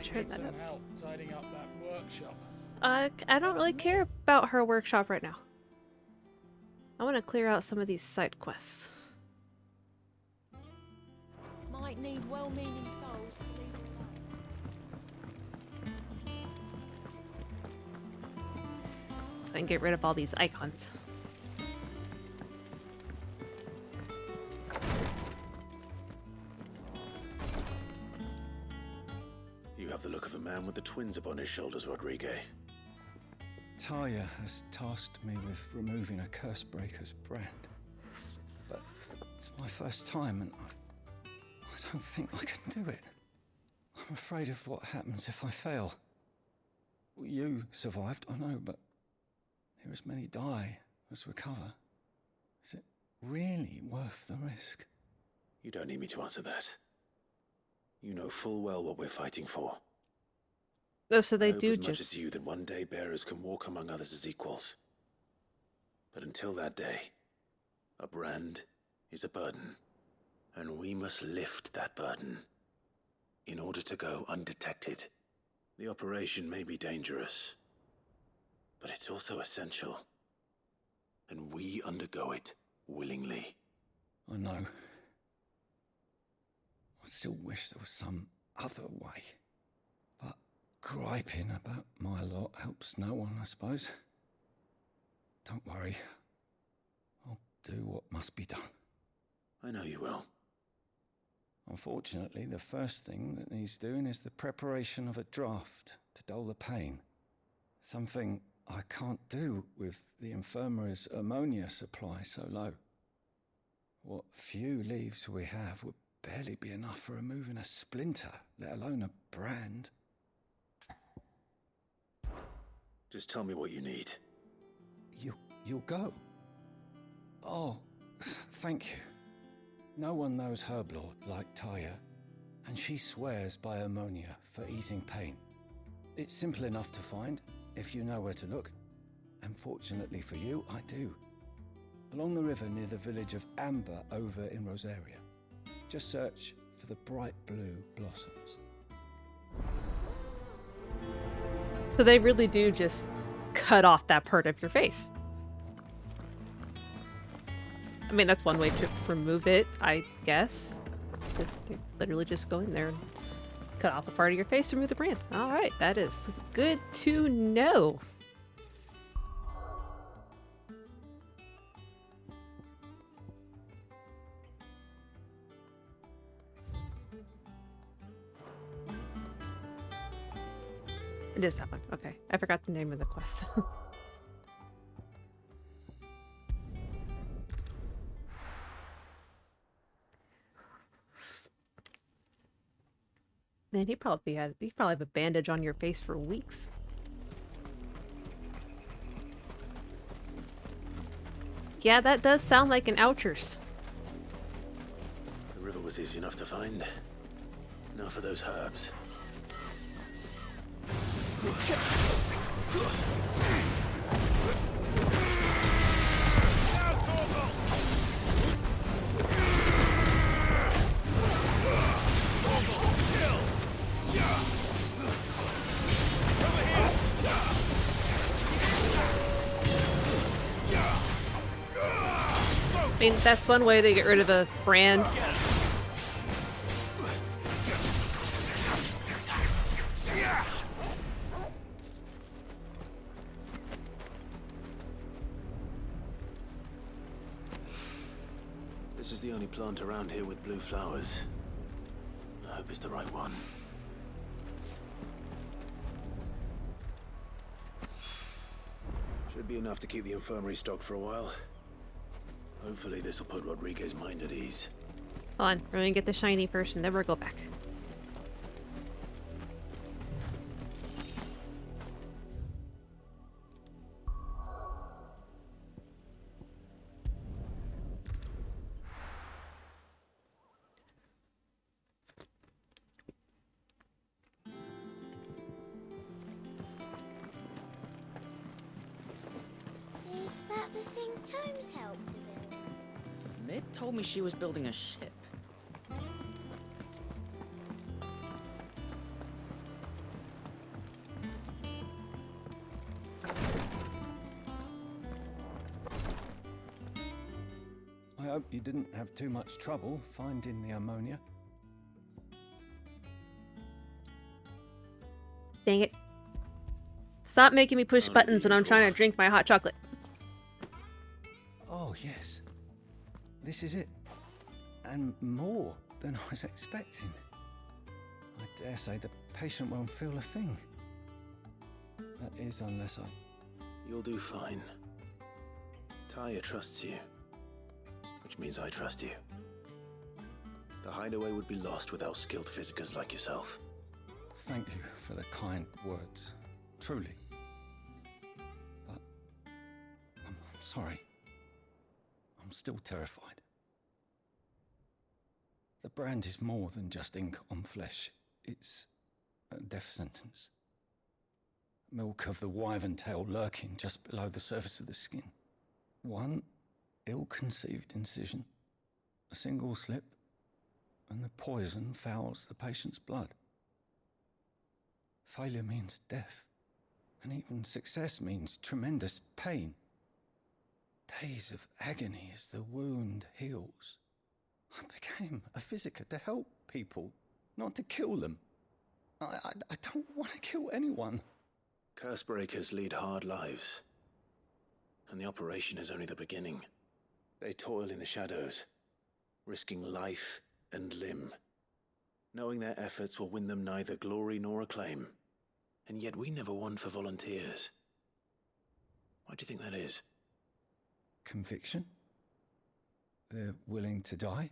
Turn need that some up. help tidying up that workshop. I don't really care about her workshop right now. I want to clear out some of these side quests. Might need well-meaning souls to leave alone. So I can get rid of all these icons. You have the look of a man with the twins upon his shoulders, Rodriguez. Taya has tasked me with removing a Cursebreaker's brand. But it's my first time and I don't think I can do it. I'm afraid of what happens if I fail. You survived, I know, but there as many die as recover. Is it really worth the risk? You don't need me to answer that. You know full well what we're fighting for. Oh, so they I hope do as much just... as you that one day bearers can walk among others as equals. But until that day, a brand is a burden, and we must lift that burden in order to go undetected. The operation may be dangerous, but it's also essential, and we undergo it willingly. I know. I still wish there was some other way. But griping about my lot helps no one, I suppose. Don't worry. I'll do what must be done. I know you will. Unfortunately, the first thing that needs doing is the preparation of a draft to dull the pain. Something I can't do with the infirmary's ammonia supply so low. What few leaves we have would barely be enough for removing a splinter, let alone a brand. Just tell me what you need. You'll go? Oh, thank you. No one knows Herblord like Taya, and she swears by ammonia for easing pain. It's simple enough to find, if you know where to look. And fortunately for you, I do. Along the river near the village of Amber over in Rosaria. Just search for the bright blue blossoms. So they really do just cut off that part of your face. I mean, that's one way to remove it, I guess. They literally just go in there and cut off a part of your face, remove the brand. Alright, that is good to know. It is that one. Okay. I forgot the name of the quest. Man, you probably have a bandage on your face for weeks. Yeah, that does sound like an ouchers. The river was easy enough to find. Now for those herbs. I mean, that's one way to get rid of a brand. This is the only plant around here with blue flowers. I hope it's the right one. Should be enough to keep the infirmary stocked for a while. Hopefully this will put Rodriguez's mind at ease. Hold on, we're gonna get the shiny first and then we'll go back. Is that the thing Tomes helped to build? Mid told me she was building a ship. I hope you didn't have too much trouble finding the ammonia. Dang it. Stop making me push buttons when I'm trying to drink my hot chocolate. Oh, yes. This is it. And more than I was expecting. I dare say the patient won't feel a thing. That is, unless I... You'll do fine. Taya trusts you, which means I trust you. The hideaway would be lost without skilled physicers like yourself. Thank you for the kind words. Truly. But... I'm sorry. I'm still terrified. The brand is more than just ink on flesh. It's a death sentence. Milk of the wyvern tail lurking just below the surface of the skin. One ill-conceived incision, a single slip, and the poison fouls the patient's blood. Failure means death, and even success means tremendous pain. Days of agony as the wound heals. I became a physiker to help people, not to kill them. I don't want to kill anyone. Curse breakers lead hard lives. And the operation is only the beginning. They toil in the shadows, risking life and limb, knowing their efforts will win them neither glory nor acclaim. And yet we never won for volunteers. Why do you think that is? Conviction? They're willing to die?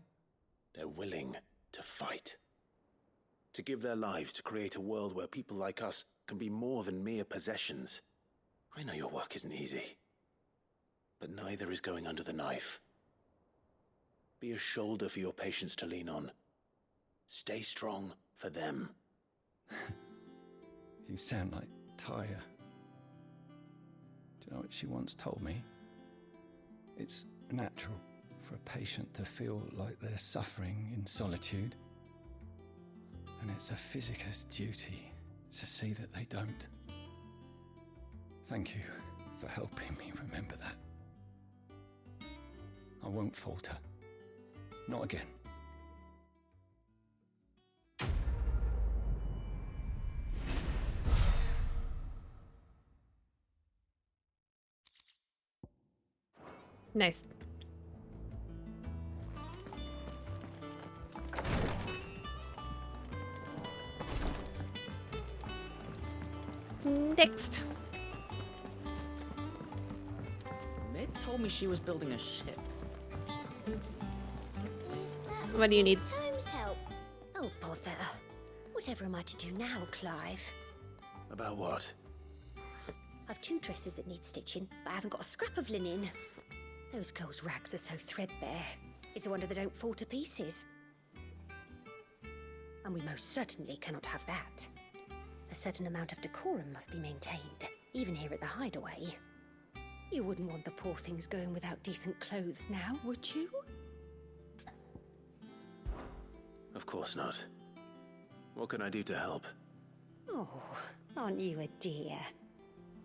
They're willing to fight. To give their lives to create a world where people like us can be more than mere possessions. I know your work isn't easy. But neither is going under the knife. Be a shoulder for your patients to lean on. Stay strong for them. You sound like Taya. Do you know what she once told me? It's natural for a patient to feel like they're suffering in solitude. And it's a physiker's duty to see that they don't. Thank you for helping me remember that. I won't falter. Not again. Nice. Next. Mid told me she was building a ship. Is that the What do you St. need? Tomes help? Oh, bother. Whatever am I to do now, Clive? About what? I've 2 dresses that need stitching, but I haven't got a scrap of linen. Those girls' rags are so threadbare. It's a wonder they don't fall to pieces. And we most certainly cannot have that. A certain amount of decorum must be maintained, even here at the hideaway. You wouldn't want the poor things going without decent clothes now, would you? Of course not. What can I do to help? Oh, aren't you a dear?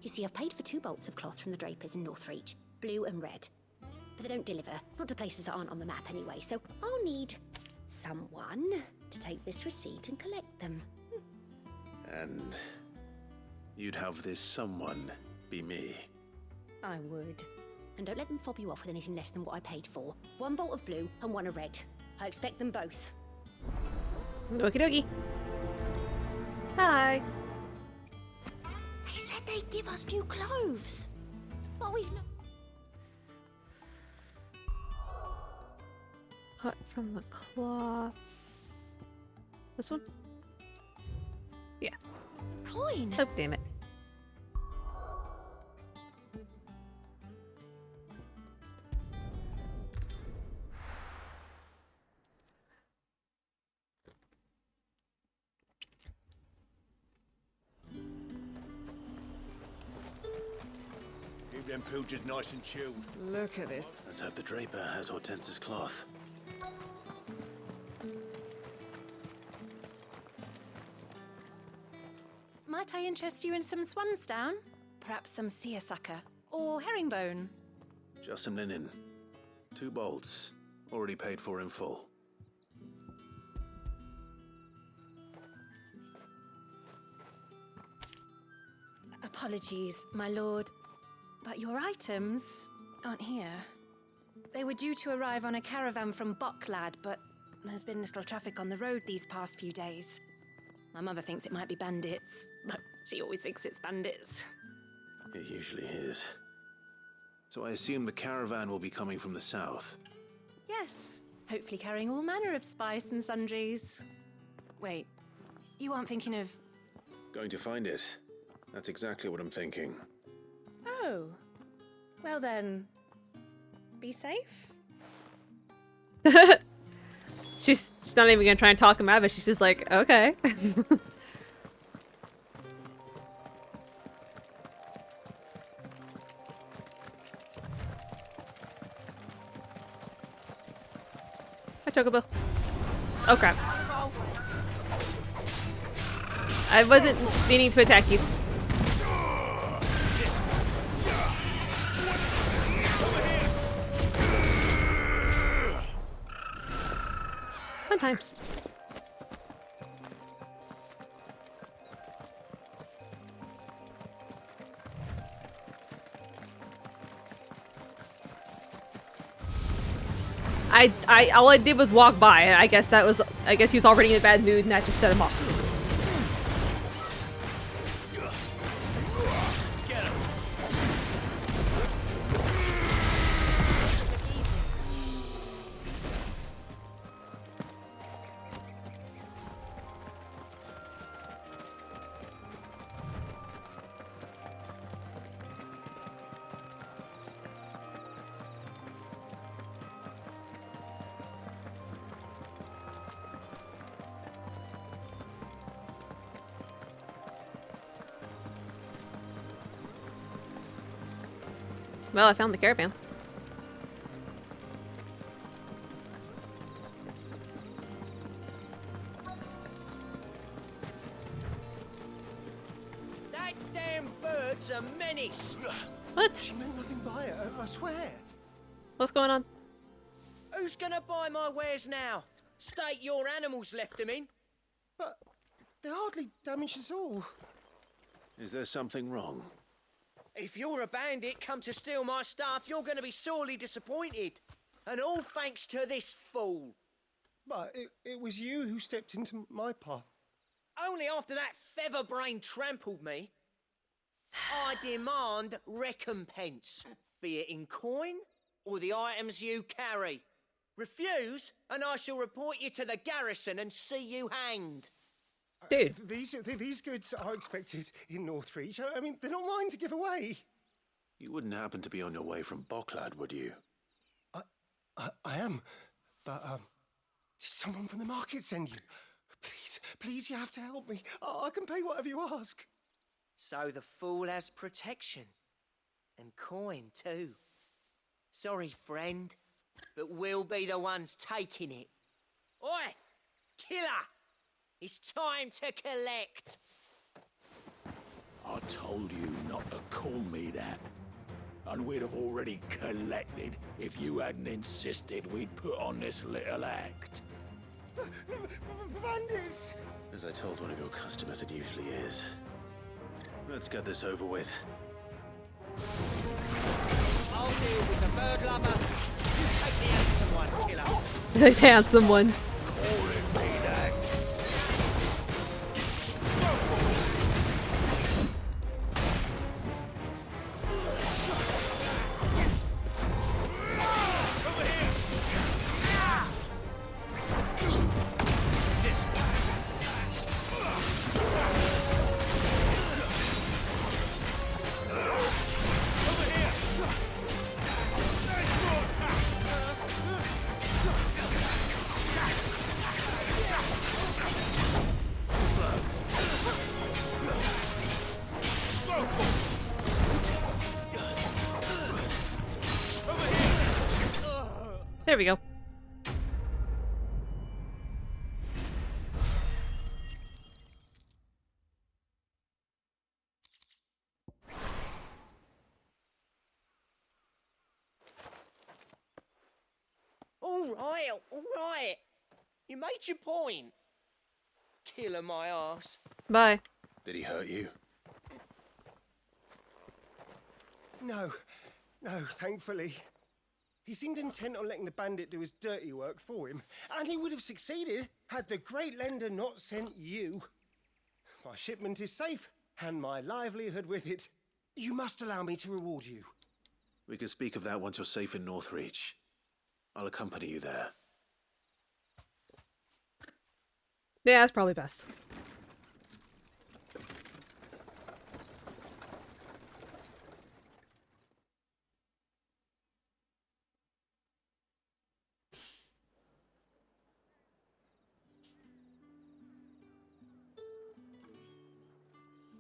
You see, I've paid for 2 bolts of cloth from the drapers in Northreach, blue and red. But they don't deliver, not to places that aren't on the map anyway, so I'll need someone to take this receipt and collect them. And you'd have this someone be me. I would. And don't let them fob you off with anything less than what I paid for. 1 bolt of blue and 1 of red. I expect them both. Okie dokie. Hi. They said they'd give us new clothes. But we've not... Cut from the cloth. This one? Yeah. Coin. Oh, damn it. Keep them pilgers nice and chilled. Look at this. Let's hope the draper has Hortense's cloth. Might I interest you in some swansdown? Perhaps some seersucker or herringbone? Just some linen. 2 bolts. Already paid for in full. Apologies, my lord, but your items aren't here. They were due to arrive on a caravan from Bocklad, but there's been little traffic on the road these past few days. My mother thinks it might be bandits, but she always thinks it's bandits. It usually is. So I assume the caravan will be coming from the south. Yes, hopefully carrying all manner of spice and sundries. Wait, you aren't thinking of... Going to find it. That's exactly what I'm thinking. Oh, well then, be safe? She's not even gonna try and talk him out of it. She's just like, okay. Hi, Chocobo. Oh crap. I wasn't meaning to attack you. Fun times. All I did was walk by. I guess he was already in a bad mood and that just set him off. Well, I found the caravan. That damn bird's a menace. What? She meant nothing by it, I swear. What's going on? Who's gonna buy my wares now? State your animals left them in. But they hardly damaged us all. Is there something wrong? If you're a bandit come to steal my stuff, you're gonna be sorely disappointed. And all thanks to this fool. But it was you who stepped into my path. Only after that featherbrain trampled me. I demand recompense, be it in coin or the items you carry. Refuse, and I shall report you to the garrison and see you hanged. Dude. These goods are expected in Northreach. I mean, they're not mine to give away. You wouldn't happen to be on your way from Bocklad, would you? I am, but did someone from the market send you? Please, you have to help me. I can pay whatever you ask. So the fool has protection. And coin, too. Sorry, friend, but we'll be the ones taking it. Oi! Killer! It's time to collect! I told you not to call me that. And we'd have already collected if you hadn't insisted we'd put on this little act. Bandits! As I told one of your customers, it usually is. Let's get this over with. I'll deal with the bird lover. You take the handsome one, killer. The handsome one. Calling me that. There we go. All all right. You made your point. Killer my ass. Bye. Did he hurt you? No, thankfully. He seemed intent on letting the bandit do his dirty work for him, and he would have succeeded had the great lender not sent you. My shipment is safe, and my livelihood with it. You must allow me to reward you. We can speak of that once you're safe in Northreach. I'll accompany you there. Yeah, that's probably best.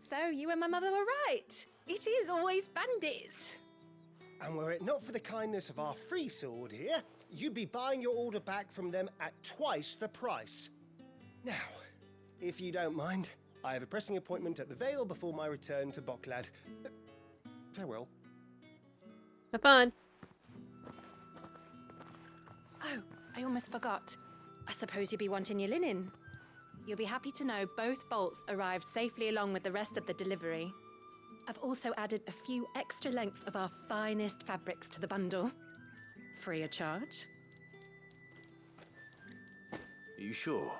So, you and my mother were right. It is always bandits. And were it not for the kindness of our free sword here, you'd be buying your order back from them at twice the price. Now, if you don't mind, I have a pressing appointment at the Vale before my return to Bocklad. Farewell. Have fun. Oh, I almost forgot. I suppose you'll be wanting your linen. You'll be happy to know both bolts arrived safely along with the rest of the delivery. I've also added a few extra lengths of our finest fabrics to the bundle. Free of charge. Are you sure?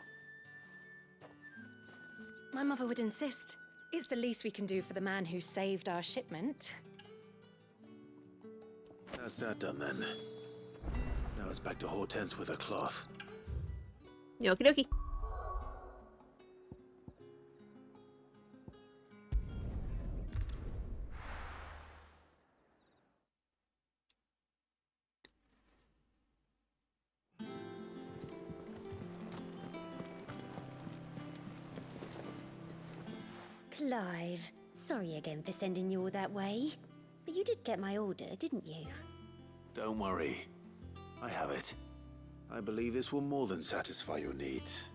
My mother would insist. It's the least we can do for the man who saved our shipment. That's that done then. Now it's back to Hortense with her cloth. Okie dokie. Clive, sorry again for sending you all that way. But you did get my order, didn't you? Don't worry. I have it. I believe this will more than satisfy your needs.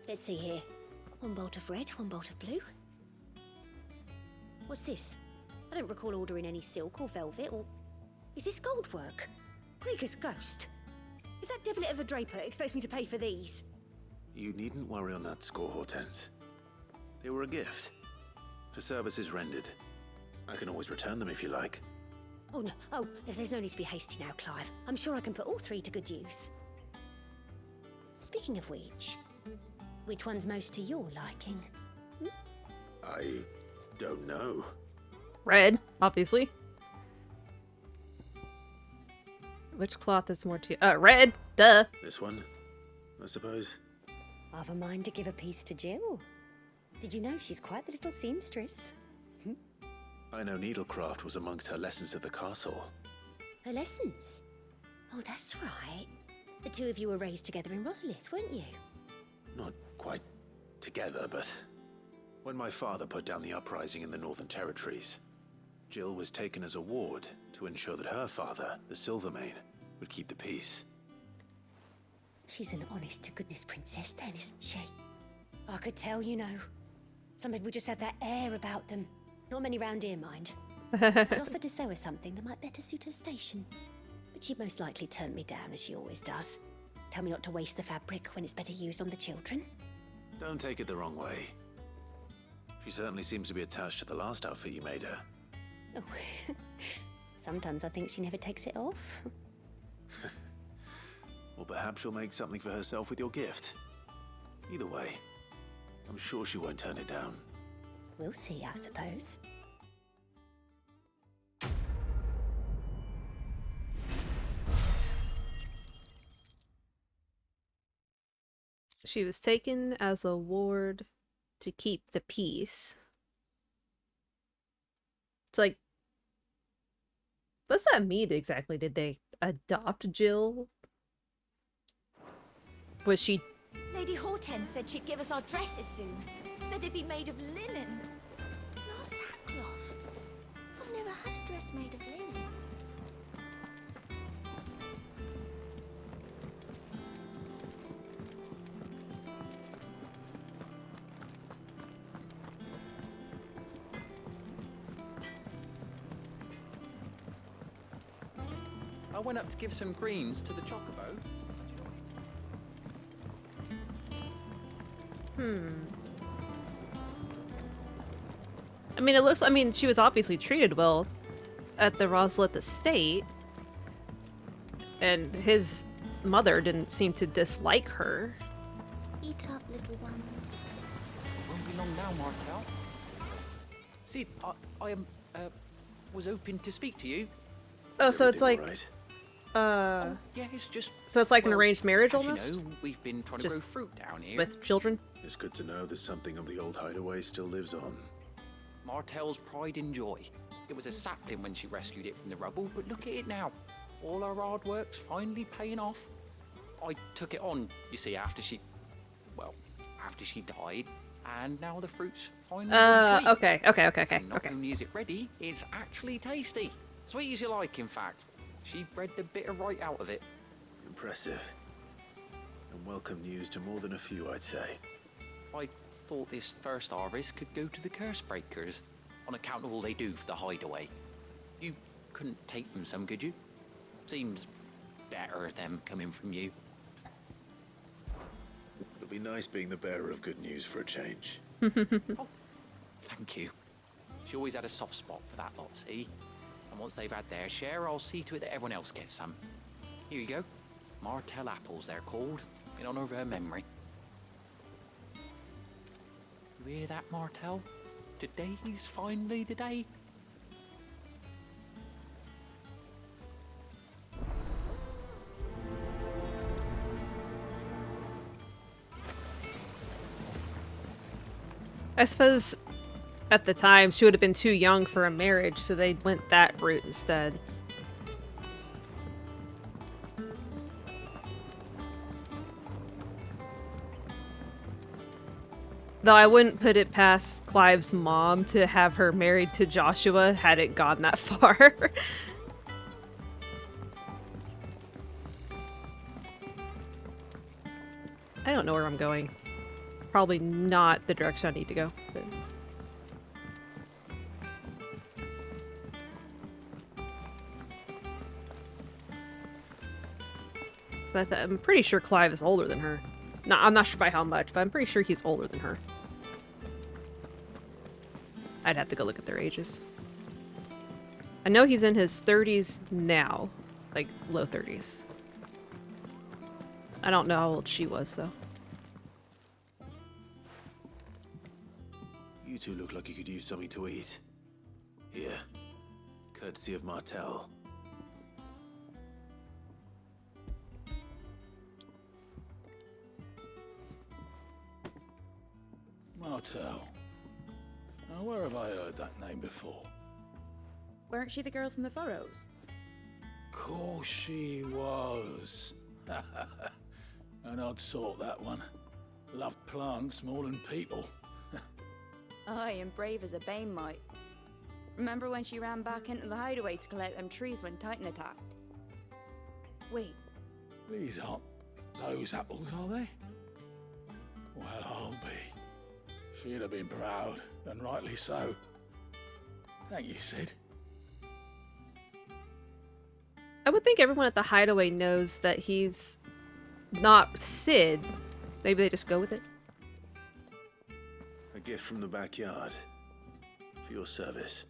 Let's see here. One bolt of red, one bolt of blue. What's this? I don't recall ordering any silk or velvet or... Is this gold work? Krieger's ghost. If that devilet of a draper expects me to pay for these... You needn't worry on that score, Hortense. They were a gift. For services rendered. I can always return them if you like. Oh, no. Oh, there's no need to be hasty now, Clive. I'm sure I can put all three to good use. Speaking of which one's most to your liking? I don't know. Red, obviously. Which cloth is more to red? Duh. This one, I suppose. I've a mind to give a piece to Jill. Did you know she's quite the little seamstress? I know needlecraft was amongst her lessons at the castle. Her lessons? Oh, that's right. The two of you were raised together in Rosalith, weren't you? Not quite together, but when my father put down the uprising in the Northern Territories, Jill was taken as a ward to ensure that her father, the Silvermane, would keep the peace. She's an honest-to-goodness princess then, isn't she? I could tell, you know. Some people just have that air about them. Not many round here, mind. I'd offered to sew her something that might better suit her station. But she'd most likely turn me down, as she always does. Tell me not to waste the fabric when it's better used on the children. Don't take it the wrong way. She certainly seems to be attached to the last outfit you made her. Oh, sometimes I think she never takes it off. Or perhaps she'll make something for herself with your gift. Either way, I'm sure she won't turn it down. We'll see, I suppose. She was taken as a ward to keep the peace. It's like, what's that mean exactly? Did they adopt Jill? Was she... Lady Hortense said she'd give us our dresses soon. Said they'd be made of linen. Not sackcloth. I've never had a dress made of linen. I went up to give some greens to the chocobo. I mean, it looks. I mean, she was obviously treated well at the Roslith estate, and his mother didn't seem to dislike her. Eat up, little ones. Won't be long now, Martel. Sid, I was hoping to speak to you. Oh, Is so it's like, everything all right? Yeah, it's just. so it's like an well, arranged marriage as almost, You know, we've been trying to grow Just fruit down here. with children. It's good to know that something of the old hideaway still lives on. Martel's pride and joy. It was a sapling when she rescued it from the rubble, but look at it now. All our hard work's finally paying off. I took it on, you see, after she died, and now the fruit's finally complete. Okay. And not only is it ready, it's actually tasty. Sweet as you like, in fact. She bred the bitter right out of it. Impressive. And welcome news to more than a few, I'd say. I thought this first harvest could go to the curse breakers, on account of all they do for the hideaway. You couldn't take them some, could you? Seems better them coming from you. It'll be nice being the bearer of good news for a change. Oh, thank you. She always had a soft spot for that lot, see? And once they've had their share, I'll see to it that everyone else gets some. Here you go. Martel apples, they're called, in honor of her memory. You hear that, Martel? Today's finally the day. I suppose at the time she would have been too young for a marriage, so they went that route instead. Though I wouldn't put it past Clive's mom to have her married to Joshua had it gone that far. I don't know where I'm going. Probably not the direction I need to go. But I'm pretty sure Clive is older than her. No, I'm not sure by how much, but I'm pretty sure he's older than her. I'd have to go look at their ages. I know he's in his 30s now. Like, low 30s. I don't know how old she was, though. You two look like you could use something to eat. Here. Courtesy of Martel. Martel. Now, where have I heard that name before? Weren't she the girl from the Furrows? Course she was. An odd sort, that one. Loved plants more than people. Aye, and brave as a bane might. Remember when she ran back into the hideaway to collect them trees when Titan attacked? Wait, These aren't those apples, are they? Well, I'll be. She'd have been proud, and rightly so. Thank you, Sid. I would think everyone at the hideaway knows that he's not Sid. Maybe they just go with it. A gift from the backyard. For your service.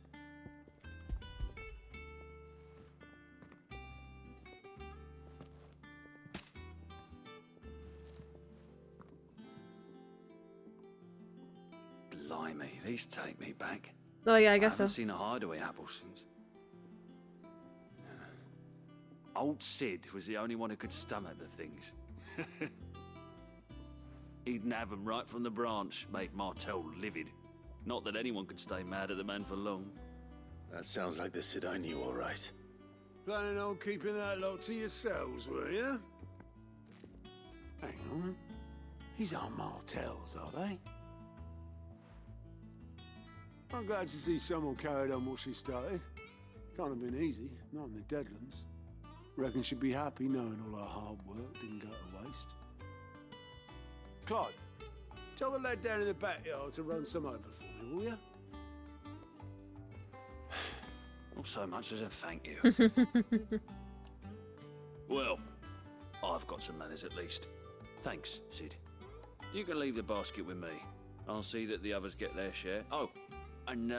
Blimey, these take me back. Oh yeah, I guess I so. haven't seen a hideaway apple since. Old Sid was the only one who could stomach the things. He'd nab 'em right from the branch, make Martel livid. Not that anyone could stay mad at the man for long. That sounds like the Sid I knew, all right. Planning on keeping that lot to yourselves, were you? Hang on. These aren't Martels, are they? I'm glad to see someone carried on what she started. Can't have been easy, not in the Deadlands. Reckon she'd be happy knowing all her hard work didn't go to waste. Clive, tell the lad down in the backyard to run some over for me, will you? Not so much as a thank you. Well, I've got some manners at least. Thanks, Sid. You can leave the basket with me. I'll see that the others get their share. Oh, and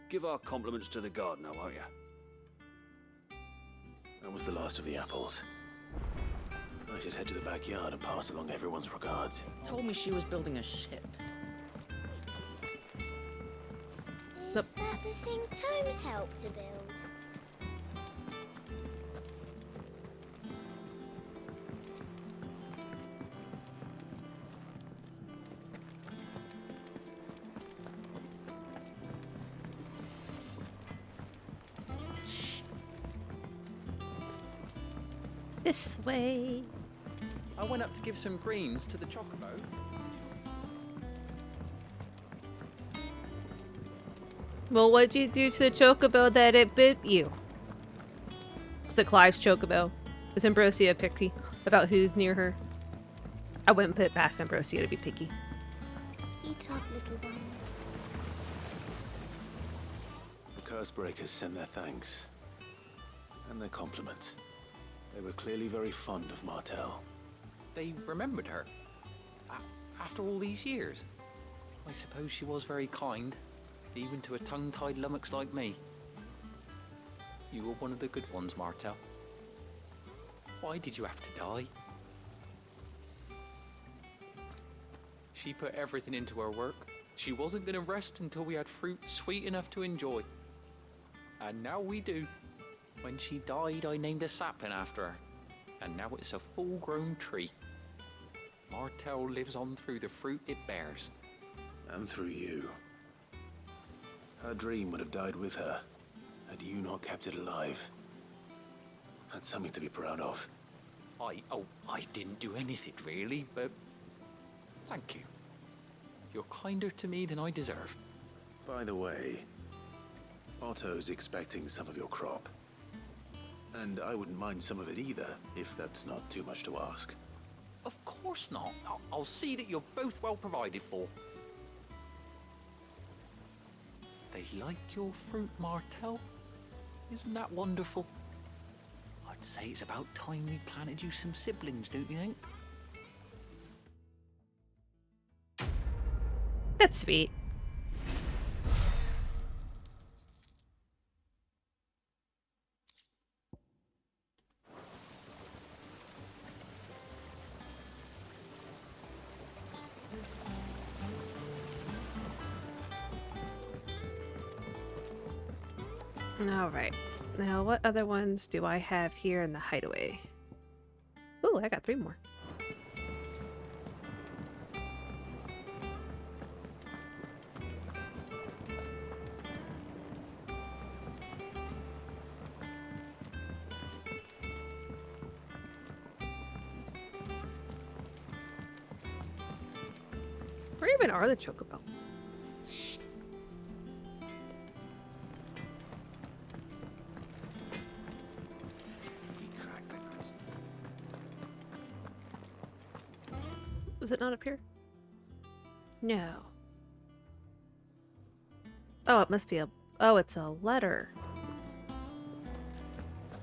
give our compliments to the gardener, won't you? That was the last of the apples. I should head to the backyard and pass along everyone's regards. Told me she was building a ship. Is that the thing Tomes helped to build? This way. I went up to give some greens to the chocobo. Well, what'd you do to the chocobo that it bit you? Is it Clive's chocobo? Is Ambrosia picky about who's near her? I wouldn't put it past Ambrosia to be picky. Eat up, little ones. The curse breakers send their thanks. And their compliments. They were clearly very fond of Martell. They remembered her. After all these years. I suppose she was very kind, even to a tongue-tied lummox like me. You were one of the good ones, Martell. Why did you have to die? She put everything into her work. She wasn't going to rest until we had fruit sweet enough to enjoy. And now we do. When she died, I named a sapling after her. And now it's a full-grown tree. Martell lives on through the fruit it bears. And through you. Her dream would have died with her, had you not kept it alive. That's something to be proud of. I didn't do anything really, but thank you. You're kinder to me than I deserve. By the way, Otto's expecting some of your crop. And I wouldn't mind some of it either, if that's not too much to ask. Of course not. I'll see that you're both well provided for. They like your fruit, Martell. Isn't that wonderful? I'd say it's about time we planted you some siblings, don't you think? That's sweet. Alright. Now, what other ones do I have here in the hideaway? Ooh, I got 3 more. Where even are the chocobo? Was it not up here? No. Oh, it must be a... Oh, it's a letter.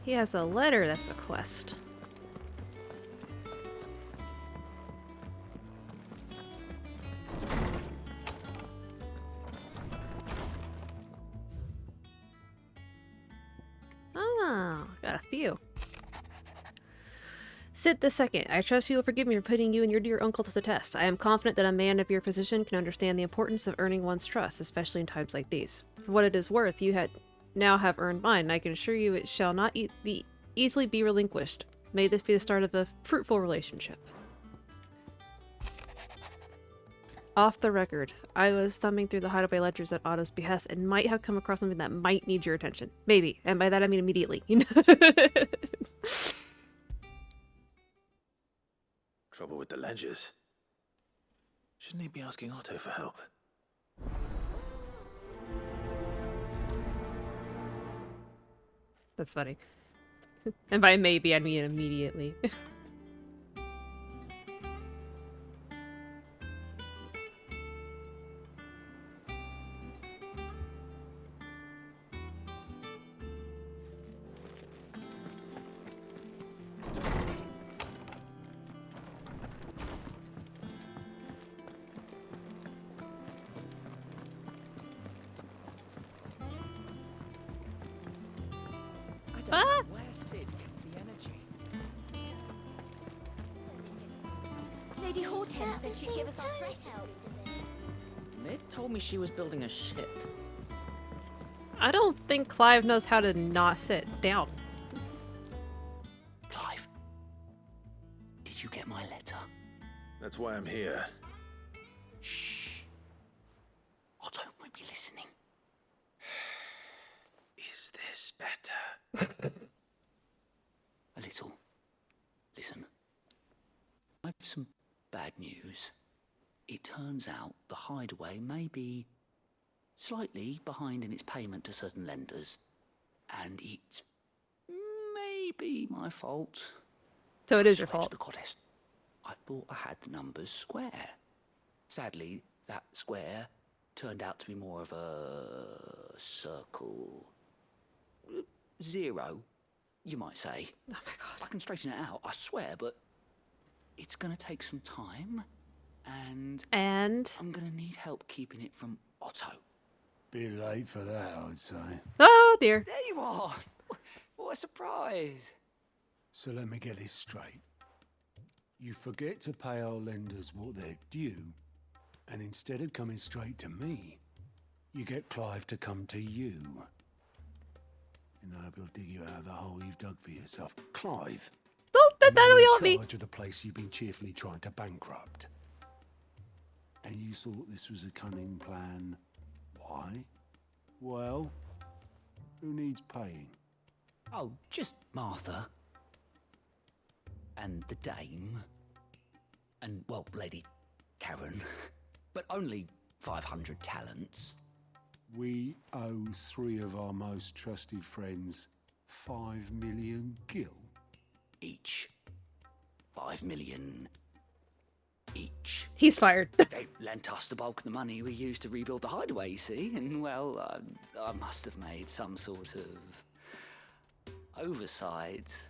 He has a letter that's a quest. Ah, got a few. Sid II, I trust you will forgive me for putting you and your dear uncle to the test. I am confident that a man of your position can understand the importance of earning one's trust, especially in times like these. For what it is worth, you now have earned mine, and I can assure you it shall not easily be relinquished. May this be the start of a fruitful relationship. Off the record, I was thumbing through the hideaway ledgers at Otto's behest and might have come across something that might need your attention. Maybe, and by that I mean immediately. Trouble with the ledgers. Shouldn't he be asking Otto for help? That's funny. And by maybe, I mean immediately. don't know where Sid gets the energy. Lady Is Hortense that said the she'd thing give us our Thames dresses. helped with? Mid told me she was building a ship. I don't think Clive knows how to not sit down. Clive, did you get my letter? That's why I'm here. Shh. Otto won't be listening. Is this better? A little. Listen. I've some bad news. It turns out the hideaway may be slightly behind in its payment to certain lenders, and it may be my fault. So it is I your swear to fault. the goddess, I thought I had the numbers square. Sadly, that square turned out to be more of a circle. Zero, you might say. Oh my god. I can straighten it out, I swear, but it's gonna take some time, and I'm gonna need help keeping it from Otto. Bit late for that, I'd say. Oh dear. There you are! What a surprise! So let me get this straight. You forget to pay our lenders what they're due, and instead of coming straight to me, you get Clive to come to you. In the hope he'll dig you out of the hole you've dug for yourself. Clive! That'll in help me. charge of the place you've been cheerfully trying to bankrupt. And you thought this was a cunning plan. Why? Well, who needs paying? Oh, just Martha. And the dame. And, well, Lady Karen. But only 500 talents. We owe 3 of our most trusted friends 5 million gil. Each. 5 million each. He's fired. They lent us the bulk of the money we used to rebuild the hideaway, you see, and well, I must have made some sort of oversight.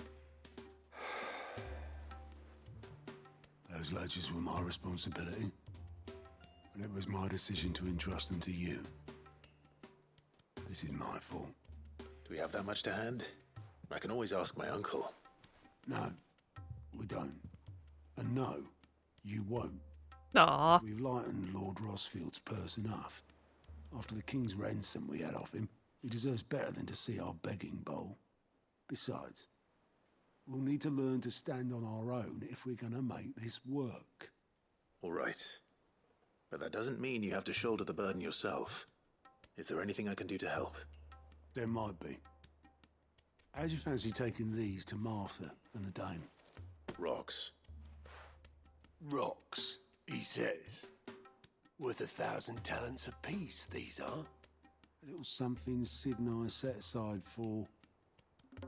Those ledgers were my responsibility, and it was my decision to entrust them to you. This is my fault. Do we have that much to hand? I can always ask my uncle. No, we don't. And no, you won't. Aw. We've lightened Lord Rosfield's purse enough. After the king's ransom we had off him, he deserves better than to see our begging bowl. Besides, we'll need to learn to stand on our own if we're gonna make this work. All right. But that doesn't mean you have to shoulder the burden yourself. Is there anything I can do to help? There might be. How'd you fancy taking these to Martha and the dame? Rocks. Rocks, he says. Worth 1,000 talents apiece, these are. A little something Sid and I set aside for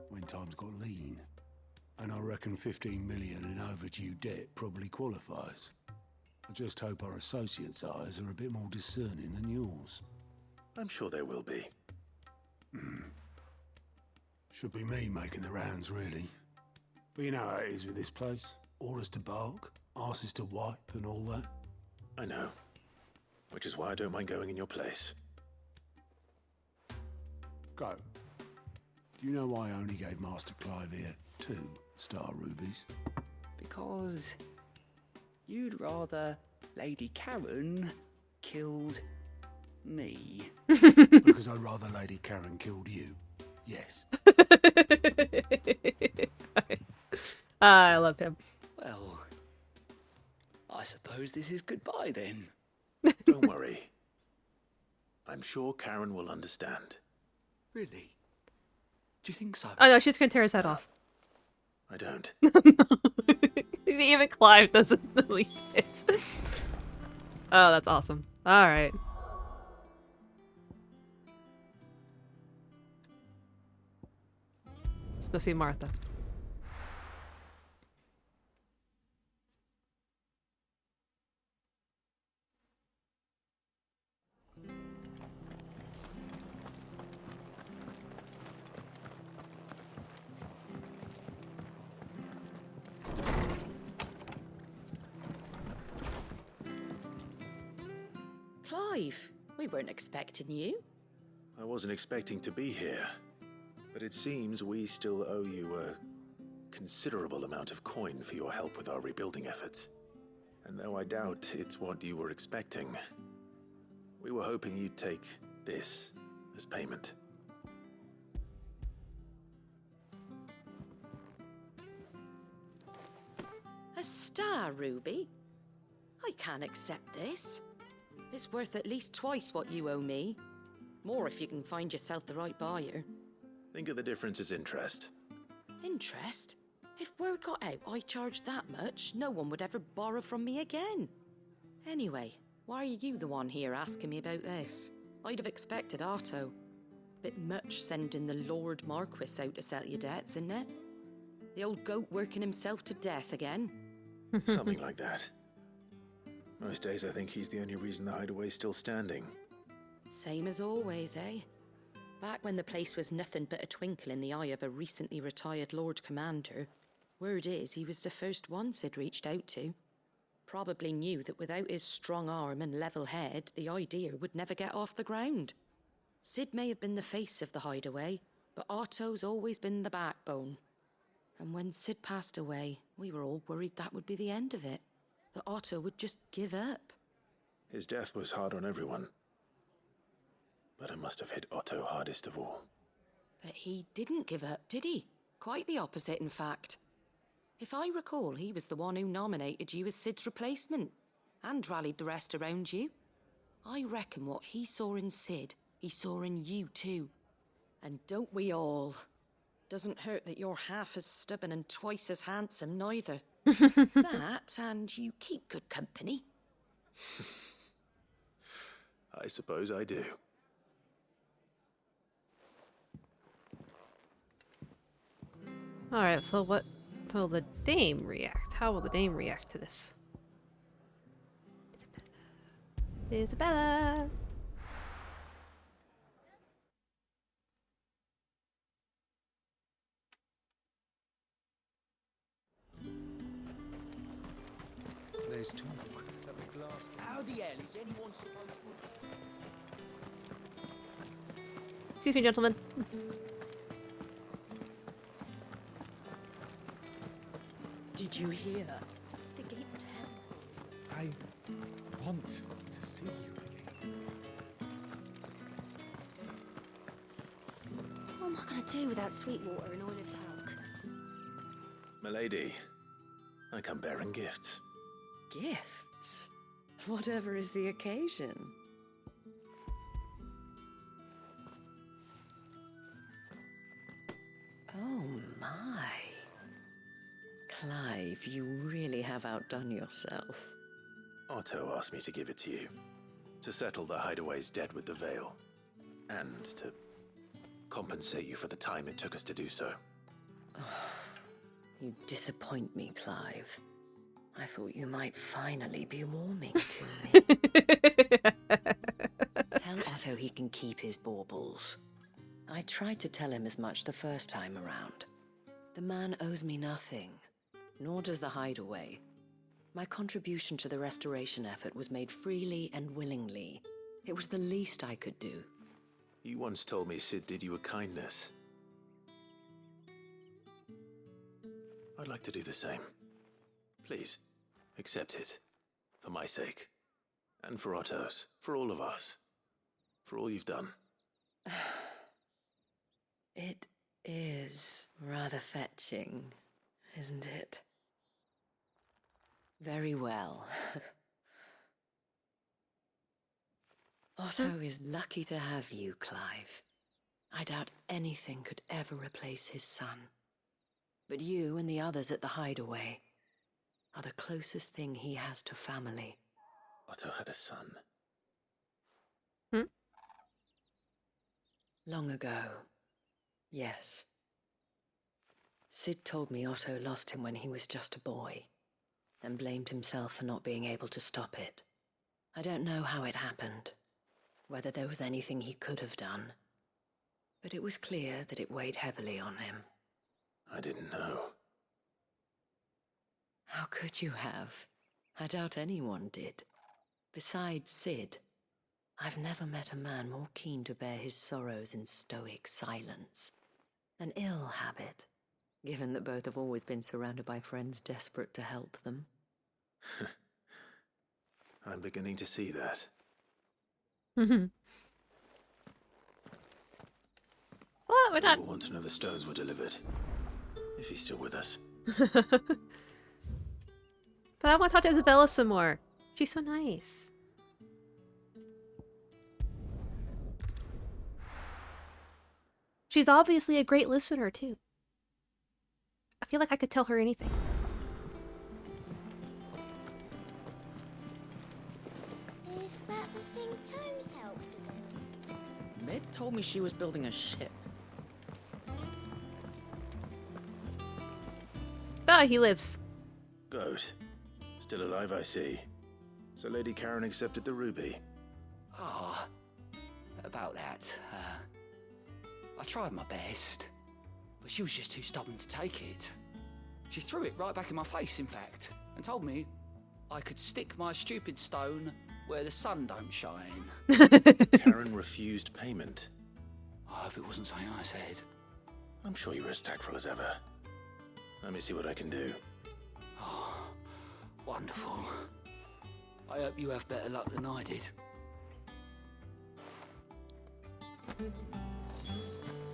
when times got lean. And I reckon 15 million in overdue debt probably qualifies. I just hope our associates' eyes are a bit more discerning than yours. I'm sure there will be. Should be me making the rounds, really. But you know how it is with this place. Orders to bark, arses to wipe, and all that. I know. Which is why I don't mind going in your place. Go. Do you know why I only gave Master Clive here 2 star rubies? Because you'd rather Lady Karen killed me. Because I'd rather Lady Karen killed you. Yes. I love him. Well, I suppose this is goodbye then. Don't worry. I'm sure Karen will understand. Really? Do you think so? Oh no, she's gonna tear his head off. I don't. Even Clive doesn't believe it. Oh, that's awesome. Alright. Let's go see Martha. Clive, we weren't expecting you. I wasn't expecting to be here. But it seems we still owe you a considerable amount of coin for your help with our rebuilding efforts. And though I doubt it's what you were expecting, we were hoping you'd take this as payment. A star ruby? I can't accept this. It's worth at least twice what you owe me. More if you can find yourself the right buyer. Think of the difference as interest. Interest? If word got out I charged that much, no one would ever borrow from me again. Anyway, why are you the one here asking me about this? I'd have expected Otto. Bit much sending the Lord Marquis out to settle your debts, isn't it? The old goat working himself to death again. Something like that. Most days I think he's the only reason the hideaway's still standing. Same as always, eh? Back when the place was nothing but a twinkle in the eye of a recently retired Lord Commander, word is he was the first one Sid reached out to. Probably knew that without his strong arm and level head, the idea would never get off the ground. Sid may have been the face of the hideaway, but Otto's always been the backbone. And when Sid passed away, we were all worried that would be the end of it. That Otto would just give up. His death was hard on everyone. But it must have hit Otto hardest of all. But he didn't give up, did he? Quite the opposite, in fact. If I recall, he was the one who nominated you as Sid's replacement, and rallied the rest around you. I reckon what he saw in Sid, he saw in you too. And don't we all? Doesn't hurt that you're half as stubborn and twice as handsome, neither. That, and you keep good company. I suppose I do. Alright, so what will the dame react? How will the dame react to this? Isabella! There's talk that we've lost. How the hell is anyone supposed to... Excuse me, gentlemen. Did you hear? The gates to heaven. I want to see you again. What am I going to do without sweet water and oil of talc? Milady, I come bearing gifts. Gifts? Whatever is the occasion. Oh my. Clive, you really have outdone yourself. Otto asked me to give it to you. To settle the hideaway's debt with the veil. And to compensate you for the time it took us to do so. You disappoint me, Clive. I thought you might finally be warming to me. Tell Otto he can keep his baubles. I tried to tell him as much the first time around. The man owes me nothing, nor does the hideaway. My contribution to the restoration effort was made freely and willingly. It was the least I could do. You once told me Sid did you a kindness. I'd like to do the same. Please, accept it. For my sake. And for Otto's. For all of us. For all you've done. It is rather fetching, isn't it? Very well. Otto is lucky to have you, Clive. I doubt anything could ever replace his son. But you and the others at the hideaway are the closest thing he has to family. Otto had a son. Long ago, yes. Sid told me Otto lost him when he was just a boy, and blamed himself for not being able to stop it. I don't know how it happened, whether there was anything he could have done, but it was clear that it weighed heavily on him. I didn't know. How could you have? I doubt anyone did. Besides Sid, I've never met a man more keen to bear his sorrows in stoic silence. An ill habit, given that both have always been surrounded by friends desperate to help them. I'm beginning to see that. Well, we're We not. will want to know the stones were delivered. If he's still with us. But I want to talk to Isabella some more. She's so nice. She's obviously a great listener, too. I feel like I could tell her anything. Is that the thing Tomes helped with? Mid told me she was building a ship. Ah, he lives. Good. Still alive, I see. So Lady Karen accepted the ruby. Ah, about that. I tried my best, but she was just too stubborn to take it. She threw it right back in my face, in fact, and told me I could stick my stupid stone where the sun don't shine. Karen refused payment. I hope it wasn't something I said. I'm sure you were as tactful as ever. Let me see what I can do. Oh, wonderful. I hope you have better luck than I did.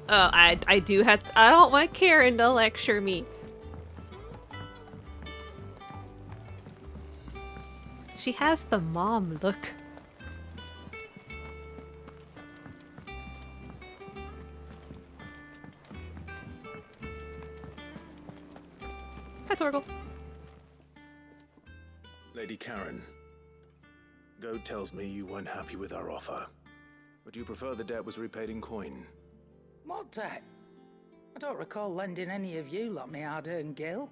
Oh, I do have. I don't want Karen to lecture me. She has the mom look. Hi, Torgal. Lady Karen, Goad tells me you weren't happy with our offer. Would you prefer the debt was repaid in coin? What debt? I don't recall lending any of you lot me hard-earned gil.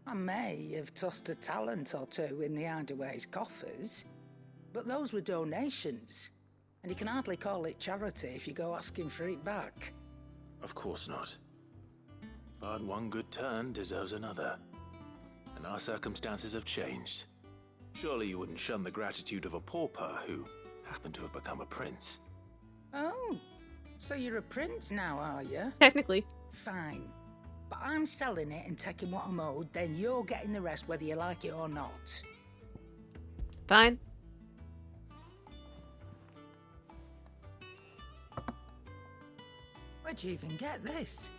I may have tossed a talent or two in the Hideaway's coffers, but those were donations, and you can hardly call it charity if you go asking for it back. Of course not. But one good turn deserves another. And our circumstances have changed. Surely you wouldn't shun the gratitude of a pauper who happened to have become a prince. Oh, so you're a prince now, are you? Technically. Fine. But I'm selling it and taking what I'm owed, then you're getting the rest whether you like it or not. Fine. Where'd you even get this?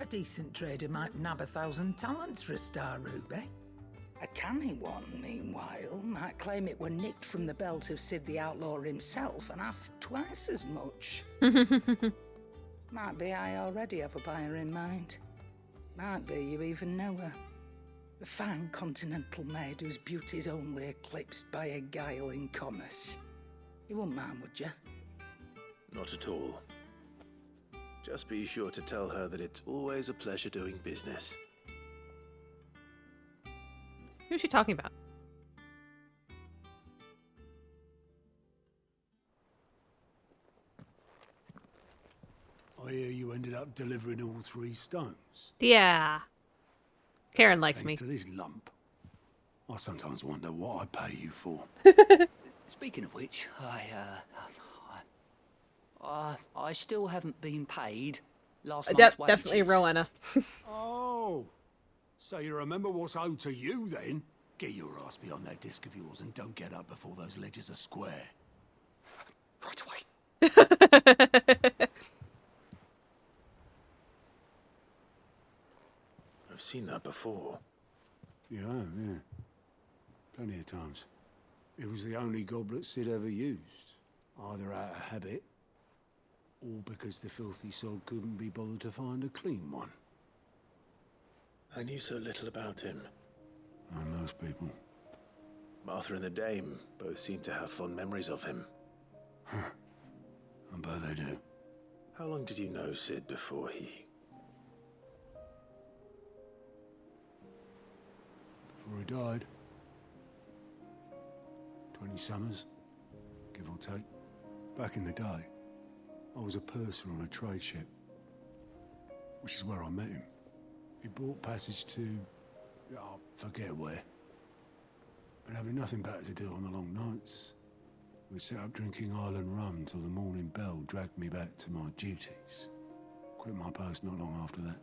A decent trader might nab 1,000 talents for a star ruby. A canny one, meanwhile, might claim it were nicked from the belt of Sid the Outlaw himself and ask twice as much. Might be I already have a buyer in mind. Might be you even know her. A fine continental maid whose beauty's only eclipsed by a guile in commerce. You wouldn't mind, would you? Not at all. Just be sure to tell her that it's always a pleasure doing business. Who's she talking about? I hear you ended up delivering all 3 stones. Yeah. Karen likes Thanks me. to this lump. I sometimes wonder what I pay you for. Speaking of which, I still haven't been paid last month's wages. Definitely Rowena. Oh, so you remember what's owed to you then? Get your ass behind that disc of yours and don't get up before those ledgers are square. Right away. I've seen that before. Yeah, yeah. Plenty of times. It was the only goblet Sid ever used. Either out of habit, or because the filthy sod couldn't be bothered to find a clean one. I knew so little about him. Like most people. Martha and the Dame both seem to have fond memories of him. I bet they do. How long did you know Sid before he... Before he died. 20 summers, give or take. Back in the day, I was a purser on a trade ship, which is where I met him. He bought passage to... I forget where. But having nothing better to do on the long nights, we set up drinking island rum till the morning bell dragged me back to my duties. quit my post not long after that.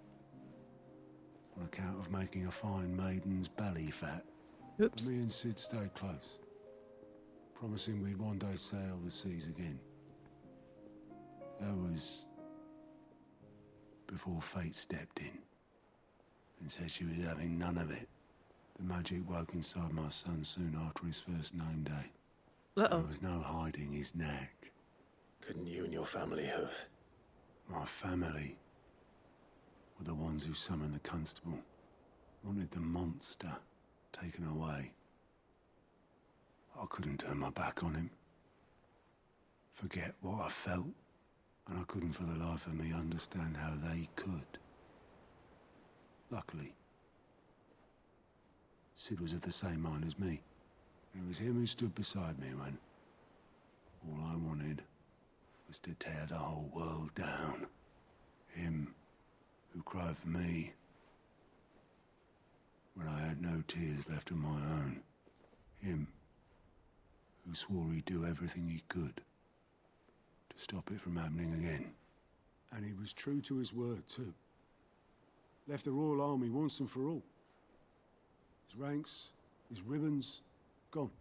On account of making a fine maiden's belly fat. Oops. Me and Sid stayed close, promising we'd one day sail the seas again. That was before fate stepped in and said she was having none of it. The magic woke inside my son soon after his first name day. Uh-oh. There was no hiding his knack. Couldn't you and your family have? My family were the ones who summoned the constable, wanted the monster taken away. I couldn't turn my back on him, forget what I felt, and I couldn't for the life of me understand how they could. Luckily, Sid was of the same mind as me. It was him who stood beside me when all I wanted was to tear the whole world down. Him who cried for me when I had no tears left of my own. Him who swore he'd do everything he could to stop it from happening again. And he was true to his word, too. Left the Royal Army once and for all. His ranks, his ribbons, gone.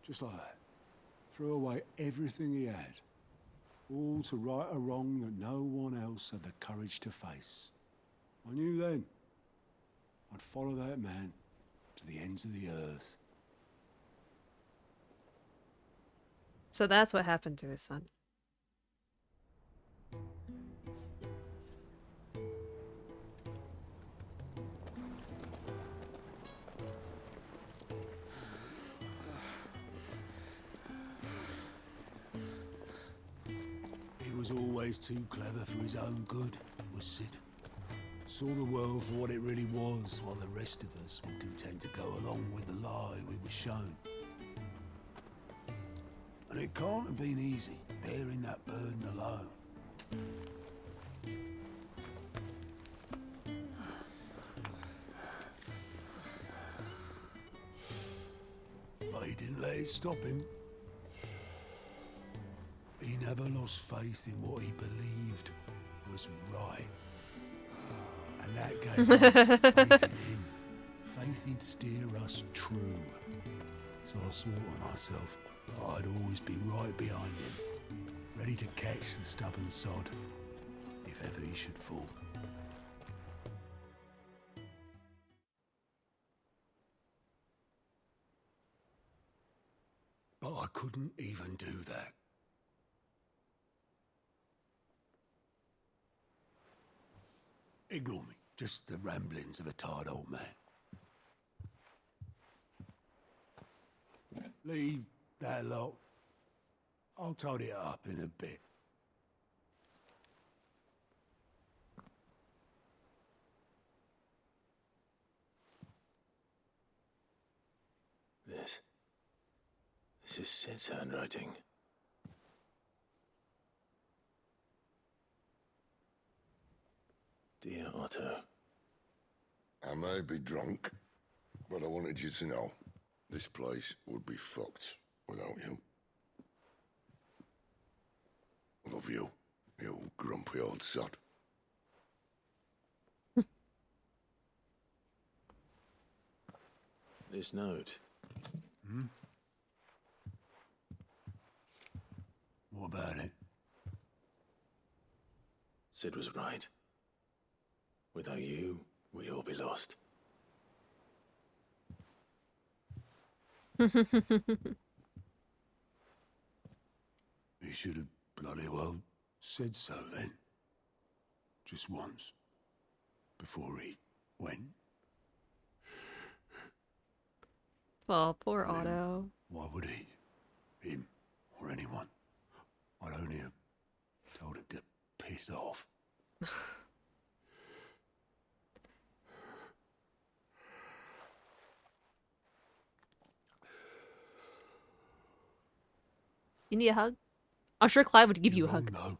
Just like that. Threw away everything he had. All to right a wrong that no one else had the courage to face. I knew then I'd follow that man to the ends of the earth. So that's what happened to his son. He was always too clever for his own good, was Sid. Saw the world for what it really was, while the rest of us were content to go along with the lie we were shown. And it can't have been easy, bearing that burden alone. But he didn't let it stop him. He never lost faith in what he believed was right. And that gave us faith in him. Faith he'd steer us true. So I swore to myself that I'd always be right behind him, ready to catch the stubborn sod, if ever he should fall. But I couldn't even do that. Ignore me. Just the ramblings of a tired old man. Leave that lot. I'll tidy it up in a bit. This is Sid's handwriting. Dear Otto. I may be drunk, but I wanted you to know this place would be fucked without you. Love you, you grumpy old sod. This note. Hmm? What about it? Sid was right. Without you, we'd all be lost. He should have bloody well said so then. Just once. Before he went. Well, poor Otto. Why would he? Him or anyone? I'd only have told him to piss off. You need a hug? I'm sure Clive would give you a hug. No.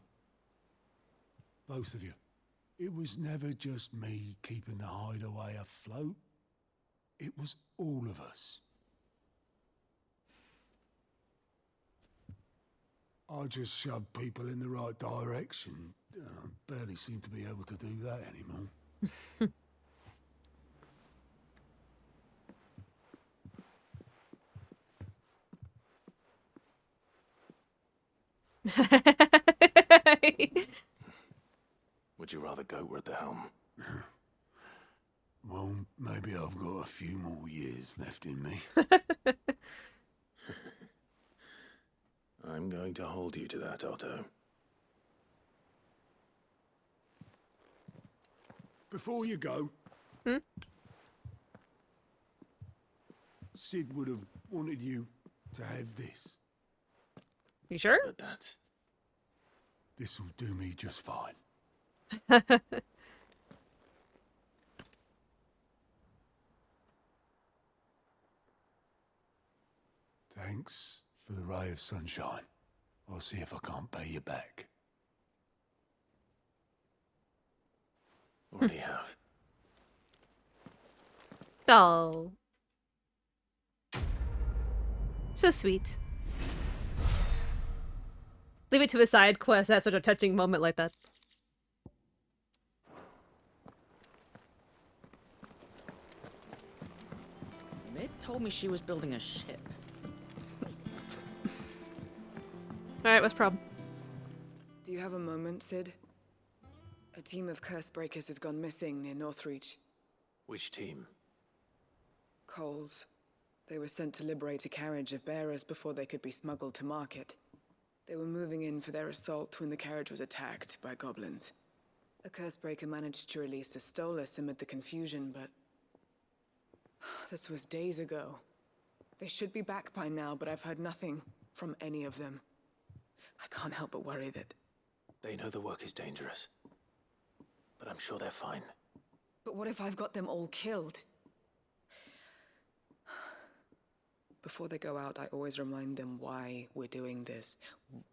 Both of you. It was never just me keeping the hideaway afloat. It was all of us. I just shove people in the right direction. And I barely seem to be able to do that anymore. Would you rather goat were at the helm? Well, maybe I've got a few more years left in me. I'm going to hold you to that, Otto. Before you go, Sid would have wanted you to have this. You sure? But This'll do me just fine. Thanks for the ray of sunshine. I'll see if I can't pay you back. Already have. Oh. So sweet. Leave it to a side quest to have such a touching moment like that. Mid told me she was building a ship. Alright, what's the problem? Do you have a moment, Sid? A team of curse breakers has gone missing near Northreach. Which team? Coles. They were sent to liberate a carriage of bearers before they could be smuggled to market. They were moving in for their assault when the carriage was attacked by goblins. A curse breaker managed to release a Stolas amid the confusion, but this was days ago. They should be back by now, but I've heard nothing from any of them. I can't help but worry that... They know the work is dangerous. But I'm sure they're fine. But what if I've got them all killed? Before they go out, I always remind them why we're doing this,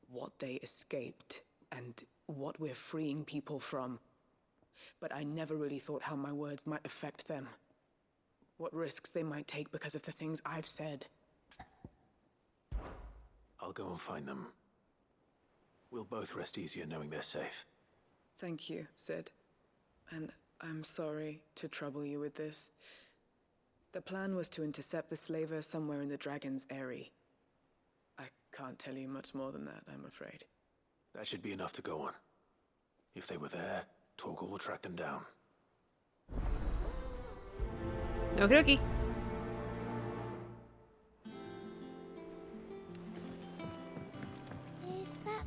what they escaped, and what we're freeing people from. But I never really thought how my words might affect them. What risks they might take because of the things I've said. I'll go and find them. We'll both rest easier knowing they're safe. Thank you, Sid. And I'm sorry to trouble you with this. The plan was to intercept the slaver somewhere in the Dragon's Eyrie. I can't tell you much more than that, I'm afraid. That should be enough to go on. If they were there, Torgal will track them down. Okie dokie. Is that...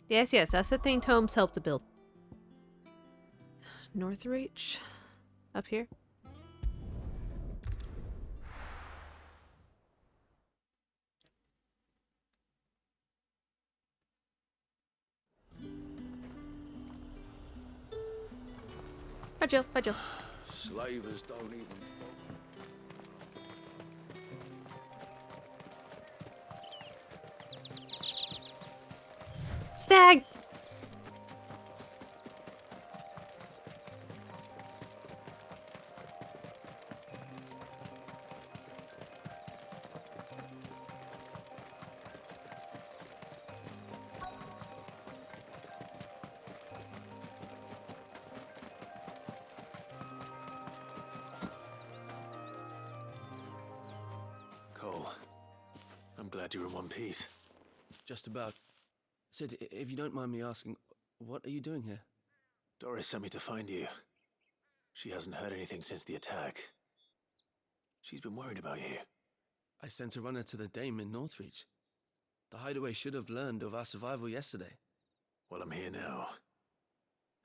Yes, yes, that's the thing Tomes helped to build. Northreach? Up here? Bye, Jill. Bye, Jill. Slavers don't even... Stag! Cole, I'm glad you're in one piece. Just about. Sid, if you don't mind me asking, what are you doing here? Doris sent me to find you. She hasn't heard anything since the attack. She's been worried about you. I sent a runner to the Dame in Northreach. The hideaway should have learned of our survival yesterday. Well, I'm here now.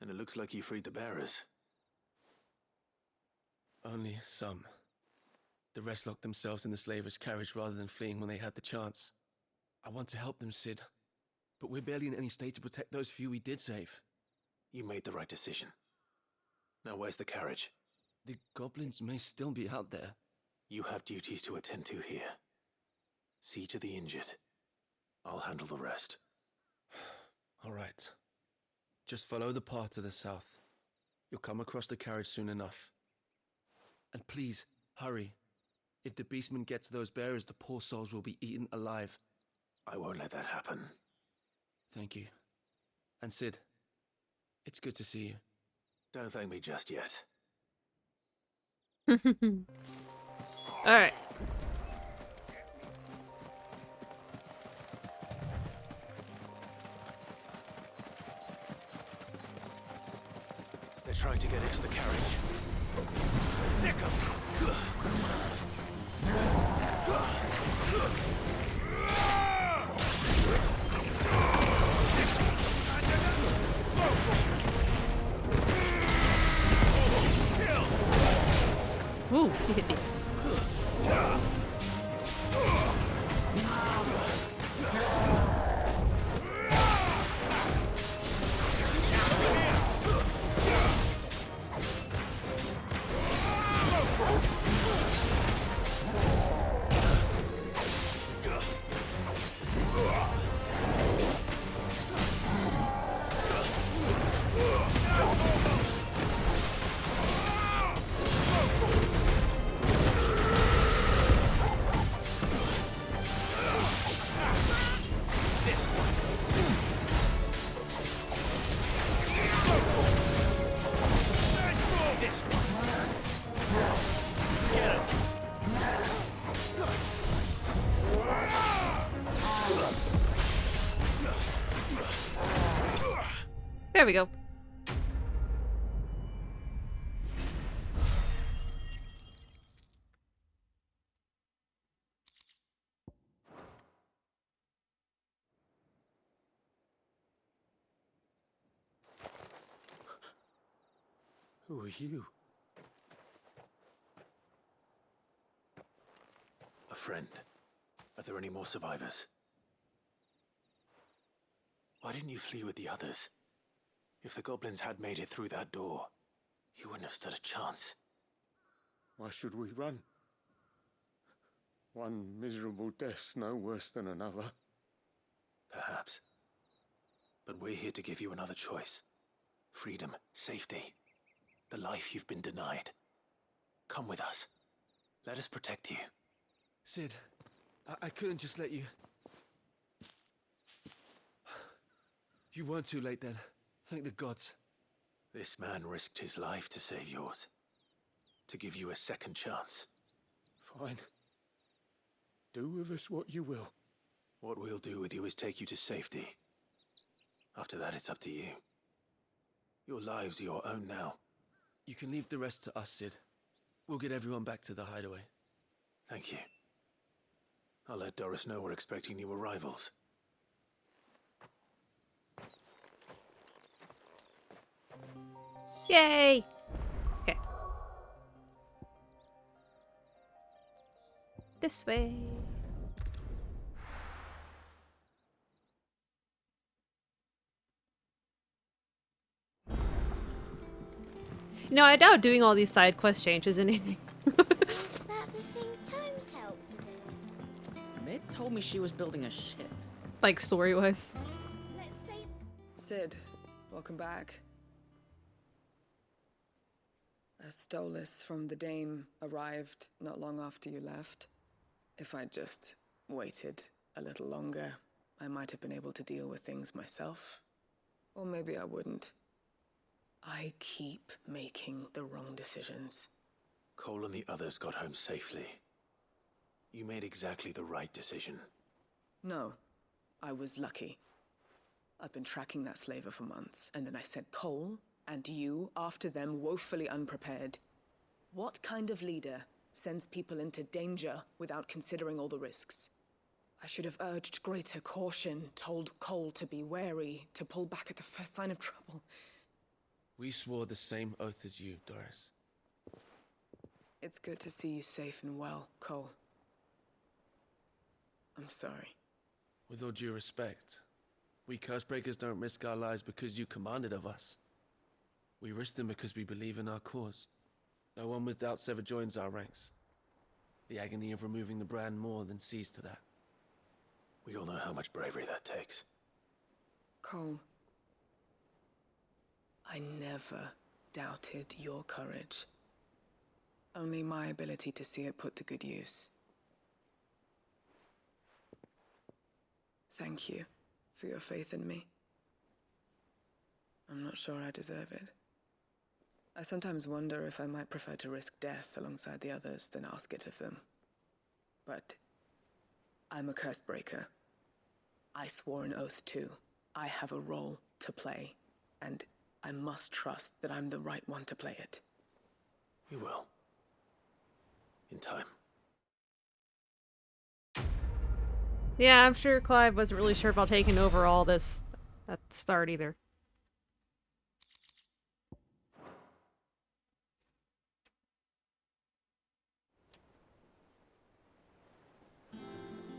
And it looks like you freed the bearers. Only some. The rest locked themselves in the slaver's carriage rather than fleeing when they had the chance. I want to help them, Sid. But we're barely in any state to protect those few we did save. You made the right decision. Now where's the carriage? The goblins may still be out there. You have duties to attend to here. See to the injured. I'll handle the rest. All right. Just follow the path to the south. You'll come across the carriage soon enough. And please, hurry. If the beastmen get to those bearers, the poor souls will be eaten alive. I won't let that happen. Thank you. And Sid, it's good to see you. Don't thank me just yet. Alright. They're trying to get into the carriage. Sick 'em! Ooh, he hit me. There we go. Who are you? A friend. Are there any more survivors? Why didn't you flee with the others? If the goblins had made it through that door, you wouldn't have stood a chance. Why should we run? One miserable death's no worse than another. Perhaps. But we're here to give you another choice. Freedom, safety, the life you've been denied. Come with us. Let us protect you. Sid, I couldn't just let you... You weren't too late then. Thank the gods. This man risked his life to save yours. To give you a second chance. Fine. Do with us what you will. What we'll do with you is take you to safety. After that, it's up to you. Your lives are your own now. You can leave the rest to us, Sid. We'll get everyone back to the hideaway. Thank you. I'll let Doris know we're expecting new arrivals. Yay! Okay. This way. You know, I doubt doing all these side quests changes anything. Is that the thing Tomes helped with? Meg told me she was building a ship. Like, story-wise. Sid, welcome back. A Stolas from the Dame arrived not long after you left. If I'd just waited a little longer, I might have been able to deal with things myself. Or maybe I wouldn't. I keep making the wrong decisions. Cole and the others got home safely. You made exactly the right decision. No, I was lucky. I've been tracking that slaver for months, and then I sent Cole and you after them, woefully unprepared. What kind of leader sends people into danger without considering all the risks? I should have urged greater caution, told Cole to be wary, to pull back at the first sign of trouble. We swore the same oath as you, Doris. It's good to see you safe and well, Cole. I'm sorry. With all due respect, we Cursebreakers don't risk our lives because you commanded of us. We risk them because we believe in our cause. No one with doubts ever joins our ranks. The agony of removing the brand more than sees to that. We all know how much bravery that takes. Cole, I never doubted your courage. Only my ability to see it put to good use. Thank you for your faith in me. I'm not sure I deserve it. I sometimes wonder if I might prefer to risk death alongside the others than ask it of them. But I'm a curse breaker. I swore an oath too. I have a role to play, and I must trust that I'm the right one to play it. You will. In time. Yeah, I'm sure Clive wasn't really sure about taking over all this at the start either.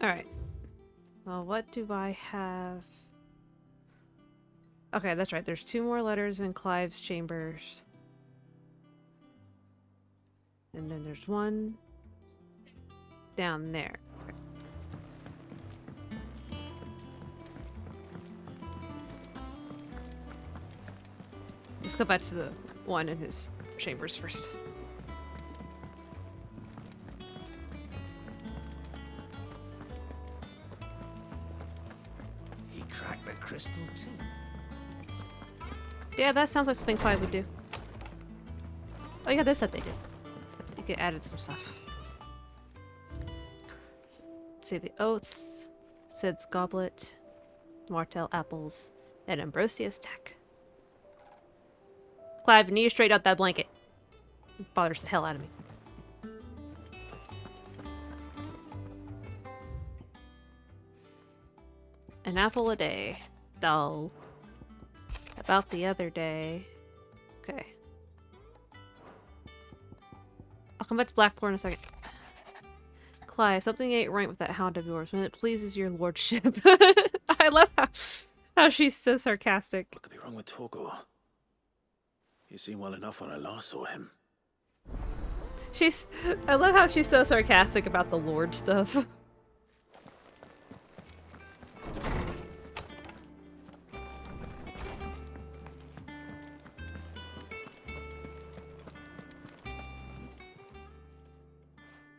Alright. Well, what do I have? Okay, that's right. There's 2 more letters in Clive's chambers. And then there's one down there. Let's go back to the one in his chambers first. He cracked the crystal too. Yeah, that sounds like something Clive would do. Oh yeah, this updated. I think it added some stuff. Let's see, the Oath, Sid's Goblet, Martell Apples, and Ambrosia's Tech. Clive, you need to straighten out that blanket. It bothers the hell out of me. An apple a day. Dull. About the other day. Okay. I'll come back to Blackthorn in a second. Clive, something ain't right with that hound of yours when it pleases your lordship. I love how she's so sarcastic. What could be wrong with Torgor? He seemed well enough when I last saw him. I love how she's so sarcastic about the lord stuff.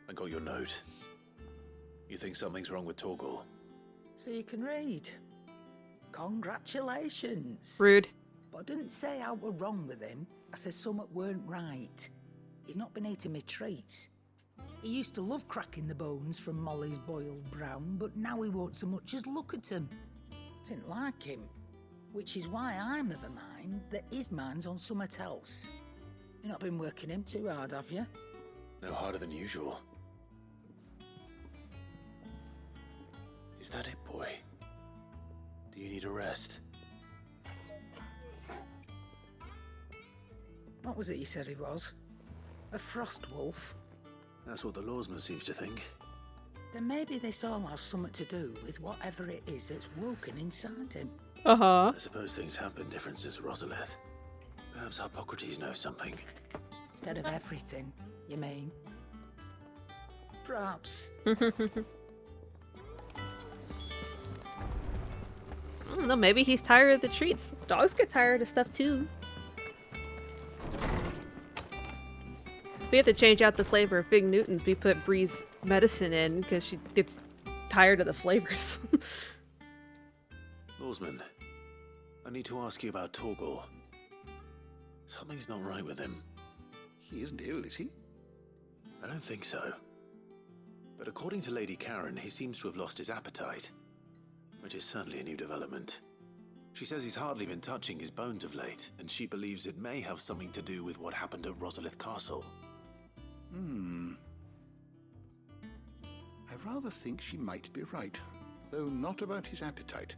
I got your note. You think something's wrong with Torgor? So you can read. Congratulations. Rude. But I didn't say I were wrong with him. I said something weren't right. He's not been eating me treats. He used to love cracking the bones from Molly's boiled brown, but now he won't so much as look at them. Didn't like him. Which is why I'm of a mind that his mind's on something else. You've not been working him too hard, have you? No harder than usual. Is that it, boy? Do you need a rest? What was it you said he was? A frost wolf? That's what the lawsman seems to think. Then maybe this all has something to do with whatever it is that's woken inside him. Uh-huh. I suppose things have been different since Rosalith. Perhaps Hippocrates knows something. Instead of everything, you mean? Perhaps. I don't know, maybe he's tired of the treats. Dogs get tired of stuff too. We have to change out the flavor of Big Newtons. We put Bree's medicine in because she gets tired of the flavors. Lawsman, I need to ask you about Torgor. Something's not right with him. He isn't ill, is he? I don't think so. But according to Lady Karen, he seems to have lost his appetite. Which is certainly a new development. She says he's hardly been touching his bones of late, and she believes it may have something to do with what happened at Rosalith Castle. I rather think she might be right, though not about his appetite.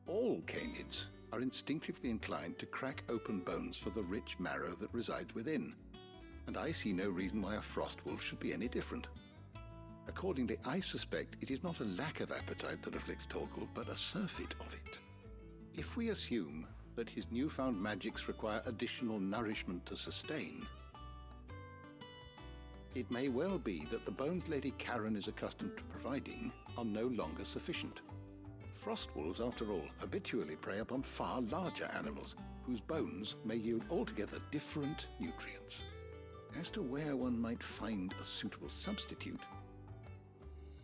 All canids are instinctively inclined to crack open bones for the rich marrow that resides within, and I see no reason why a frost wolf should be any different. Accordingly, I suspect it is not a lack of appetite that afflicts Torgor, but a surfeit of it. If we assume that his newfound magics require additional nourishment to sustain, it may well be that the bones Lady Karen is accustomed to providing are no longer sufficient. Frost wolves, after all, habitually prey upon far larger animals, whose bones may yield altogether different nutrients. As to where one might find a suitable substitute,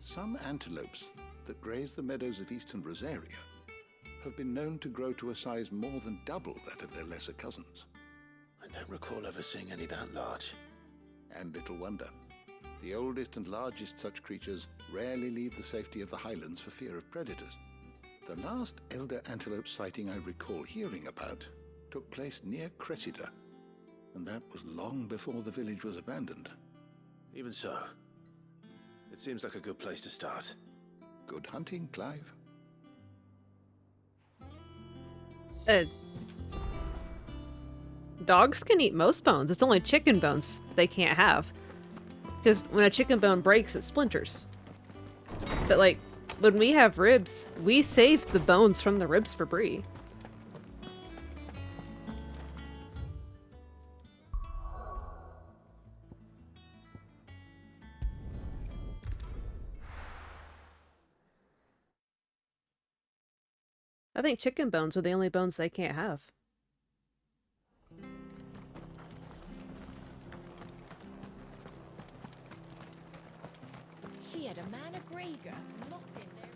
some antelopes that graze the meadows of eastern Rosaria have been known to grow to a size more than double that of their lesser cousins. I don't recall ever seeing any that large. And little wonder. The oldest and largest such creatures rarely leave the safety of the highlands for fear of predators. The last elder antelope sighting I recall hearing about took place near Cressida, and that was long before the village was abandoned. Even so, it seems like a good place to start. Good hunting, Clive. Dogs can eat most bones. It's only chicken bones they can't have. Because when a chicken bone breaks, it splinters. But, like, when we have ribs, we save the bones from the ribs for Brie. I think chicken bones are the only bones they can't have. She had a man of Gregor locked in there.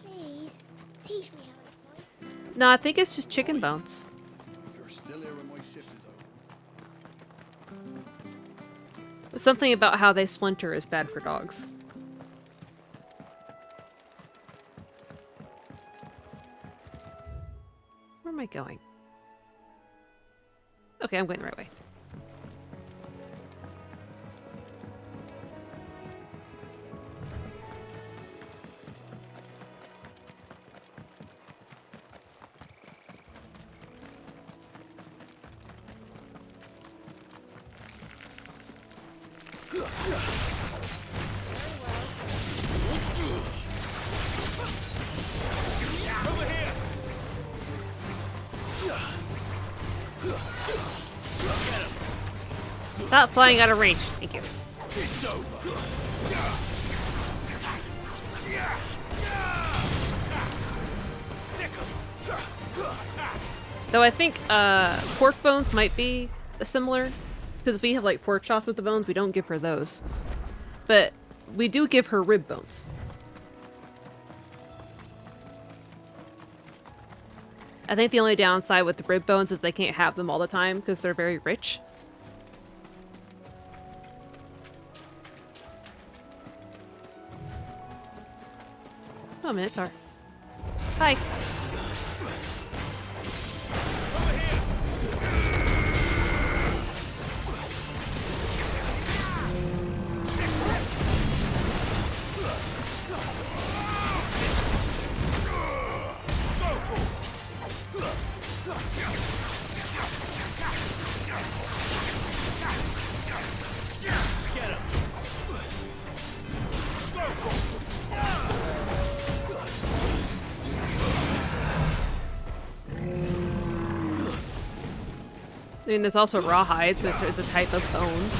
Please, teach me how to fight. No, I think it's just chicken bones. If you're still here when my shift is over. Something about how they splinter is bad for dogs. Where am I going? Okay, I'm going the right way. Stop flying out of range. Thank you. It's over. Though I think pork bones might be similar, because if we have like pork chops with the bones, we don't give her those. But we do give her rib bones. I think the only downside with the rib bones is they can't have them all the time because they're very rich. Oh, Minotaur. Hi. I mean, there's also rawhides, which is a type of bone.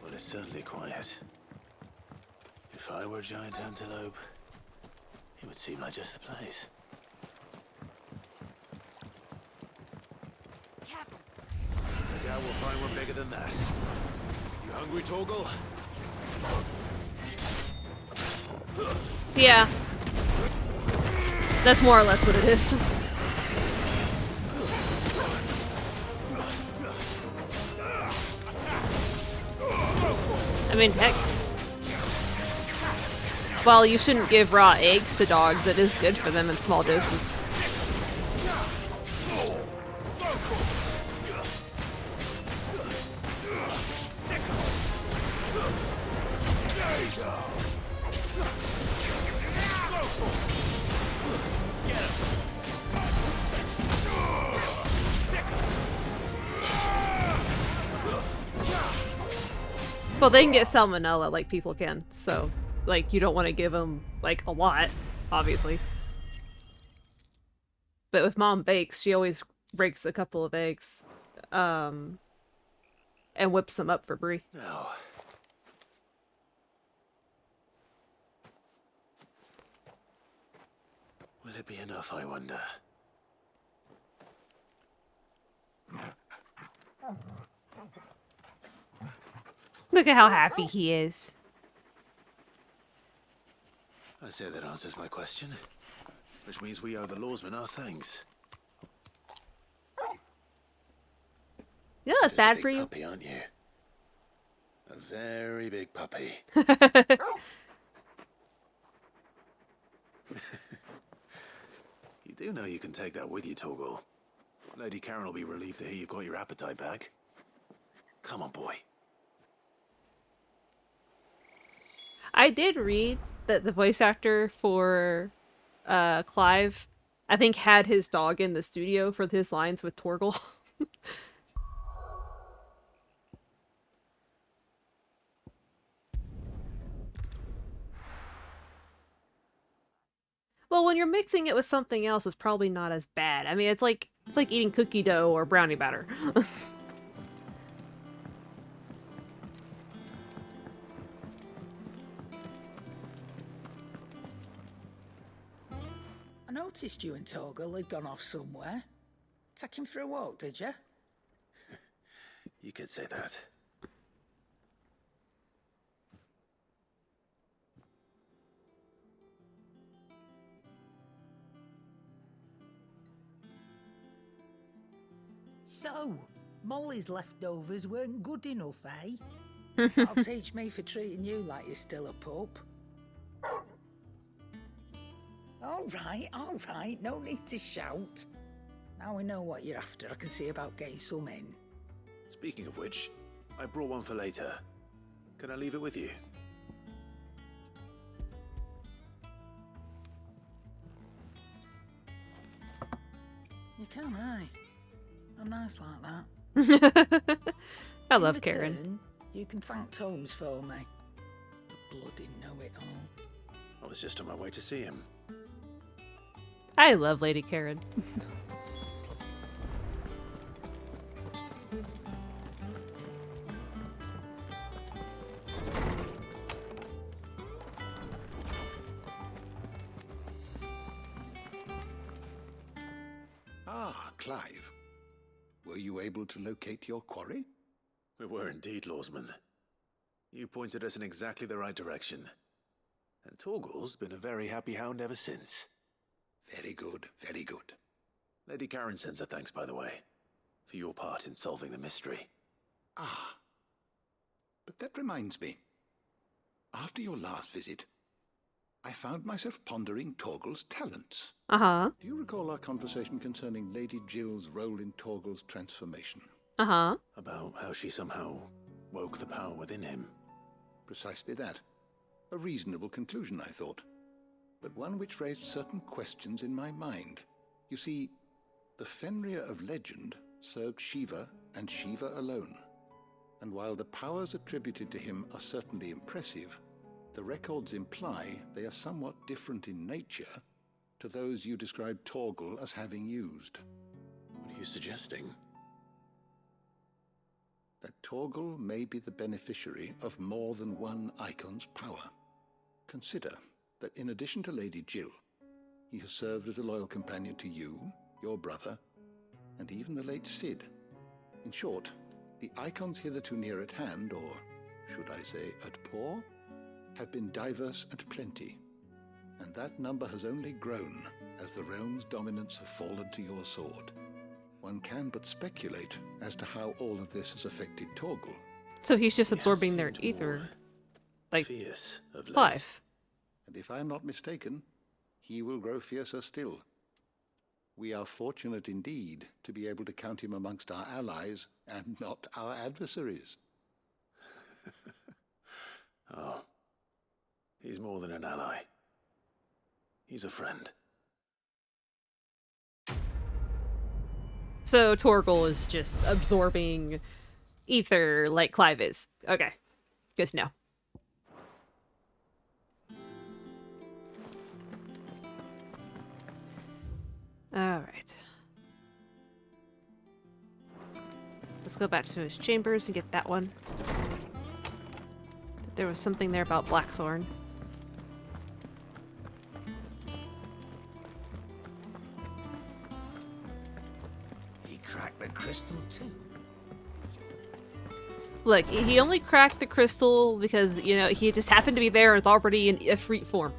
Well, it's certainly quiet. If I were a giant antelope, it would seem like just the place. I doubt we'll find one bigger than that. You hungry, Torgal? Yeah. That's more or less what it is. I mean, heck. While you shouldn't give raw eggs to dogs, it is good for them in small doses. Well, they can get salmonella like people can, so, like, you don't want to give them, like, a lot, obviously. But if Mom bakes, she always breaks a couple of eggs. and whips them up for Bree. Now. Will it be enough, I wonder? Look at how happy he is. I say that answers my question. Which means we owe the lawsmen our thanks. You know what's bad for you? Puppy, aren't you? A very big puppy. You do know you can take that with you, Torgal. Lady Karen will be relieved to hear you've got your appetite back. Come on, boy. I did read that the voice actor for Clive, I think, had his dog in the studio for his lines with Torgal. Well, when you're mixing it with something else, it's probably not as bad. I mean, it's like eating cookie dough or brownie batter. I noticed you and Torgal had gone off somewhere. Take him for a walk, did you? You could say that. So, Molly's leftovers weren't good enough, eh? That'll teach me for treating you like you're still a pup. All right, no need to shout. Now we know what you're after, I can see about getting some in. Speaking of which, I brought one for later. Can I leave it with you? You can, aye. I'm nice like that. I love In Karen. return, you can thank Tomes for me. The bloody know-it-all. I was just on my way to see him. I love Lady Karen. Ah, Clive. Were you able to locate your quarry? We were indeed, lawsman. You pointed us in exactly the right direction. And Torgal's been a very happy hound ever since. Very good, very good. Lady Karen sends her thanks, by the way, for your part in solving the mystery. Ah. But that reminds me. After your last visit, I found myself pondering Torgal's talents. Uh-huh. Do you recall our conversation concerning Lady Jill's role in Torgal's transformation? Uh-huh. About how she somehow woke the power within him. Precisely that. A reasonable conclusion, I thought. But one which raised certain questions in my mind. You see, the Fenrir of legend served Shiva and Shiva alone. And while the powers attributed to him are certainly impressive, the records imply they are somewhat different in nature to those you described Torgal as having used. What are you suggesting? That Torgal may be the beneficiary of more than one icon's power. Consider that in addition to Lady Jill, he has served as a loyal companion to you, your brother, and even the late Cid. In short, the icons hitherto near at hand, or should I say at paw, have been diverse and plenty, and that number has only grown as the realm's dominance have fallen to your sword. One can but speculate as to how all of this has affected Torgal. So he's just absorbing their ether. Like fierce of late. Clive. And if I am not mistaken, he will grow fiercer still. We are fortunate indeed to be able to count him amongst our allies and not our adversaries. Oh, he's more than an ally. He's a friend. So Torgal is just absorbing ether like Clive is. Okay. Good to know. Alright. Let's go back to his chambers and get that one. There was something there about Blackthorn. He cracked the crystal too. Look, he only cracked the crystal because, you know, he just happened to be there. It's already in Ifrit form.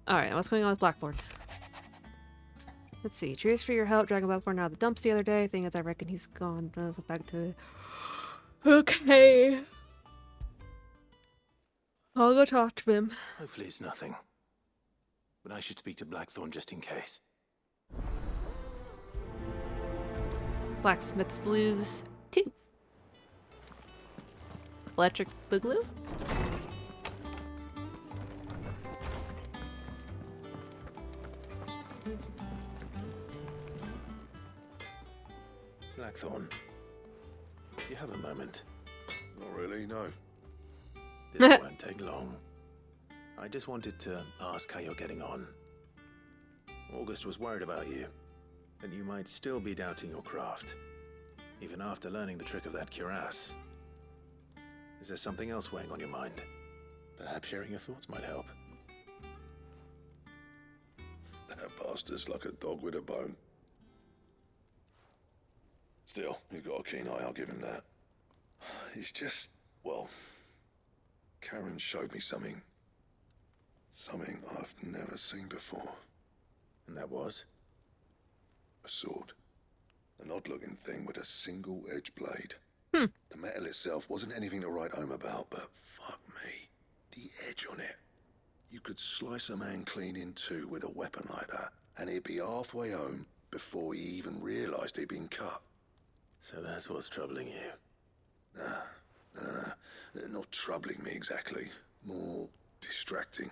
Alright, what's going on with Blackthorn? Let's see. Cheers for your help. Dragging Blackthorn out of the dumps the other day. Thing is, I reckon he's gone. Back to it. Okay. I'll go talk to him. Hopefully it's nothing. But I should speak to Blackthorn just in case. Blacksmith's Blues 2. Electric Boogaloo? Blackthorn, do you have a moment? Not really, no. This won't take long. I just wanted to ask how you're getting on. August was worried about you, that you might still be doubting your craft, even after learning the trick of that cuirass. Is there something else weighing on your mind? Perhaps sharing your thoughts might help. That bastard's like a dog with a bone. Still, you've got a keen eye, I'll give him that. He's just, well, Karen showed me something. Something I've never seen before. And that was? A sword. An odd-looking thing with a single-edged blade. The metal itself wasn't anything to write home about, but fuck me. The edge on it. You could slice a man clean in two with a weapon like that, and he'd be halfway home before he even realised he'd been cut. So that's what's troubling you? No. Not troubling me exactly. More distracting.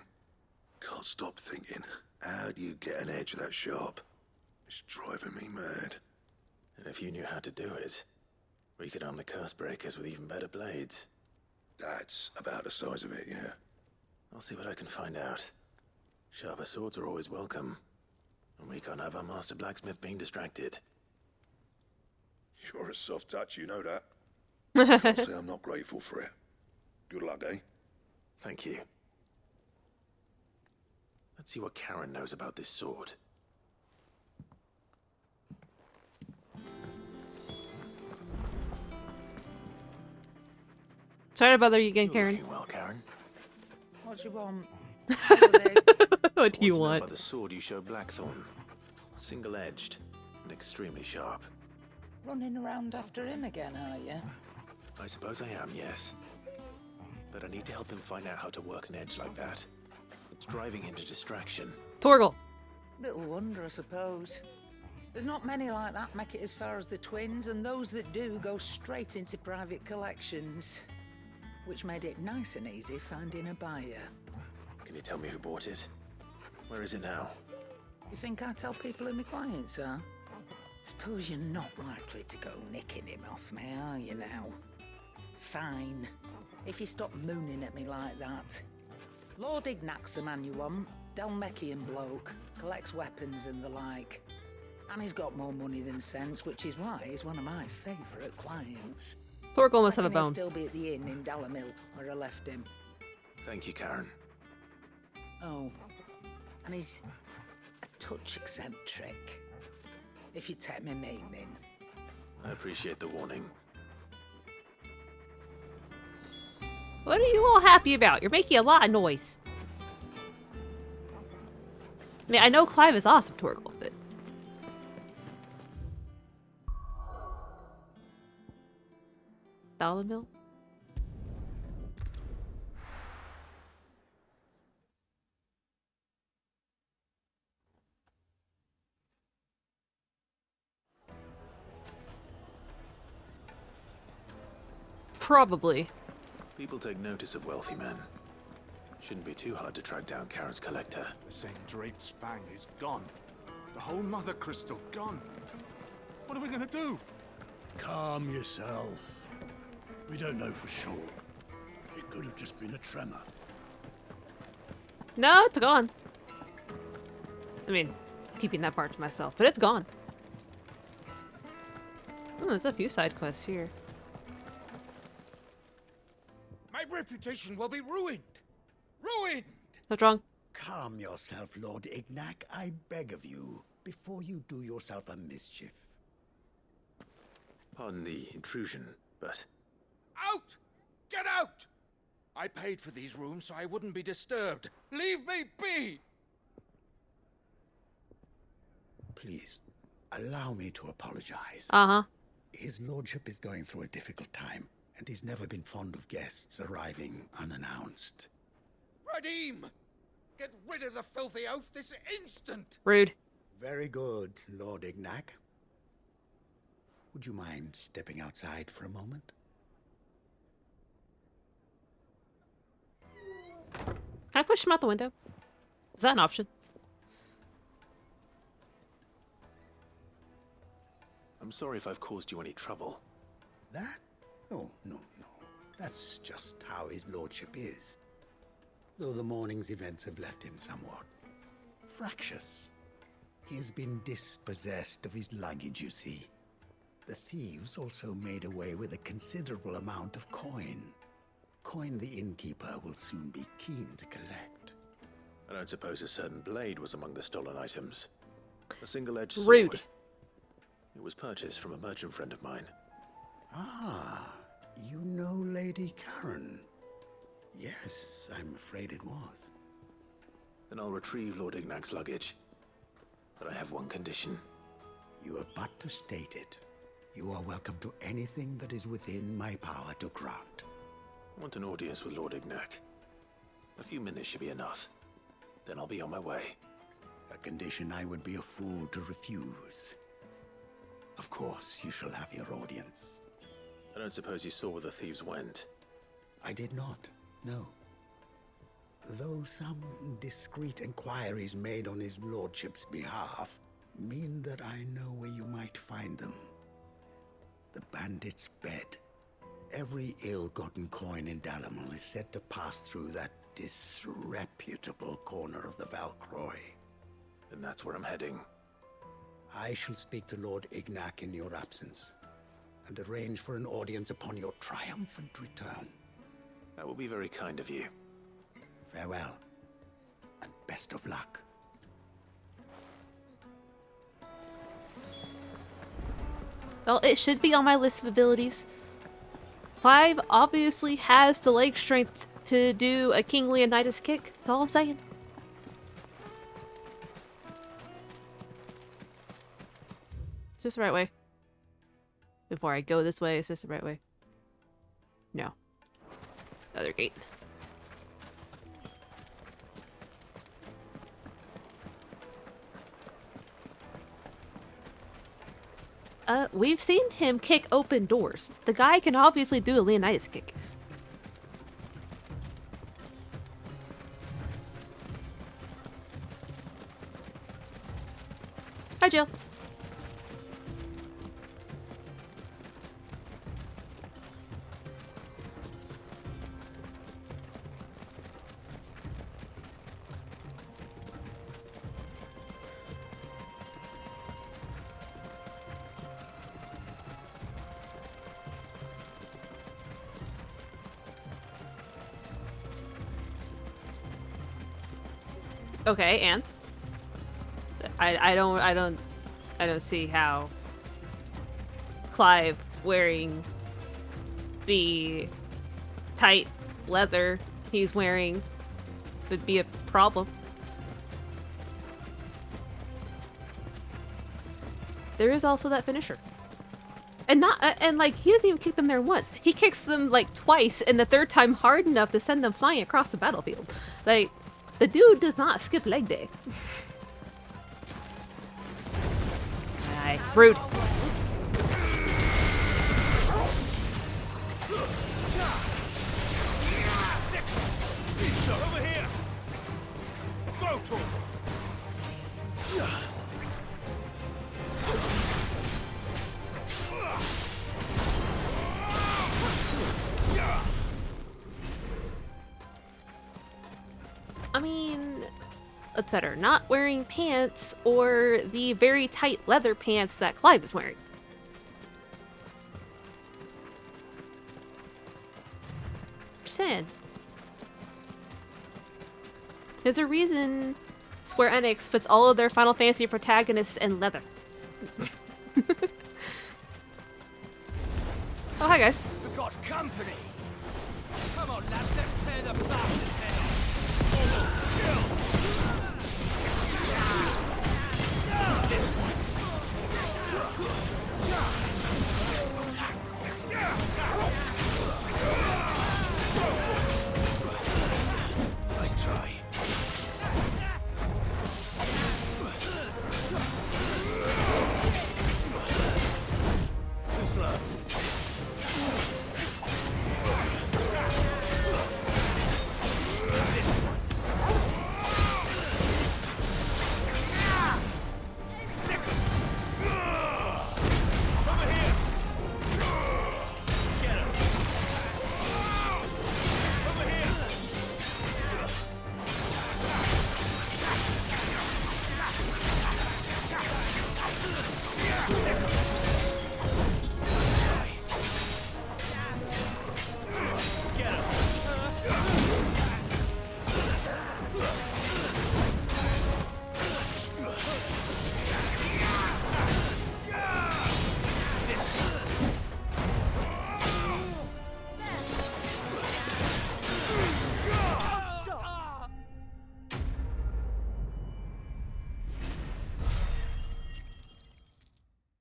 Can't stop thinking, how do you get an edge that sharp? It's driving me mad. And if you knew how to do it, we could arm the curse breakers with even better blades. That's about the size of it, yeah. I'll see what I can find out. Sharper swords are always welcome. And we can't have our master blacksmith being distracted. You're a soft touch, you know that. Can't say I'm not grateful for it. Good luck, eh? Thank you. Let's see what Karen knows about this sword. Sorry to bother you again, You're Karen. looking well, Karen. What do you want? What do you want? By the sword you show Blackthorn. Single-edged and extremely sharp. Running around after him again, are you? I suppose I am, yes. But I need to help him find out how to work an edge like that. It's driving him to distraction. Torgal. Little wonder, I suppose. There's not many like that make it as far as the twins, and those that do go straight into private collections. Which made it nice and easy finding a buyer. Can you tell me who bought it? Where is it now? You think I tell people who my clients are? Suppose you're not likely to go nicking him off me, are you now? Fine. If you stop mooning at me like that. Lord Ignac's the man you want. Dalmekian bloke. Collects weapons and the like. And he's got more money than sense, which is why he's one of my favourite clients. Torgal must have a Reckon he'll bone. still be at the inn in Dalamil, where I left him. Thank you, Karen. Oh, and he's a touch eccentric, if you take me meaning. I appreciate the warning. What are you all happy about? You're making a lot of noise. I mean, I know Clive is awesome, Torgal, but... Dalamil? Probably. People take notice of wealthy men. Shouldn't be too hard to track down Karen's collector. The St. Drape's Fang is gone. The whole Mother Crystal gone. What are we gonna do? Calm yourself. We don't know for sure. It could have just been a tremor. No, it's gone. I mean, keeping that part to myself, but it's gone. Oh, there's a few side quests here. My reputation will be ruined. Ruined! What's wrong? Calm yourself, Lord Ignac, I beg of you, before you do yourself a mischief. Pardon the intrusion, but... Out! Get out! I paid for these rooms so I wouldn't be disturbed. Leave me be! Please, allow me to apologize. Uh-huh. His lordship is going through a difficult time, and he's never been fond of guests arriving unannounced. Radim! Get rid of the filthy oaf this instant! Rude. Very good, Lord Ignac. Would you mind stepping outside for a moment? Can I push him out the window? Is that an option? I'm sorry if I've caused you any trouble. That? Oh, no. That's just how his lordship is. Though the morning's events have left him somewhat fractious. He's been dispossessed of his luggage, you see. The thieves also made away with a considerable amount of coin. Coin the innkeeper will soon be keen to collect. I don't suppose a certain blade was among the stolen items. A single-edged sword. Rude. It was purchased from a merchant friend of mine. Ah, you know Lady Karen. Yes, I'm afraid it was. Then I'll retrieve Lord Ignac's luggage. But I have one condition. You have but to state it. You are welcome to anything that is within my power to grant. I want an audience with Lord Ignac. A few minutes should be enough. Then I'll be on my way. A condition I would be a fool to refuse. Of course, you shall have your audience. I don't suppose you saw where the thieves went. I did not, no. Though some discreet inquiries made on his lordship's behalf mean that I know where you might find them. The bandit's bed. Every ill-gotten coin in Dalamal is said to pass through that disreputable corner of the Valcroy. And that's where I'm heading. I shall speak to Lord Ignac in your absence, and arrange for an audience upon your triumphant return. That will be very kind of you. Farewell, and best of luck. Well, it should be on my list of abilities. Clive obviously has the leg strength to do a King Leonidas kick. That's all I'm saying. Is this the right way? Before I go this way, is this the right way? No. Other gate. We've seen him kick open doors. The guy can obviously do a Leonidas kick. Hi, Jill. Okay, and I don't see how Clive wearing the tight leather he's wearing would be a problem. There is also that finisher. And like he doesn't even kick them there once. He kicks them like twice, and the third time hard enough to send them flying across the battlefield. Like, the dude does not skip leg day. Aye, rude. Over here! Go to him! I mean, what's better, not wearing pants or the very tight leather pants that Clive is wearing? understand. There's a reason Square Enix puts all of their Final Fantasy protagonists in leather. Oh, hi guys. We've got company. Come on, lads, let's tear the bastard's head off. This one. Nice try. Too slow.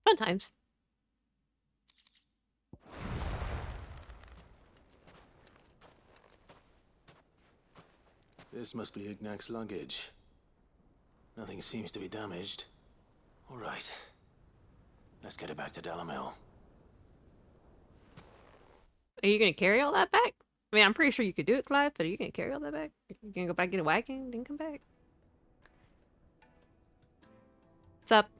Fun times. This must be Ignac's luggage. Nothing seems to be damaged. All right. Let's get it back to Dalamil. Are you gonna carry all that back? I mean, I'm pretty sure you could do it, Clive, but are you gonna carry all that back? You gonna go back get a wagon, then come back? What's up?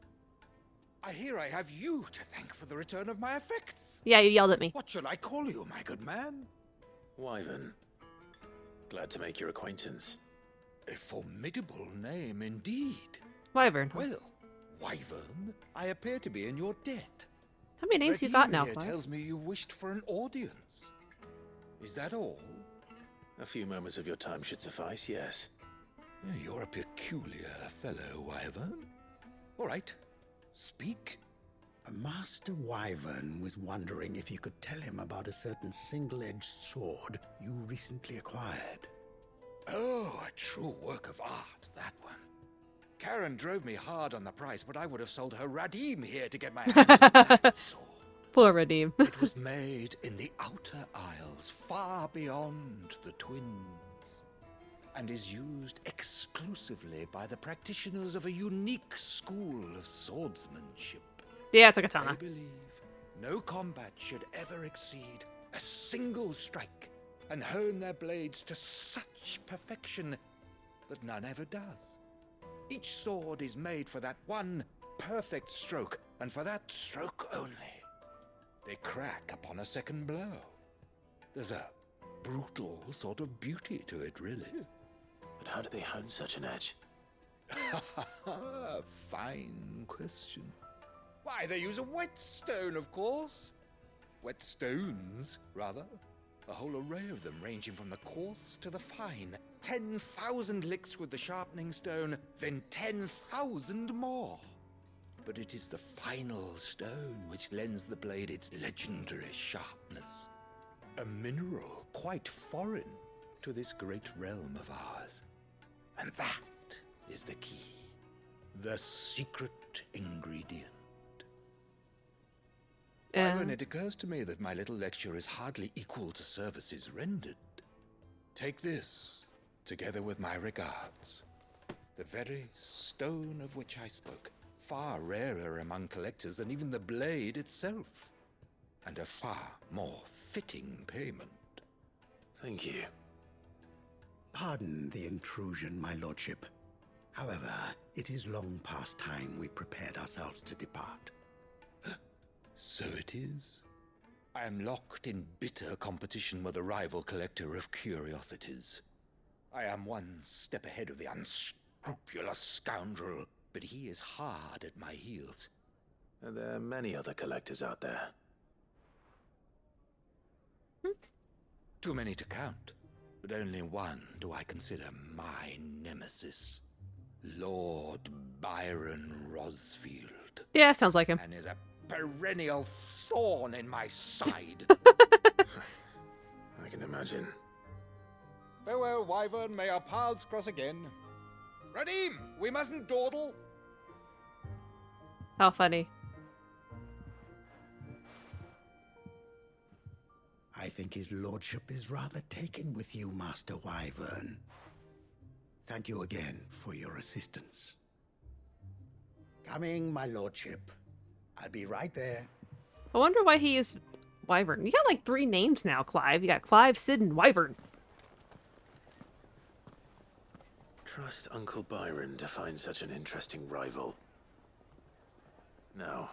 I hear I have you to thank for the return of my effects. Yeah, you yelled at me. What shall I call you, my good man? Wyvern. Glad to make your acquaintance. A formidable name indeed. Wyvern. Huh? Well, Wyvern, I appear to be in your debt. How many names you got now, Here Clive? tells me you wished for an audience. Is that all? A few moments of your time should suffice, yes. You're a peculiar fellow, Wyvern. All right, speak. Master Wyvern was wondering if you could tell him about a certain single-edged sword you recently acquired. Oh, a true work of art, that one. Karen drove me hard on the price, but I would have sold her Radim here to get my hands on that sword. Poor Radim. It was made in the Outer Isles, far beyond the Twins, and is used exclusively by the practitioners of a unique school of swordsmanship. Yeah, it's a katana. I believe no combat should ever exceed a single strike and hone their blades to such perfection that none ever does. Each sword is made for that one perfect stroke, and for that stroke only. They crack upon a second blow. There's a brutal sort of beauty to it, really. But how do they hone such an edge? Fine question. Why, they use a whetstone, of course. Whetstones, rather. A whole array of them, ranging from the coarse to the fine. 10,000 licks with the sharpening stone, then 10,000 more. But it is the final stone which lends the blade its legendary sharpness. A mineral quite foreign to this great realm of ours. And that is the key. The secret ingredient. When it occurs to me that my little lecture is hardly equal to services rendered. Take this, together with my regards. The very stone of which I spoke, far rarer among collectors than even the blade itself, and a far more fitting payment. Thank you. Pardon the intrusion, my lordship. However, it is long past time we prepared ourselves to depart. So it is. I am locked in bitter competition with a rival collector of curiosities. I am one step ahead of the unscrupulous scoundrel, but he is hard at my heels. Are there many other collectors out there? Too many to count, but only one do I consider my nemesis. Lord Byron Rosfield. Yeah, sounds like him. And is a perennial thorn in my side. I can imagine. Farewell, Wyvern. May our paths cross again. Radim, we mustn't dawdle. How funny. I think his lordship is rather taken with you, Master Wyvern. Thank you again for your assistance. Coming, my lordship. I'll be right there. I wonder why he is Wyvern. You got like 3 names now, Clive. You got Clive, Sid, and Wyvern. Trust Uncle Byron to find such an interesting rival. Now,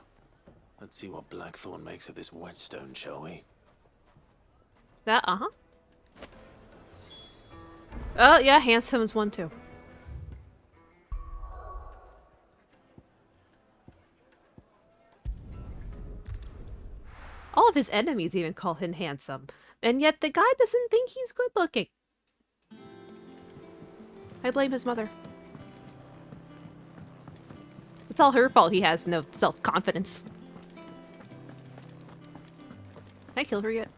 let's see what Blackthorn makes of this whetstone, shall we? Uh-huh. Oh, yeah, Handsome's one too. All of his enemies even call him handsome. And yet the guy doesn't think he's good looking. I blame his mother. It's all her fault he has no self-confidence. Can I kill her yet?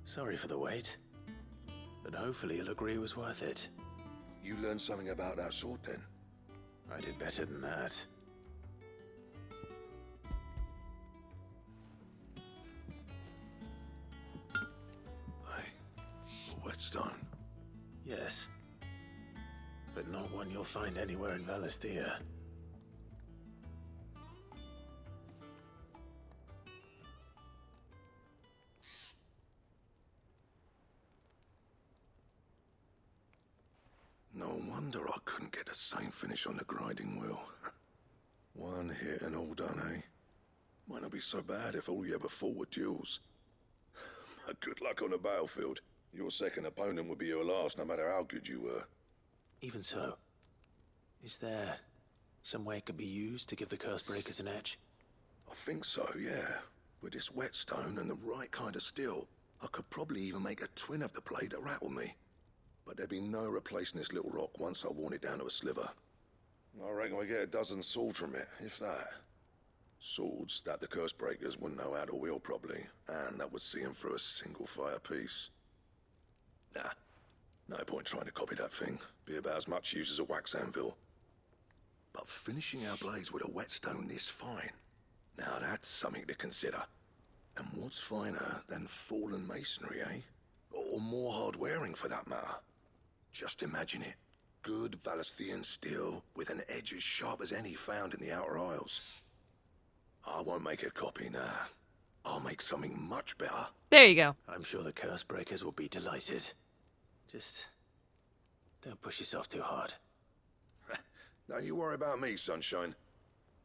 Sorry for the wait, but hopefully you'll agree it was worth it. You learned something about that sword, then? I did better than that. A whetstone? Yes. But not one you'll find anywhere in Valisthea. No wonder I couldn't get the same finish on the grinding wheel. One hit and all done, eh? Might not be so bad if all you ever fought were duels. Good luck on the battlefield. Your second opponent would be your last, no matter how good you were. Even so, is there some way it could be used to give the Cursebreakers an edge? I think so, yeah. With this whetstone and the right kind of steel, I could probably even make a twin of the blade that rattled me. But there'd be no replacing this little rock once I worn it down to a sliver. I reckon we get a dozen swords from it, if that. Swords that the Cursebreakers wouldn't know how to wield properly, and that would see them through a single fire piece. Nah, no point trying to copy that thing. Be about as much use as a wax anvil. But finishing our blades with a whetstone this fine, now that's something to consider. And what's finer than fallen masonry, eh? Or more hard-wearing, for that matter. Just imagine it. Good Valisthean steel with an edge as sharp as any found in the Outer Isles. I won't make a copy now. I'll make something much better. There you go. I'm sure the Cursebreakers will be delighted. Just don't push yourself too hard. Don't you worry about me, sunshine.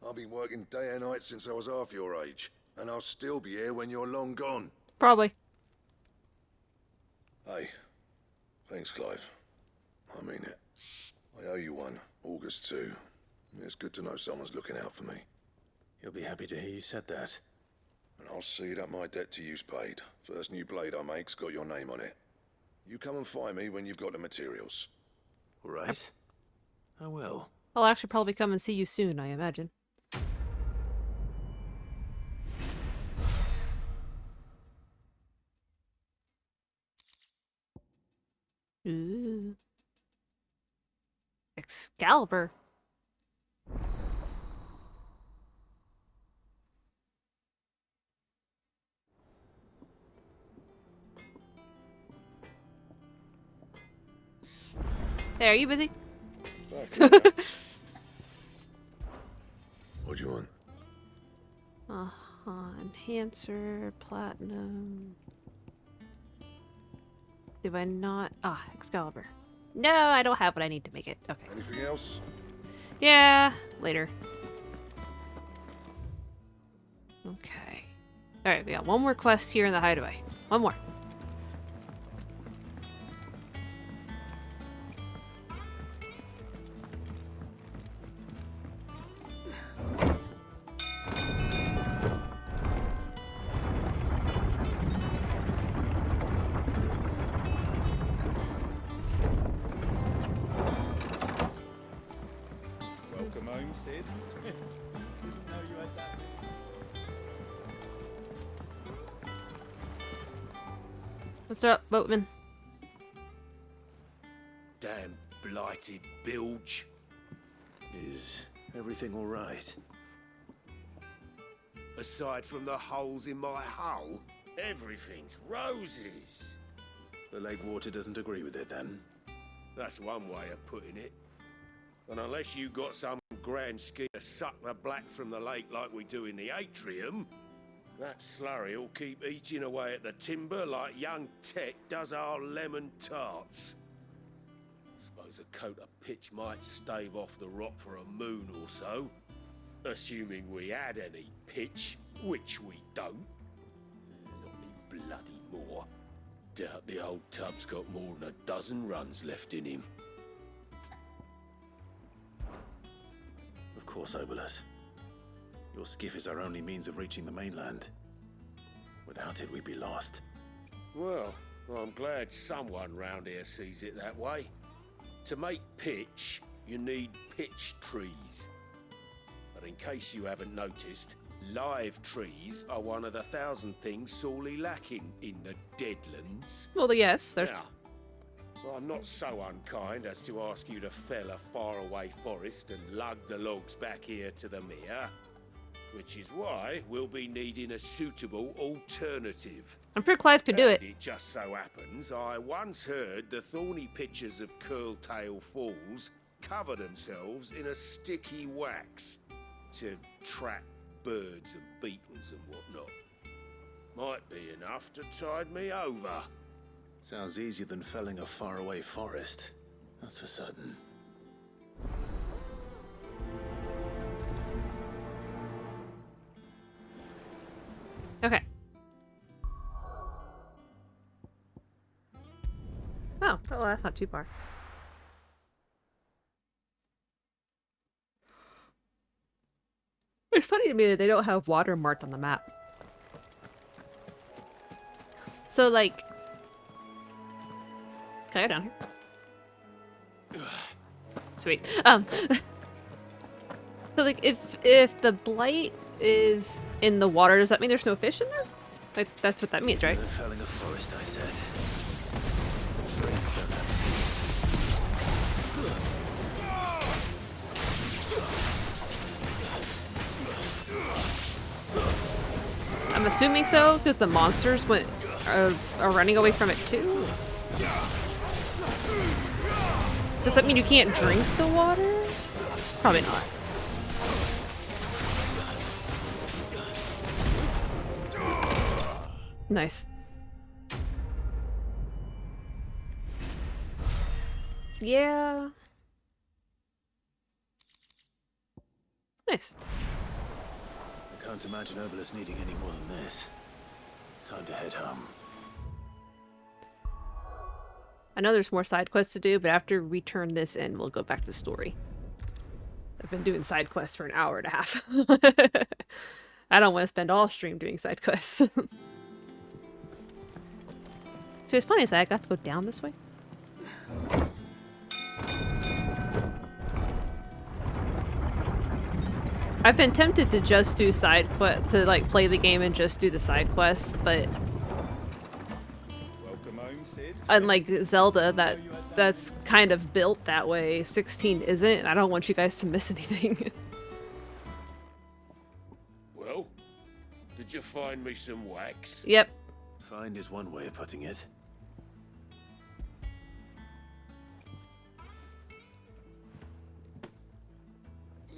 I've been working day and night since I was half your age, and I'll still be here when you're long gone. Probably. Hey, thanks, Clive. I mean it. I owe you one. August too. It's good to know someone's looking out for me. You'll be happy to hear you said that. And I'll see that my debt to you's paid. First new blade I make's got your name on it. You come and find me when you've got the materials. All right. I will. I'll actually probably come and see you soon, I imagine. Ooh. Excalibur. Hey, are you busy? What'd you want? Enhancer, platinum. Do I not? Ah, Excalibur. No, I don't have what I need to make it. Okay. Anything else? Yeah, later. Okay. Alright, we got one more quest here in the hideaway. One more. Sid. Didn't know you had that. What's up, boatman? Damn blighted bilge. Is everything all right? Aside from the holes in my hull, everything's roses. The lake water doesn't agree with it, then? That's one way of putting it. And unless you got some grand scheme to suck the black from the lake like we do in the atrium, that slurry will keep eating away at the timber like young Tech does our lemon tarts. Suppose a coat of pitch might stave off the rot for a moon or so. Assuming we had any pitch, which we don't. Not any bloody more. Doubt the old tub's got more than a dozen runs left in him. Of course, Obolus. Your skiff is our only means of reaching the mainland. Without it, we'd be lost. Well, I'm glad someone round here sees it that way. To make pitch, you need pitch trees. But in case you haven't noticed, live trees are one of the 1,000 things sorely lacking in the Deadlands. Well, yes, there's... Now, I'm not so unkind as to ask you to fell a faraway forest and lug the logs back here to the mere, which is why we'll be needing a suitable alternative. I'm sure Clive could do it. It just so happens I once heard the thorny pitchers of Curltail Falls cover themselves in a sticky wax to trap birds and beetles and whatnot. Might be enough to tide me over. Sounds easier than felling a faraway forest. That's for certain. Okay. Oh, well, that's not too far. It's funny to me that they don't have water marked on the map. So, like... Can I go down here? Sweet. So, like, if the blight is in the water, does that mean there's no fish in there? Like, that's what that means, right? Felling a forest, I said. I'm assuming so, because the monsters are running away from it too. Does that mean you can't drink the water? Probably not. Nice. Yeah. Nice. I can't imagine Obolus needing any more than this. Time to head home. I know there's more side quests to do, but after we turn this in, we'll go back to story. I've been doing side quests for an hour and a half. I don't want to spend all stream doing side quests. So it's funny is that I got to go down this way. I've been tempted to just do side quests, to like play the game and just do the side quests, but Welcome home, Sid. unlike Zelda, that's kind of built that way, 16 isn't. I don't want you guys to miss anything. Well, did you find me some wax? Yep. Find is one way of putting it.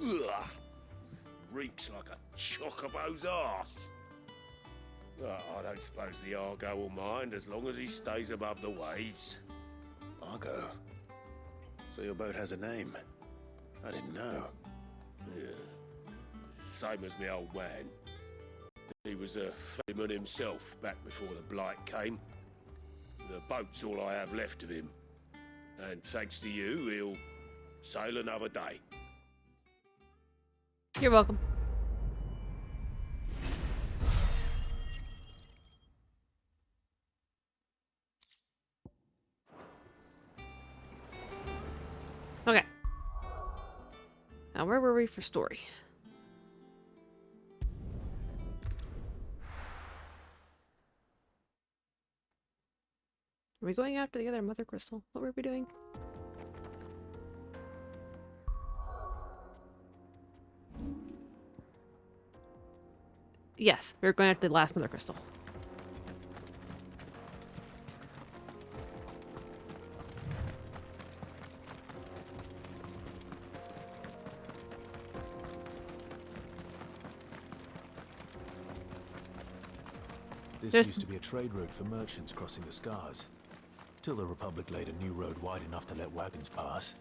Ugh. Reeks like a chocobo's arse. Oh, I don't suppose the Argo will mind as long as he stays above the waves. Argo? So your boat has a name? I didn't know. Yeah. Same as me old man. He was a ferryman himself back before the blight came. The boat's all I have left of him. And thanks to you, he'll sail another day. You're welcome. Okay. Now, where were we for story? Are we going after the other Mother Crystal? What were we doing? Yes, we're going after the last Mother Crystal. This used to be a trade route for merchants crossing the Scars, till the Republic laid a new road wide enough to let wagons pass,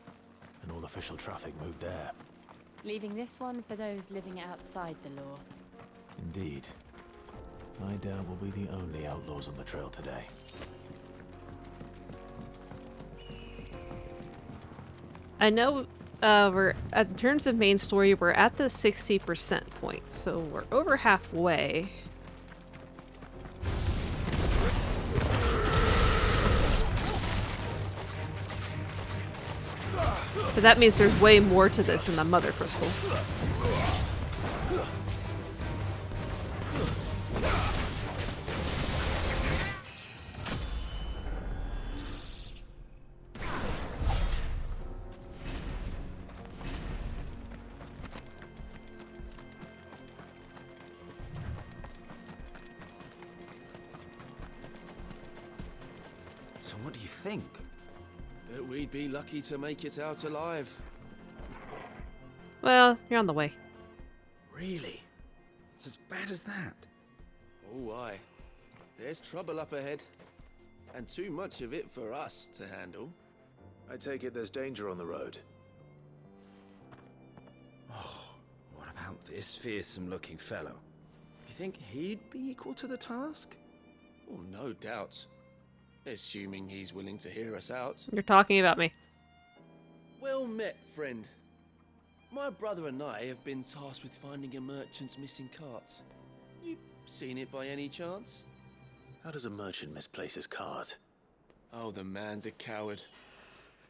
and all official traffic moved there. Leaving this one for those living outside the law. Indeed. I doubt we'll be the only outlaws on the trail today. I know we're, in terms of main story, we're at the 60% point, so we're over halfway. But that means there's way more to this than the Mother Crystals. So what do you think? That we'd be lucky to make it out alive. Well, you're on the way. Really? It's as bad as that? Oh, aye. There's trouble up ahead. And too much of it for us to handle. I take it there's danger on the road. Oh, what about this fearsome-looking fellow? You think he'd be equal to the task? Oh, no doubt. Assuming he's willing to hear us out. You're talking about me. Well met, friend. My brother and I have been tasked with finding a merchant's missing cart. You seen it by any chance? How does a merchant misplace his cart? Oh, the man's a coward.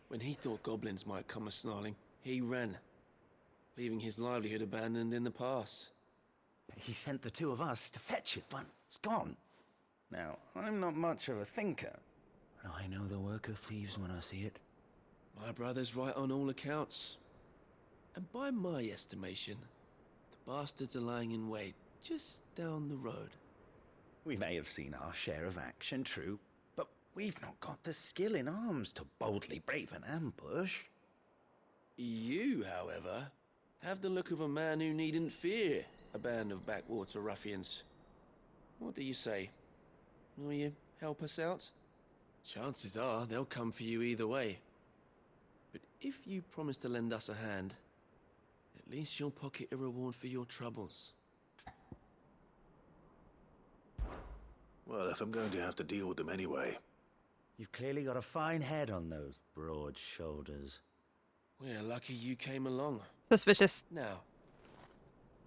When he thought goblins might come a-snarling, he ran, leaving his livelihood abandoned in the pass. He sent the two of us to fetch it, but it's gone. Now, I'm not much of a thinker, but I know the work of thieves when I see it. My brother's right on all accounts. And by my estimation, the bastards are lying in wait just down the road. We may have seen our share of action, true, but we've not got the skill in arms to boldly brave an ambush. You, however, have the look of a man who needn't fear a band of backwater ruffians. What do you say? Will you help us out? Chances are they'll come for you either way. But if you promise to lend us a hand, at least you'll pocket a reward for your troubles. Well, if I'm going to have to deal with them anyway. You've clearly got a fine head on those broad shoulders. We're lucky you came along. Suspicious. Now,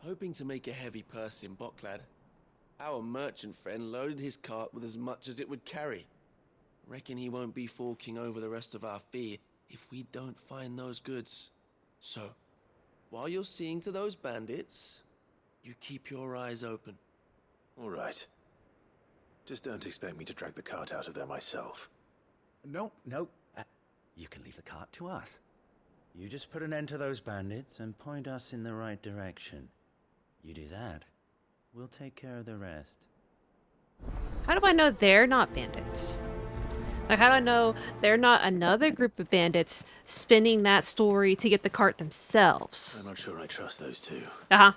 hoping to make a heavy purse in Bocklad, our merchant friend loaded his cart with as much as it would carry. Reckon he won't be forking over the rest of our fee if we don't find those goods. So, while you're seeing to those bandits, you keep your eyes open. All right. Just don't expect me to drag the cart out of there myself. No. You can leave the cart to us. You just put an end to those bandits and point us in the right direction. You do that, we'll take care of the rest. How do I know they're not bandits? Like, how do I know they're not another group of bandits spinning that story to get the cart themselves? I'm not sure I trust those two. Uh-huh.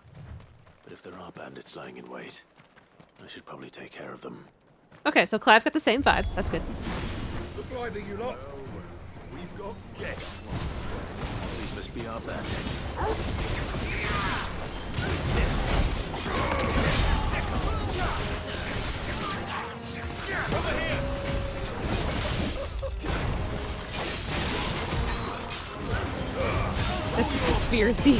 But if there are bandits lying in wait, I should probably take care of them. Okay, so Clive got the same vibe. That's good. Look lively, you lot. We've got guests. These must be our bandits. Over here! That's a conspiracy.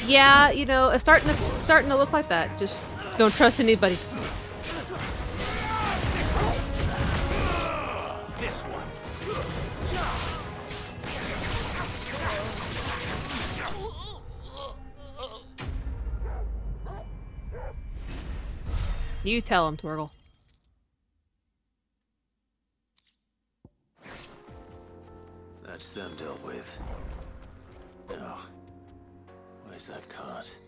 Yeah, you know, it's starting to look like that. Just don't trust anybody. This one. You tell him, Torgal. That's them dealt with. Now, where's that cart?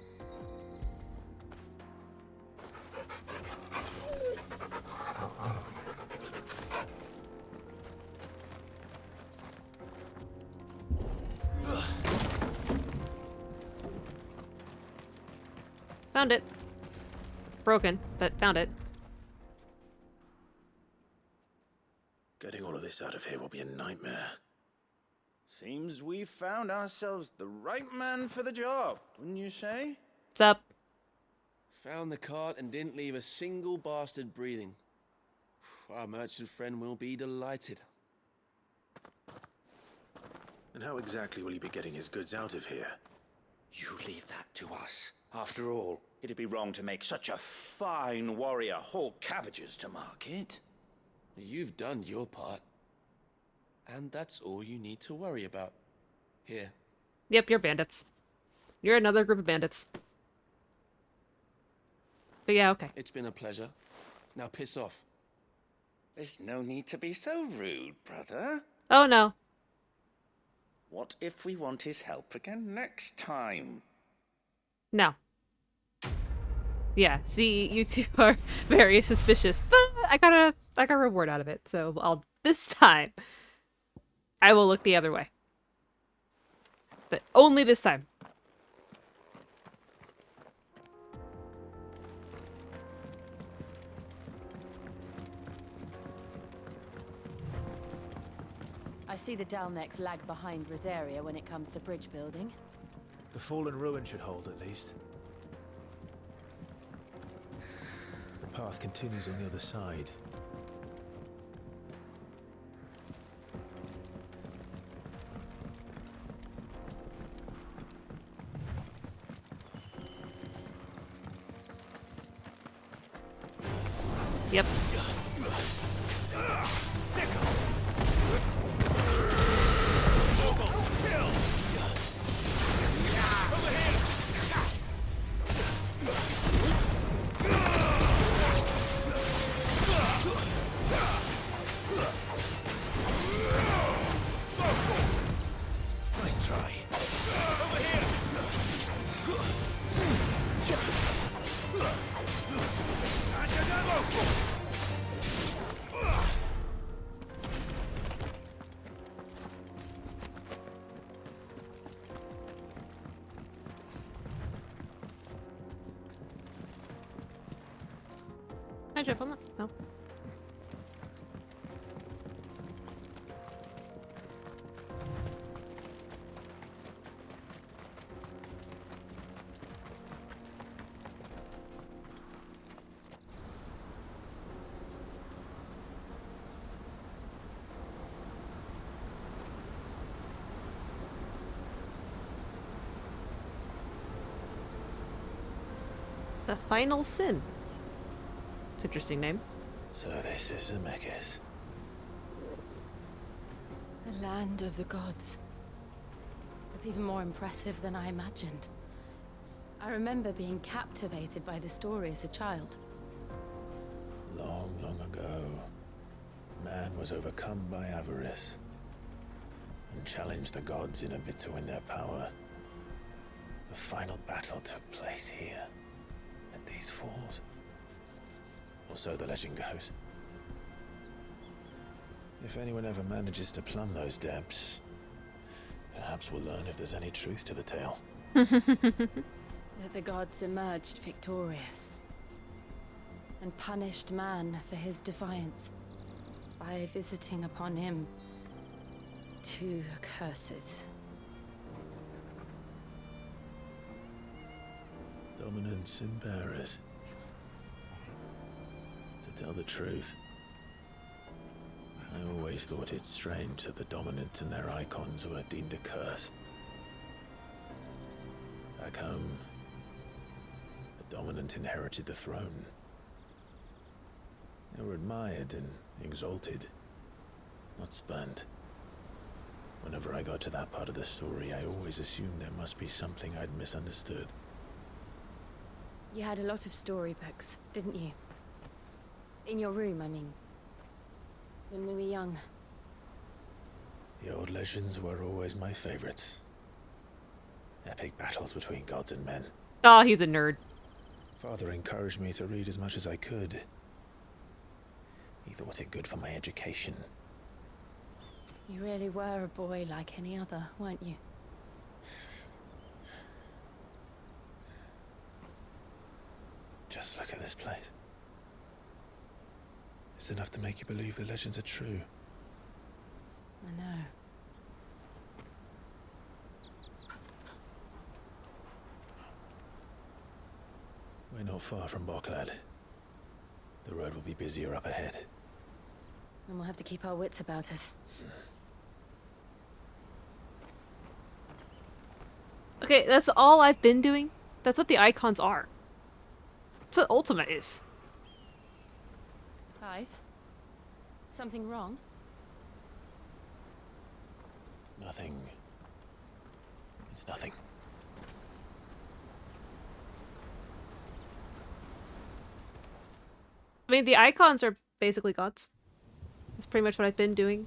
Found it. Broken, but found it. Getting all of this out of here will be a nightmare. Seems we found ourselves the right man for the job, wouldn't you say? What's up? Found the cart and didn't leave a single bastard breathing. Our merchant friend will be delighted. And how exactly will he be getting his goods out of here? You leave that to us. After all, it'd be wrong to make such a fine warrior haul cabbages to market. You've done your part. And that's all you need to worry about. Here. Yep, you're bandits. You're another group of bandits. But yeah, okay. It's been a pleasure. Now piss off. There's no need to be so rude, brother. Oh no. What if we want his help again next time? No. Yeah, see, you two are very suspicious, but I got a reward out of it, so this time I will look the other way. But only this time. I see the Dalmex lag behind Rosaria when it comes to bridge building. The fallen ruin should hold, at least. The path continues on the other side. Yep. Nice try. Over here! Hi, Jeff. I'm not. No. The Final Sin. It's an interesting name. So this is Zemeckis. The land of the gods. It's even more impressive than I imagined. I remember being captivated by the story as a child. Long, long ago, man was overcome by avarice and challenged the gods in a bid to win their power. The final battle took place here, at these falls. Or so the legend goes. If anyone ever manages to plumb those depths, perhaps we'll learn if there's any truth to the tale. That the gods emerged victorious and punished man for his defiance by visiting upon him 2 curses. Dominance and bearers. To tell the truth, I always thought it strange that the dominant and their icons were deemed a curse. Back home, the dominant inherited the throne. They were admired and exalted, not spurned. Whenever I got to that part of the story, I always assumed there must be something I'd misunderstood. You had a lot of storybooks, didn't you? In your room, I mean. When we were young. The old legends were always my favorites. Epic battles between gods and men. Oh, he's a nerd. Father encouraged me to read as much as I could. He thought it good for my education. You really were a boy like any other, weren't you? Just look at this place. It's enough to make you believe the legends are true. I know. We're not far from Boklad. The road will be busier up ahead. And we'll have to keep our wits about us. Okay, that's all I've been doing. That's what the icons are. That's what Ultima is. Clive? Something wrong? Nothing. It's nothing. I mean, the icons are basically gods. That's pretty much what I've been doing.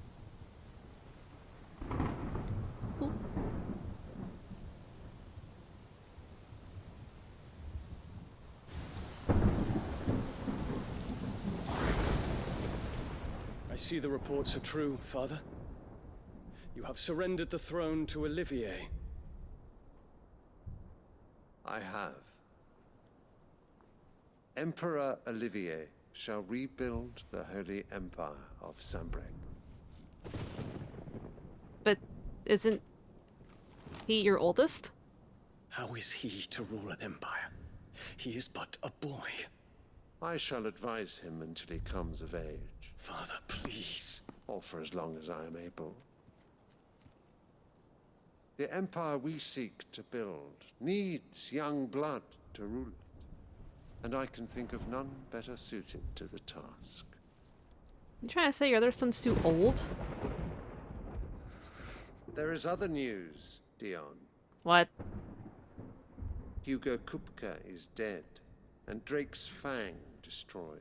Ooh. I see the reports are true, Father. You have surrendered the throne to Olivier. I have. Emperor Olivier shall rebuild the Holy Empire of Sanbreque. But isn't he your oldest? How is he to rule an empire? He is but a boy. I shall advise him until he comes of age. Father, please. Or for as long as I am able. The empire we seek to build needs young blood to rule it. And I can think of none better suited to the task. You trying to say your other son's too old? There is other news, Dion. What? Hugo Kupka is dead, and Drake's Fang destroyed.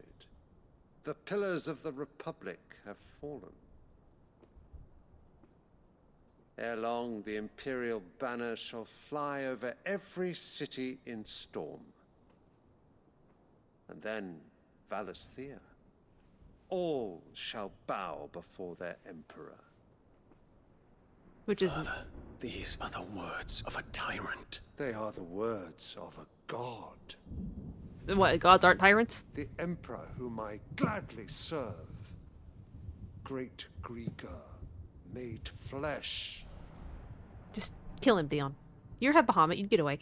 The pillars of the Republic have fallen. Ere long, the Imperial banner shall fly over every city in Storm. And then Valisthea. All shall bow before their emperor. Which is... Father, these are the words of a tyrant. They are the words of a god. What, gods aren't tyrants? The emperor whom I gladly serve. Great Greeker, made flesh. Just kill him, Dion. You're head Bahamut, you'd get away.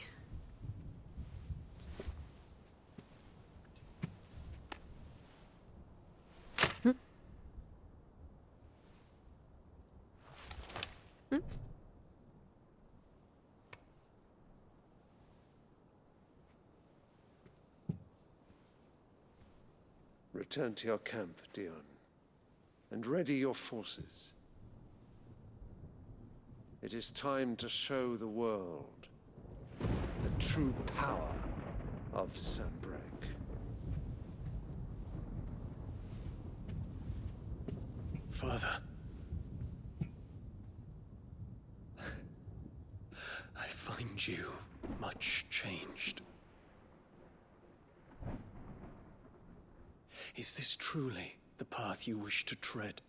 Return to your camp, Dion, and ready your forces. It is time to show the world the true power of Sanbreque. Father. I find you much changed. Is this truly the path you wish to tread?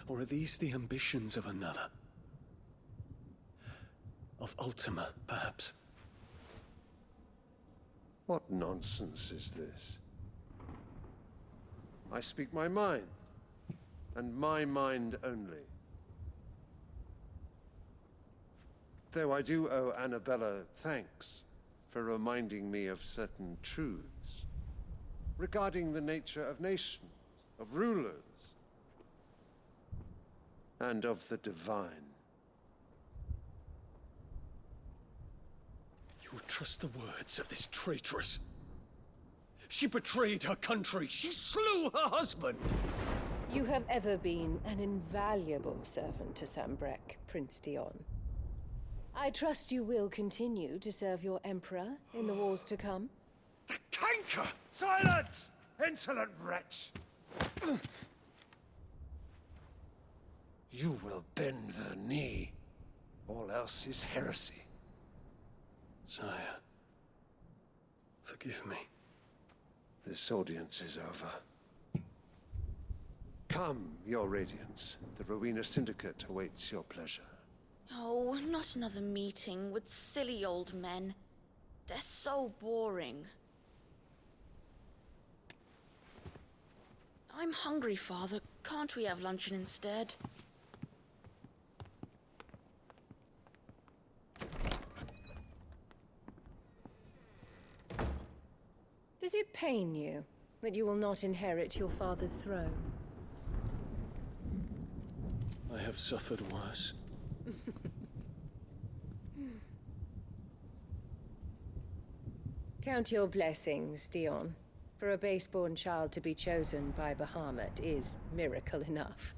Or are these the ambitions of another? Of Ultima, perhaps? What nonsense is this? I speak my mind, and my mind only. Though I do owe Annabella thanks for reminding me of certain truths regarding the nature of nations, of rulers, and of the divine. You would trust the words of this traitress. She betrayed her country. She slew her husband. You have ever been an invaluable servant to Sambrek, Prince Dion. I trust you will continue to serve your emperor in the wars to come. The canker! Silence! Insolent wretch! You will bend the knee. All else is heresy. Sire, forgive me. This audience is over. Come, your radiance. The Rowena Syndicate awaits your pleasure. Oh, not another meeting with silly old men. They're so boring. I'm hungry, Father. Can't we have luncheon instead? Does it pain you that you will not inherit your father's throne? I have suffered worse. Count your blessings, Dion. For a base-born child to be chosen by Bahamut is miracle enough.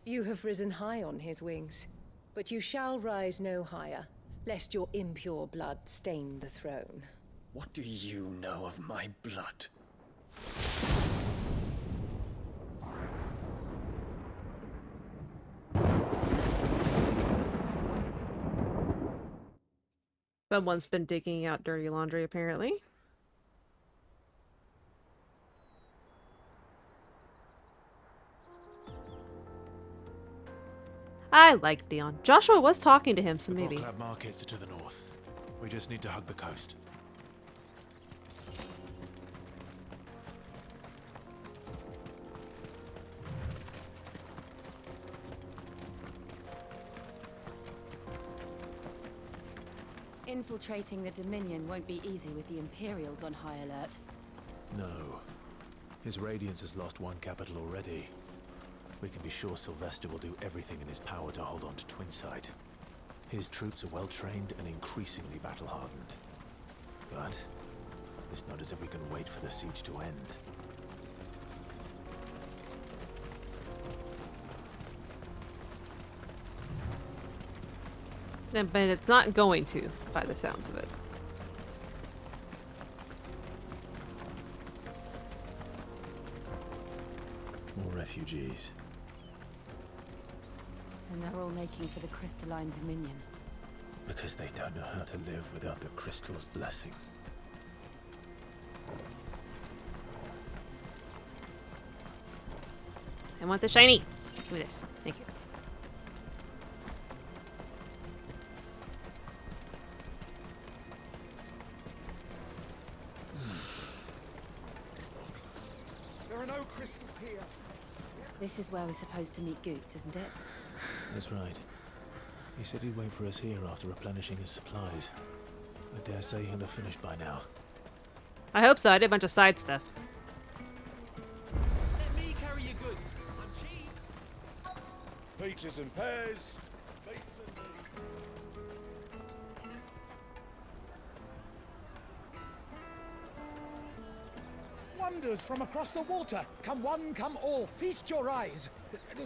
You have risen high on his wings, but you shall rise no higher, lest your impure blood stain the throne. What do you know of my blood? Someone's been digging out dirty laundry, apparently. I like Dion. Joshua was talking to him, so maybe. The Lab markets are to the north. We just need to hug the coast. Infiltrating the Dominion won't be easy with the Imperials on high alert. No. His Radiance has lost one capital already. We can be sure Sylvester will do everything in his power to hold on to Twinside. His troops are well-trained and increasingly battle-hardened. But it's not as if we can wait for the siege to end. But it's not going to, by the sounds of it. More refugees. And they're all making for the Crystalline Dominion. Because they don't know how to live without the crystal's blessing. I want the shiny. Give me this. Thank you. There are no crystals here. This is where we're supposed to meet Goots, isn't it? That's right. He said he'd wait for us here after replenishing his supplies. I dare say he'll have finished by now. I hope so. I did a bunch of side stuff. Let me carry your goods. I'm cheap. Peaches and pears. Beets and Wonders from across the water. Come one, come all. Feast your eyes.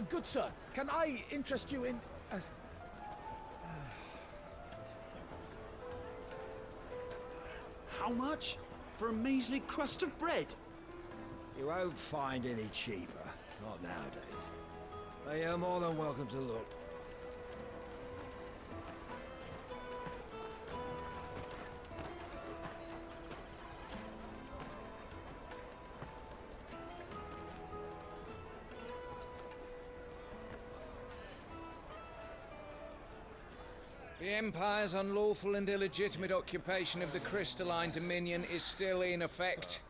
Good sir, can I interest you in... How much? For a measly crust of bread? You won't find any cheaper. Not nowadays. But you're more than welcome to look. The Empire's unlawful and illegitimate occupation of the Crystalline Dominion is still in effect.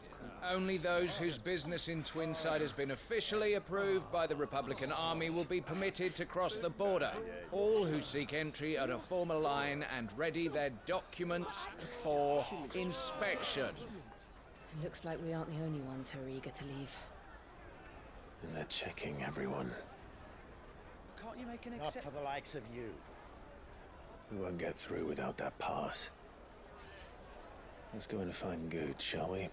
Only those whose business in Twinside has been officially approved by the Republican Army will be permitted to cross the border. All who seek entry are to form a line and ready their documents for inspection. It looks like we aren't the only ones who are eager to leave. And they're checking everyone. Can't you make an Not for the likes of you. We won't get through without that pass. Let's go in and find Good, shall we?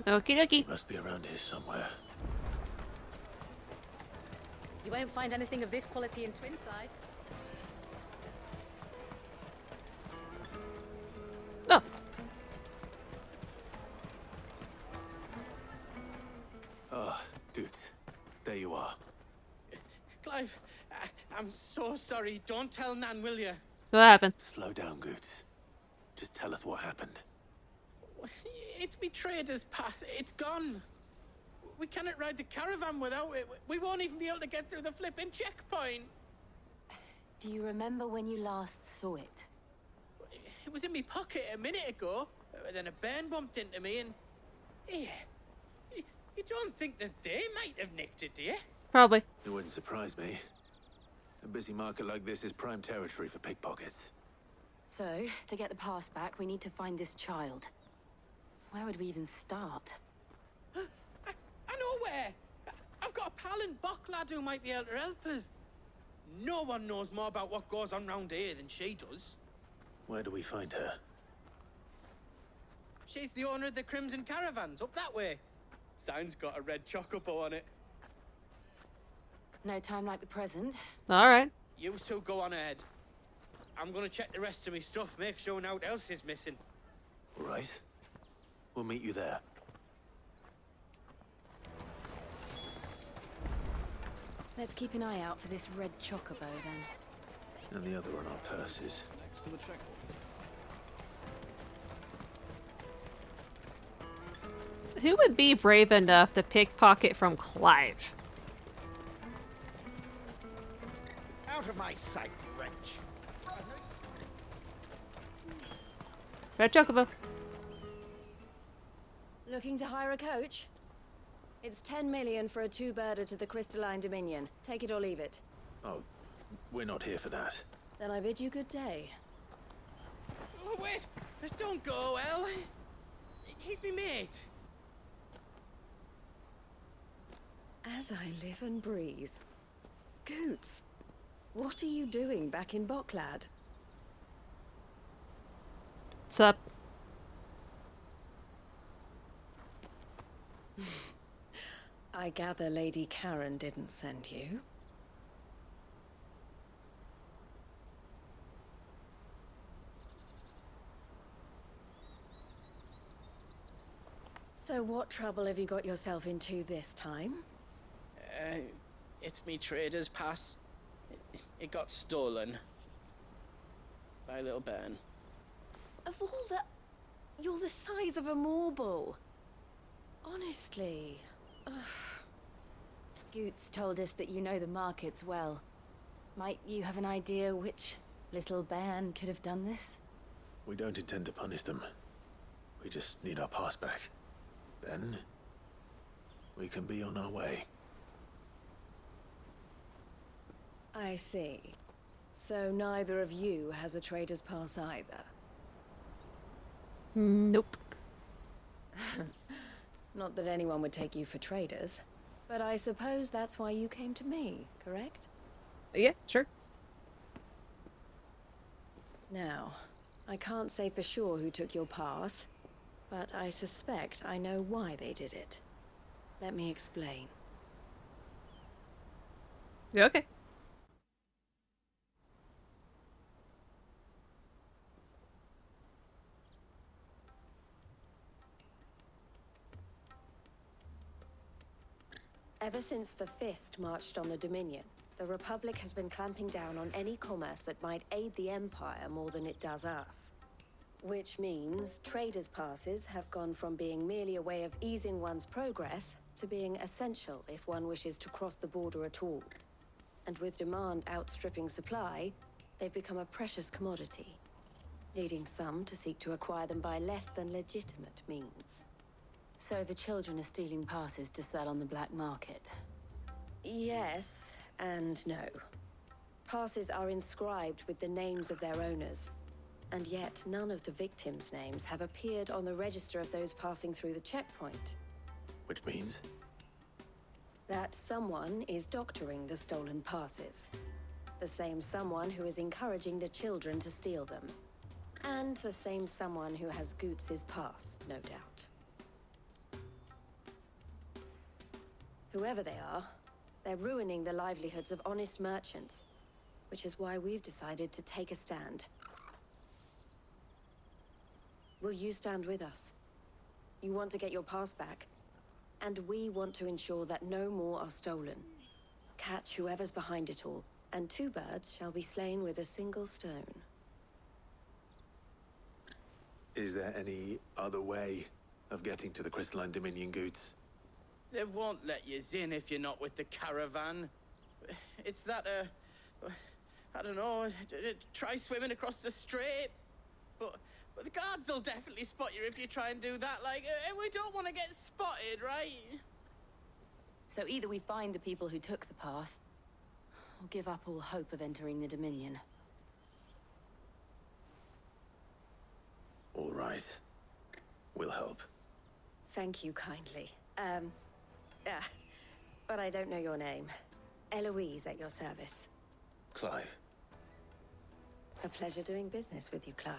Okie dokie. He must be around here somewhere. You won't find anything of this quality in Twinside. Oh. Ah, Good. There you are. Clive, I'm so sorry. Don't tell Nan, will you? What happened? Slow down, Good. Just tell us what happened. It's me trader's pass. It's gone. We cannot ride the caravan without it. We won't even be able to get through the flipping checkpoint. Do you remember when you last saw it? It was in my pocket a minute ago. Then a bairn bumped into me and... Yeah. You don't think that they might have nicked it, do you? Probably. It wouldn't surprise me. A busy market like this is prime territory for pickpockets. So, to get the pass back, we need to find this child. Where would we even start? I know where! I've got a pal in Bock lad who might be able to help us. No one knows more about what goes on round here than she does. Where do we find her? She's the owner of the Crimson Caravans, up that way. Sign's got a red chocobo on it. No time like the present. All right. You two go on ahead. I'm gonna check the rest of my stuff, make sure nothing else is missing. All right. We'll meet you there. Let's keep an eye out for this red chocobo, then. And the other on our purses. Next to the checkpoint. Who would be brave enough to pickpocket from Clive? Out of my sight, wretch. Red chocobo. Looking to hire a coach? It's 10 million for a two-birder to the Crystalline Dominion. Take it or leave it. Oh, we're not here for that. Then I bid you good day. Oh, wait! Don't go, El. He's me mate. As I live and breathe. Goots, what are you doing back in Bocklad? What's up? I gather Lady Karen didn't send you. So what trouble have you got yourself into this time? It's me trader's pass. It got stolen. By a little bairn. Of all the... You're the size of a marble. Honestly. Ugh. Goots told us that you know the markets well. Might you have an idea which little bairn could have done this? We don't intend to punish them. We just need our pass back. Then, we can be on our way. I see. So neither of you has a trader's pass either? Nope. Not that anyone would take you for traders, but I suppose that's why you came to me, correct? Yeah, sure. Now, I can't say for sure who took your pass, but I suspect I know why they did it. Let me explain. Yeah, okay. Ever since the Fist marched on the Dominion, the Republic has been clamping down on any commerce that might aid the Empire more than it does us. Which means traders' passes have gone from being merely a way of easing one's progress to being essential if one wishes to cross the border at all. And with demand outstripping supply, they've become a precious commodity, leading some to seek to acquire them by less than legitimate means. So the children are stealing passes to sell on the black market? Yes and no. Passes are inscribed with the names of their owners, and yet none of the victims' names have appeared on the register of those passing through the checkpoint. Which means? That someone is doctoring the stolen passes. The same someone who is encouraging the children to steal them. And the same someone who has Goots's pass, no doubt. Whoever they are, they're ruining the livelihoods of honest merchants, which is why we've decided to take a stand. Will you stand with us? You want to get your pass back, and we want to ensure that no more are stolen. Catch whoever's behind it all, and 2 birds shall be slain with a single stone. Is there any other way of getting to the Crystalline Dominion, Goots? They won't let you in if you're not with the caravan. It's that, I don't know, try swimming across the strait. But the guards will definitely spot you if you try and do that. Like, we don't want to get spotted, right? So either we find the people who took the pass, or give up all hope of entering the Dominion. All right. We'll help. Thank you kindly. But I don't know your name. Eloise at your service. Clive. A pleasure doing business with you, Clive.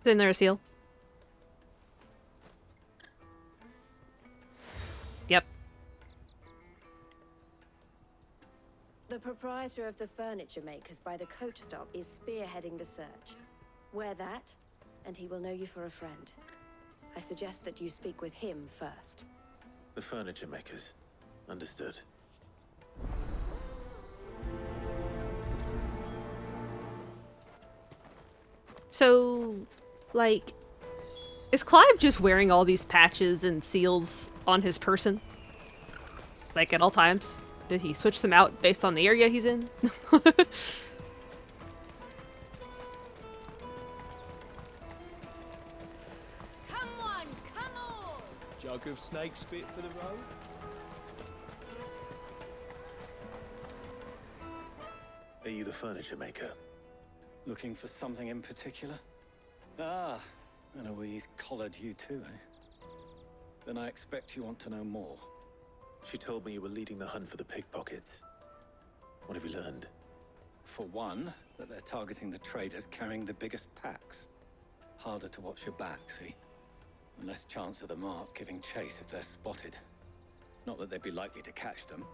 Isn't there a seal? Yep. The proprietor of the furniture makers by the coach stop is spearheading the search. Wear that, and he will know you for a friend. I suggest that you speak with him first. The furniture makers. Understood. So, like, is Clive just wearing all these patches and seals on his person? Like, at all times? Did he switch them out based on the area he's in? Jug of snake spit for the road? Are you the furniture maker? Looking for something in particular? Ah, Eloise collared you too, eh? Then I expect you want to know more. She told me you were leading the hunt for the pickpockets. What have you learned? For one, that they're targeting the traders carrying the biggest packs. Harder to watch your back, see? And less chance of the mark giving chase if they're spotted. Not that they'd be likely to catch them.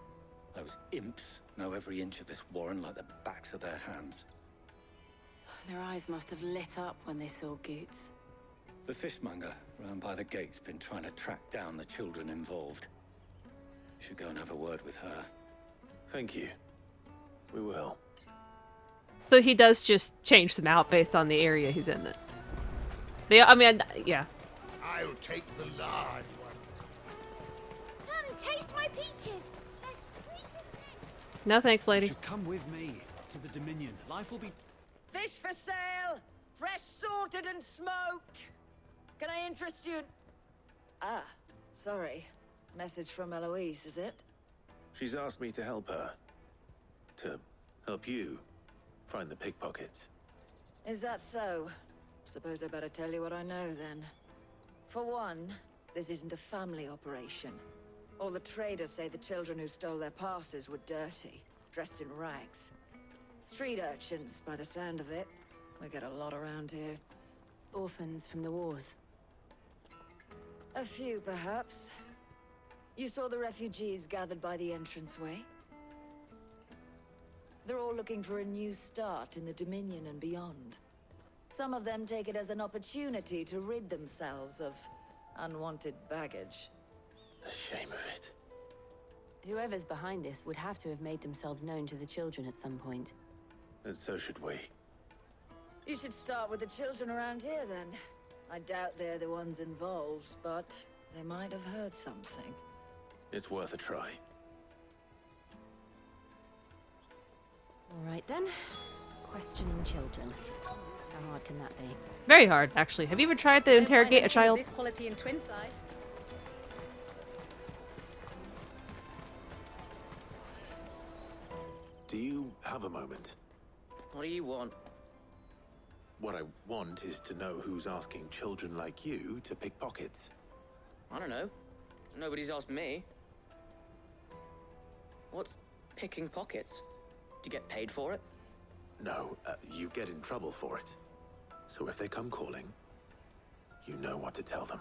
Those imps know every inch of this warren like the backs of their hands. Their eyes must have lit up when they saw Goots. The fishmonger round by the gate's been trying to track down the children involved. You should go and have a word with her. Thank you. We will. So he does just change them out based on the area he's in. I mean, yeah. I'll take the large one. Come, taste my peaches. They're sweet as mint. No thanks, lady. You should come with me to the Dominion. Life will be... Fish for sale! Fresh sorted and smoked! Can I interest you? Ah, sorry. Message from Eloise, is it? She's asked me to help her. To help you find the pickpockets. Is that so? Suppose I better tell you what I know, then. For one, this isn't a family operation. All the traders say the children who stole their passes were dirty, dressed in rags. Street urchins, by the sound of it. We get a lot around here. Orphans from the wars. A few, perhaps. You saw the refugees gathered by the entranceway? They're all looking for a new start in the Dominion and beyond. Some of them take it as an opportunity to rid themselves of unwanted baggage. The shame of it. Whoever's behind this would have to have made themselves known to the children at some point. And so should we. You should start with the children around here, then. I doubt they're the ones involved, but they might have heard something. It's worth a try. All right, then. Questioning children. How hard can that be? Very hard, actually. Have you ever tried to interrogate a child? This quality in Twinside. Do you have a moment? What do you want? What I want is to know who's asking children like you to pick pockets. I don't know. Nobody's asked me. What's picking pockets? Do you get paid for it? No, you get in trouble for it. So if they come calling, you know what to tell them.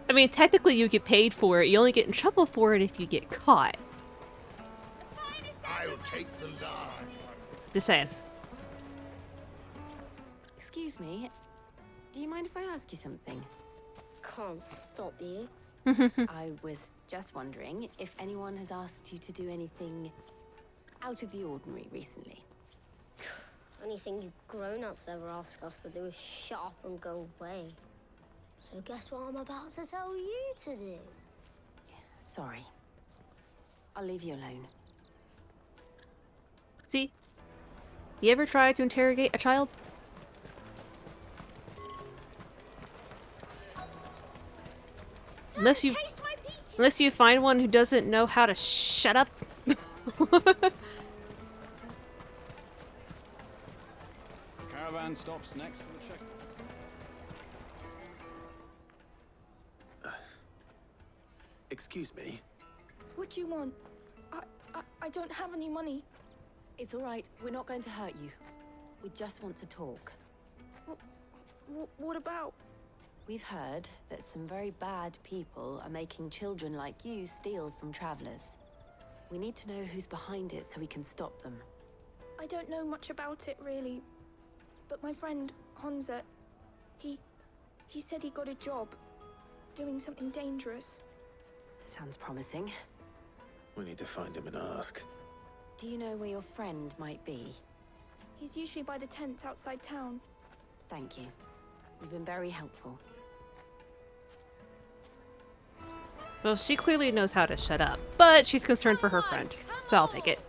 I mean, technically you get paid for it. You only get in trouble for it if you get caught. I'll take the large one. Just saying. Excuse me. Do you mind if I ask you something? Can't stop you. I was just wondering if anyone has asked you to do anything out of the ordinary recently. Anything you grown-ups ever ask us to do is shut up and go away. So guess what I'm about to tell you to do? Sorry. I'll leave you alone. See? You ever try to interrogate a child? Unless you find one who doesn't know how to shut up. Caravan stops next to the checkpoint. Excuse me? What do you want? I don't have any money. It's all right. We're not going to hurt you. We just want to talk. What about? We've heard that some very bad people are making children like you steal from travelers. We need to know who's behind it so we can stop them. I don't know much about it, really. But my friend, Honza, he said he got a job doing something dangerous. Sounds promising. We need to find him and ask. Do you know where your friend might be? He's usually by the tents outside town. Thank you. You've been very helpful. Well, she clearly knows how to shut up, but she's concerned for her friend, so I'll take it.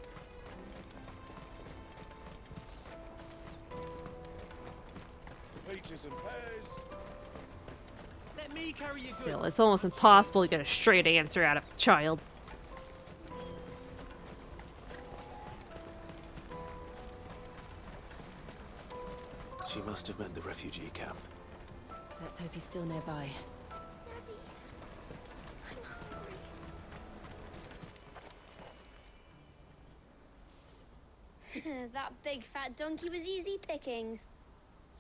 Peaches and pears. Let me carry you. Still, it's almost impossible to get a straight answer out of a child. She must have meant the refugee camp. Let's hope he's still nearby. That big fat donkey was easy pickings.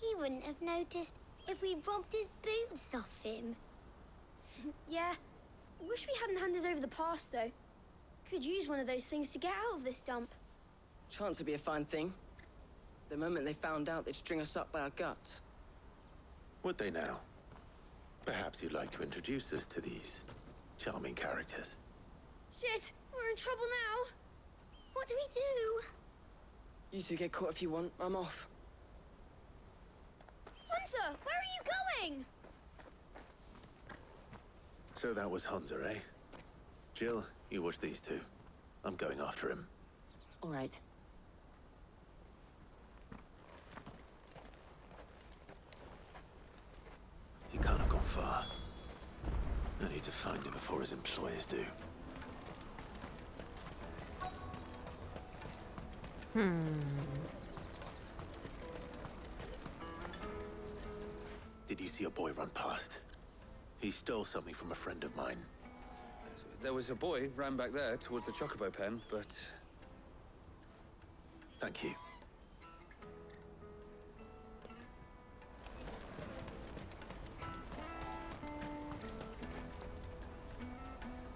He wouldn't have noticed if we'd robbed his boots off him. Yeah. Wish we hadn't handed over the pass, though. Could use one of those things to get out of this dump. Chance would be a fine thing. The moment they found out, they'd string us up by our guts. Would they now? Perhaps you'd like to introduce us to these charming characters. Shit, we're in trouble now. What do we do? You two get caught if you want. I'm off. Hunter, where are you going? So that was Hunter, eh? Jill, you watch these two. I'm going after him. All right. He can't have gone far. I need to find him before his employers do. Did you see a boy run past? He stole something from a friend of mine. There was a boy ran back there towards the chocobo pen, but... Thank you.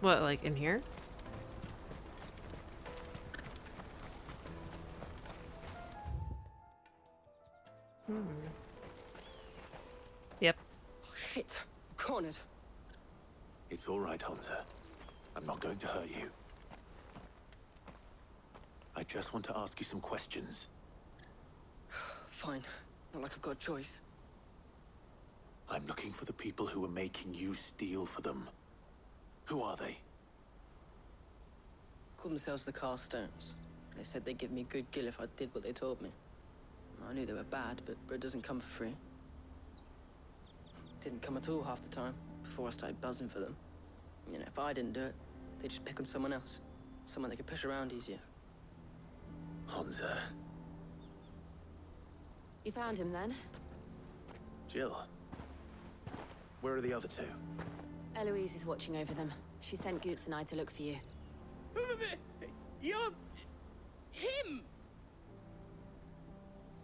What, like in here? Yep. Oh, shit. Cornered. It's all right, Hunter. I'm not going to hurt you. I just want to ask you some questions. Fine. Not like I've got a choice. I'm looking for the people who are making you steal for them. Who are they? Call themselves the Carstones. They said they'd give me a good gill if I did what they told me. I knew they were bad, but bread doesn't come for free. Didn't come at all half the time, before I started buzzing for them. You know, if I didn't do it, they'd just pick on someone else. Someone they could push around easier. Hunter. You found him then? Jill. Where are the other two? Eloise is watching over them. She sent Goots and I to look for you. You're... him!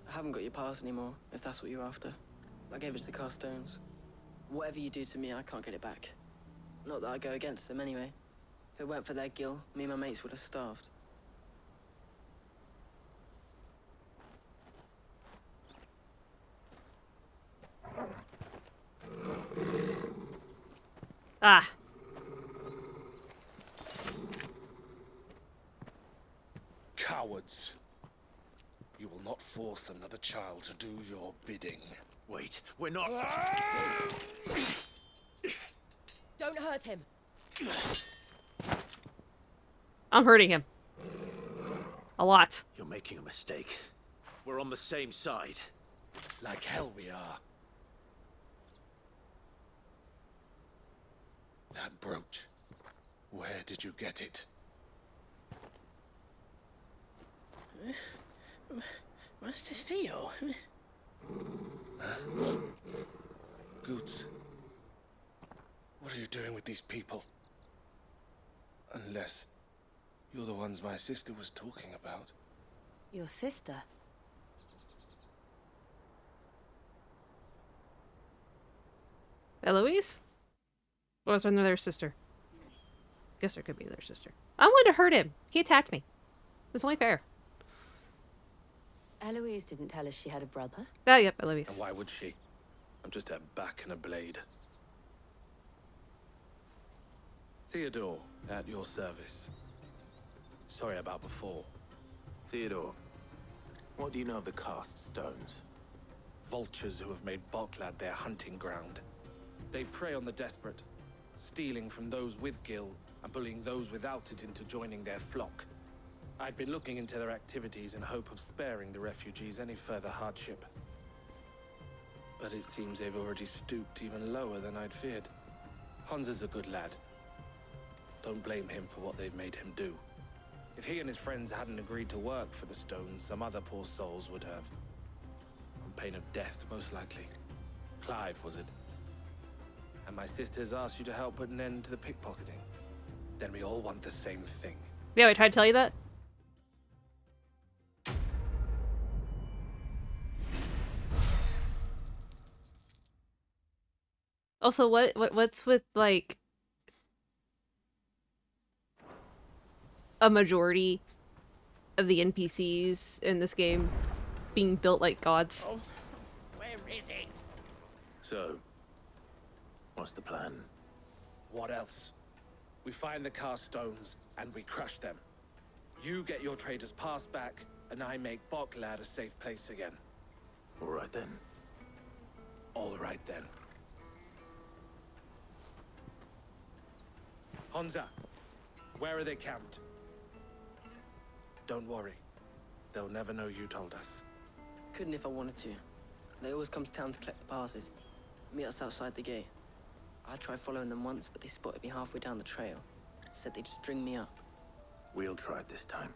I haven't got your pass anymore, if that's what you're after. I gave it to the Carstones. Whatever you do to me, I can't get it back. Not that I go against them anyway. If it weren't for their gil, me and my mates would have starved. Ah. Cowards. You will not force another child to do your bidding. Wait, we're not... Don't hurt him. I'm hurting him. A lot. You're making a mistake. We're on the same side. Like hell we are. That brooch. Where did you get it? Master Theo? Goots. What are you doing with these people? Unless you're the ones my sister was talking about. Your sister? Eloise? Or was there another sister? Guess there could be another sister. I wanted to hurt him. He attacked me. It's only fair. Eloise didn't tell us she had a brother. Ah, yep, Eloise. And why would she? I'm just her back and a blade. Theodore, at your service. Sorry about before. Theodore, what do you know of the Cast Stones? Vultures who have made Boklad their hunting ground. They prey on the desperate, stealing from those with gil and bullying those without it into joining their flock. I'd been looking into their activities in hope of sparing the refugees any further hardship. But it seems they've already stooped even lower than I'd feared. Hans is a good lad. Don't blame him for what they've made him do. If he and his friends hadn't agreed to work for the Stones, some other poor souls would have. On pain of death, most likely. Clive, was it? And my sisters asked you to help put an end to the pickpocketing. Then we all want the same thing. Yeah, I tried to tell you that. Also, what's with, like, a majority of the NPCs in this game being built like gods? Oh, where is it? So, what's the plan? What else? We find the Carstones and we crush them. You get your trader's pass back, and I make Boklad a safe place again. All right then. All right then. Honza, where are they camped? Don't worry. They'll never know you told us. Couldn't if I wanted to. They always come to town to collect the passes. Meet us outside the gate. I tried following them once, but they spotted me halfway down the trail. Said they'd string me up. We'll try it this time.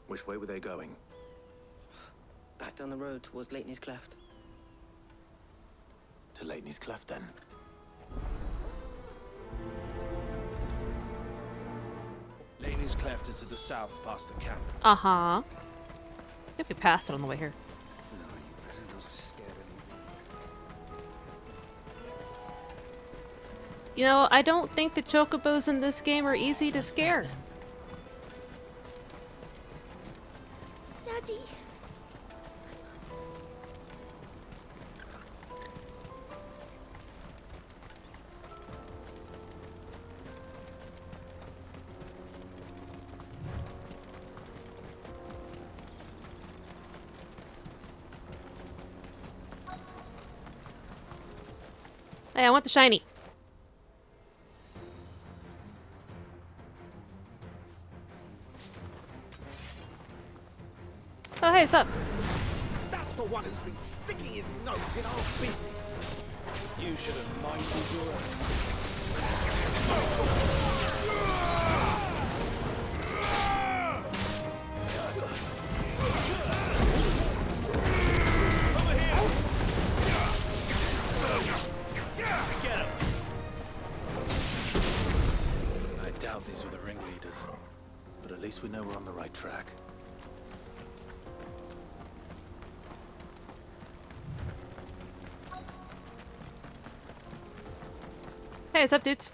Which way were they going? Back down the road towards Leitney's Cleft. To Leitney's Cleft, then. Laney's Cleft is to the south, past the camp. Uh-huh. If we passed it on the way here. No, you better not have scared anyone. You know, I don't think the chocobos in this game are easy to scare. Daddy. Hey, I want the shiny. Oh, hey, what's up? That's the one who's been sticking his nose in our business. You should have minded your details. But at least we know we're on the right track. Hey, what's up, dudes?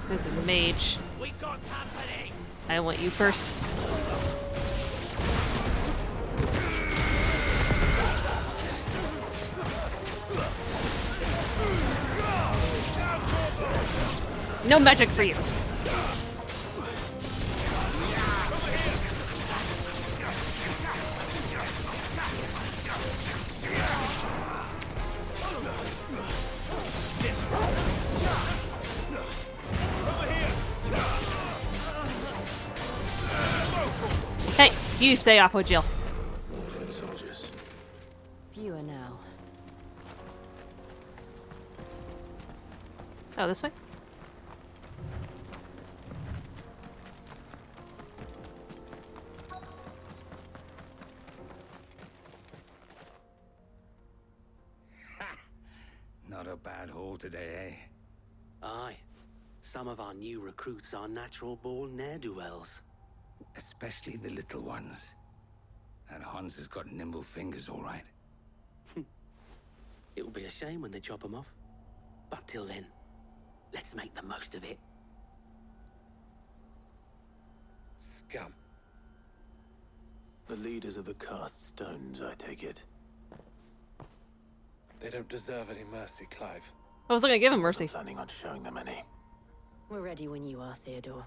There's a mage. We got company. I want you first. No magic for you. Hey, you stay off of Jill. Foot soldiers. Fewer now. Oh, this way? Not a bad haul today, eh? Aye. Some of our new recruits are natural-born ne'er-do-wells. Especially the little ones. And Hans has got nimble fingers, all right. It'll be a shame when they chop them off. But till then, let's make the most of it. Scum. The leaders of the cast stones, I take it. They don't deserve any mercy, Clive. I was not gonna give him mercy. Planning on showing them any. We're ready when you are, Theodore.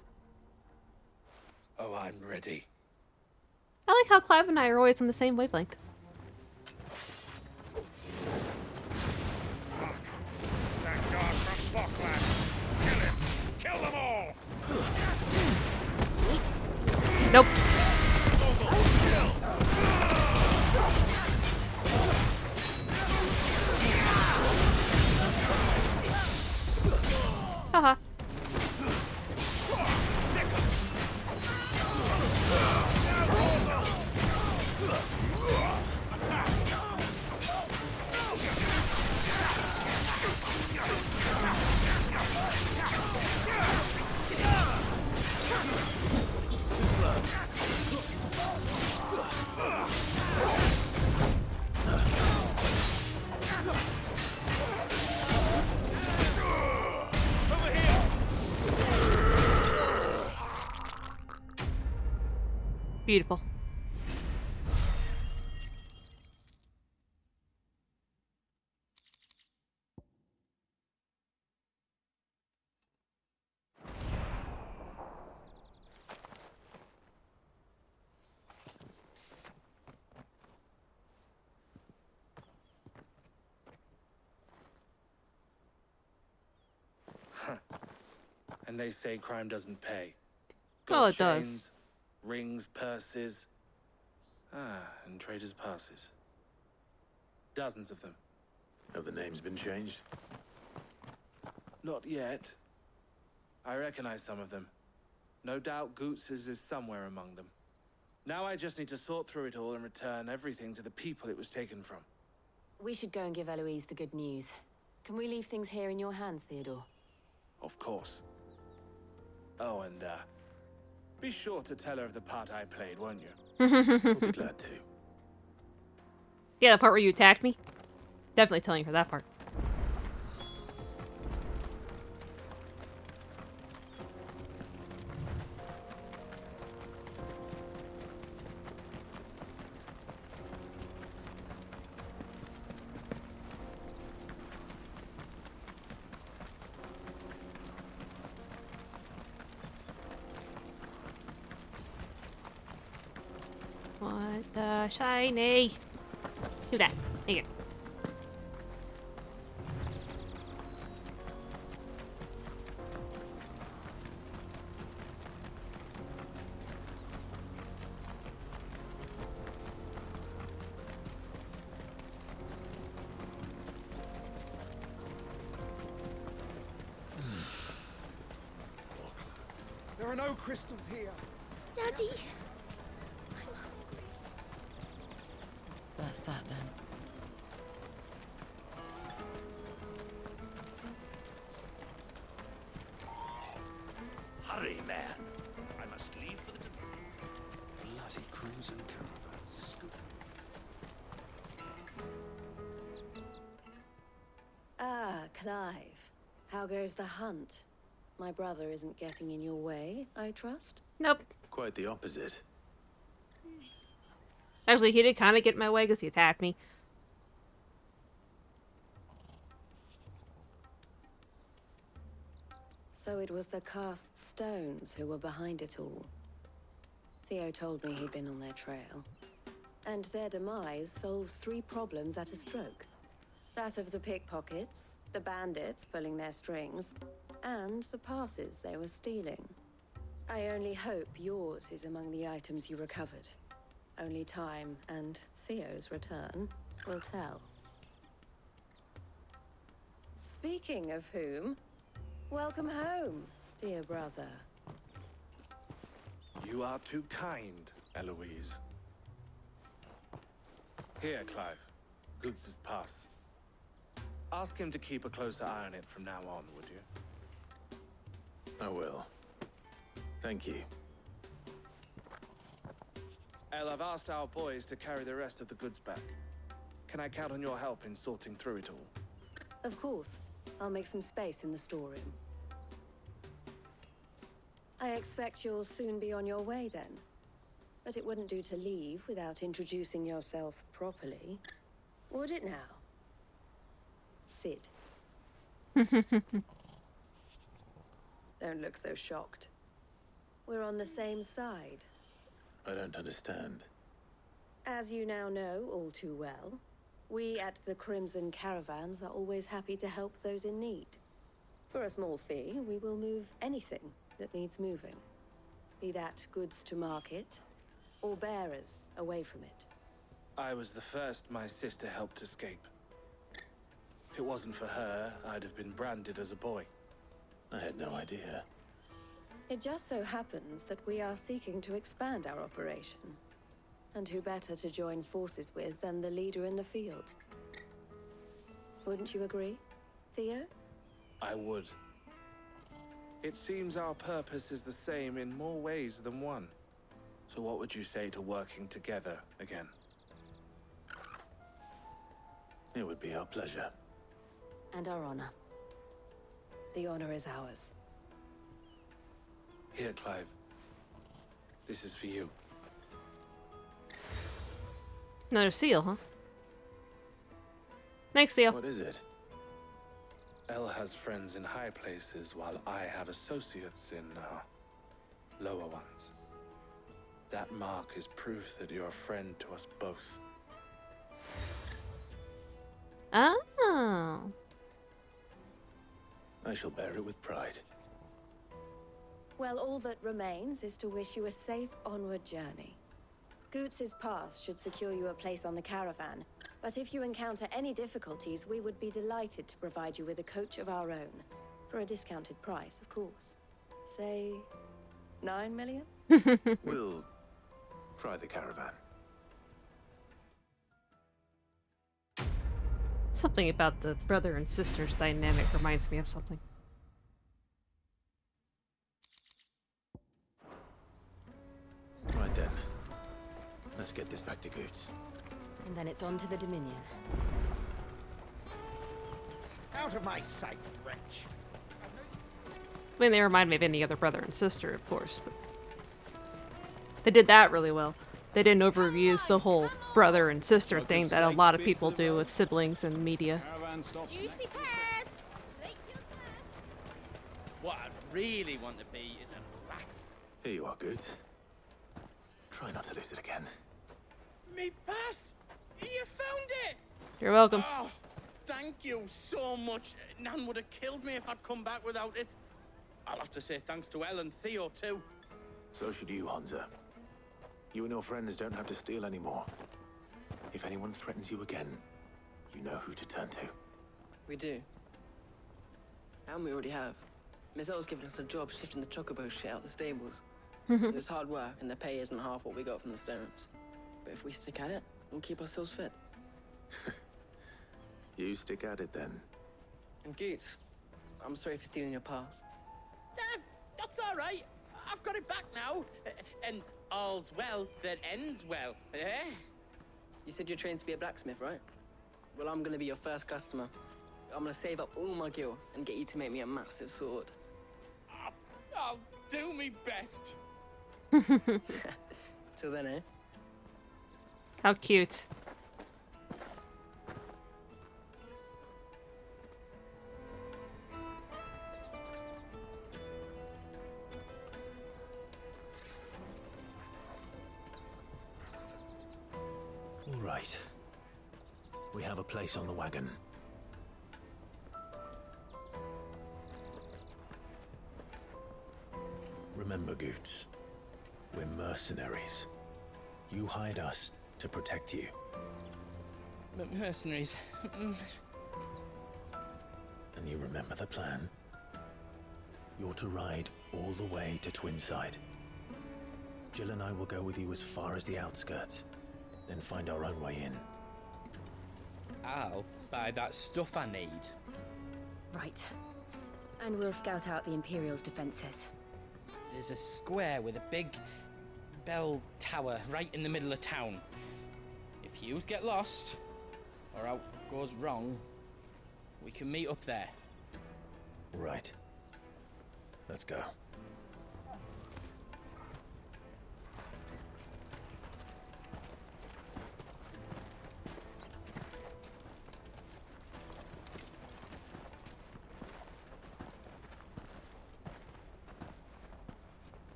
Oh, I'm ready. I like how Clive and I are always on the same wavelength. That guard from Bokland. Kill him. Kill them all. Nope. Haha. Beautiful. And they say crime doesn't pay. Well, Gold it does. chains, rings, purses. And traders' passes. Dozens of them. Have the names been changed? Not yet. I recognize some of them. No doubt Goots's is somewhere among them. Now I just need to sort through it all and return everything to the people it was taken from. We should go and give Eloise the good news. Can we leave things here in your hands, Theodore? Of course. Oh, and, be sure to tell her of the part I played, won't you? We'll be glad to. Yeah, the part where you attacked me? Definitely telling her that part. What the shiny? Do that. There you go. There are no crystals here. Daddy! That's that then. Hurry, man. I must leave for the... Bloody crimson caravan. Scoop. Ah, Clive. How goes the hunt? My brother isn't getting in your way, I trust? Nope. Quite the opposite. Actually, he did kind of get in my way because he attacked me. So it was the cast stones who were behind it all. Theo told me he'd been on their trail. And their demise solves 3 problems at a stroke. That of the pickpockets, the bandits pulling their strings, and the passes they were stealing. I only hope yours is among the items you recovered. Only time and Theo's return will tell. Speaking of whom, welcome home, dear brother. You are too kind, Eloise. Here, Clive. Goods' pass. Ask him to keep a closer eye on it from now on, would you? I will. Thank you. El, I've asked our boys to carry the rest of the goods back. Can I count on your help in sorting through it all? Of course. I'll make some space in the storeroom. I expect you'll soon be on your way then. But it wouldn't do to leave without introducing yourself properly. Would it now? Sid. Don't look so shocked. We're on the same side. I don't understand. As you now know all too well, we at the Crimson Caravans are always happy to help those in need. For a small fee, we will move anything that needs moving. Be that goods to market, or bearers away from it. I was the first my sister helped escape. If it wasn't for her, I'd have been branded as a boy. I had no idea. It just so happens that we are seeking to expand our operation. And who better to join forces with than the leader in the field? Wouldn't you agree, Theo? I would. It seems our purpose is the same in more ways than one. So what would you say to working together again? It would be our pleasure. And our honor. The honor is ours. Here, Clive. This is for you. Another seal, huh? Thanks, Theo. What is it? El has friends in high places, while I have associates in, lower ones. That mark is proof that you're a friend to us both. Oh. I shall bear it with pride. Well, all that remains is to wish you a safe onward journey. Goots' pass should secure you a place on the caravan, but if you encounter any difficulties, we would be delighted to provide you with a coach of our own. For a discounted price, of course. Say, 9 million? We'll try the caravan. Something about the brother and sister's dynamic reminds me of something. Right then. Let's get this back to Goots. And then it's on to the Dominion. Out of my sight, wretch! I mean, they remind me of any other brother and sister, of course, but they did that really well. They didn't overuse the whole brother and sister thing that a lot of people do with siblings and media. What I really want to be is a black... Here you are, Goots. Try not to lose it again. Me pass! You found it! You're welcome. Oh, thank you so much. Nan would have killed me if I'd come back without it. I'll have to say thanks to El and Theo, too. So should you, Hansa. You and your friends don't have to steal anymore. If anyone threatens you again, you know who to turn to. We do. And we already have. Miss L's given us a job shifting the chocobo shit out the stables. It's hard work, and the pay isn't half what we got from the stones. But if we stick at it, we'll keep ourselves fit. You stick at it then. And Goots, I'm sorry for stealing your pass. That That's all right. I've got it back now. And all's well that ends well, eh? You said you're trained to be a blacksmith, right? Well, I'm gonna be your first customer. I'm gonna save up all my gil and get you to make me a massive sword. I'll do me best. Till then, eh? How cute. All right. We have a place on the wagon. Remember, Goots, we're mercenaries. You hired us to protect you. Mercenaries. And you remember the plan? You're to ride all the way to Twinside. Jill and I will go with you as far as the outskirts, then find our own way in. I'll buy that stuff I need. Right. And we'll scout out the Imperial's defenses. There's a square with a big bell tower right in the middle of town. If you get lost, or out goes wrong, we can meet up there. Right. Let's go.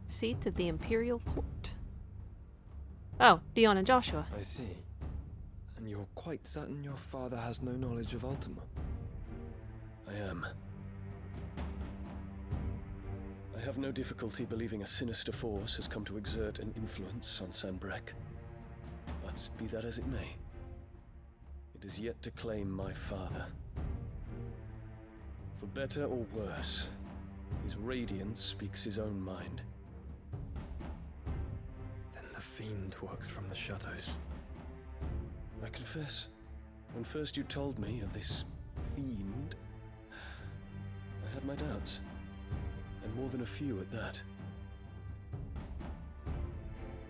Seat of the Imperial Court. Oh, Dion and Joshua. I see. And you're quite certain your father has no knowledge of Ultima? I am. I have no difficulty believing a sinister force has come to exert an influence on Sanbreque. But be that as it may, it is yet to claim my father. For better or worse, his radiance speaks his own mind. Then the fiend works from the shadows. I confess, when first you told me of this fiend, I had my doubts. And more than a few at that.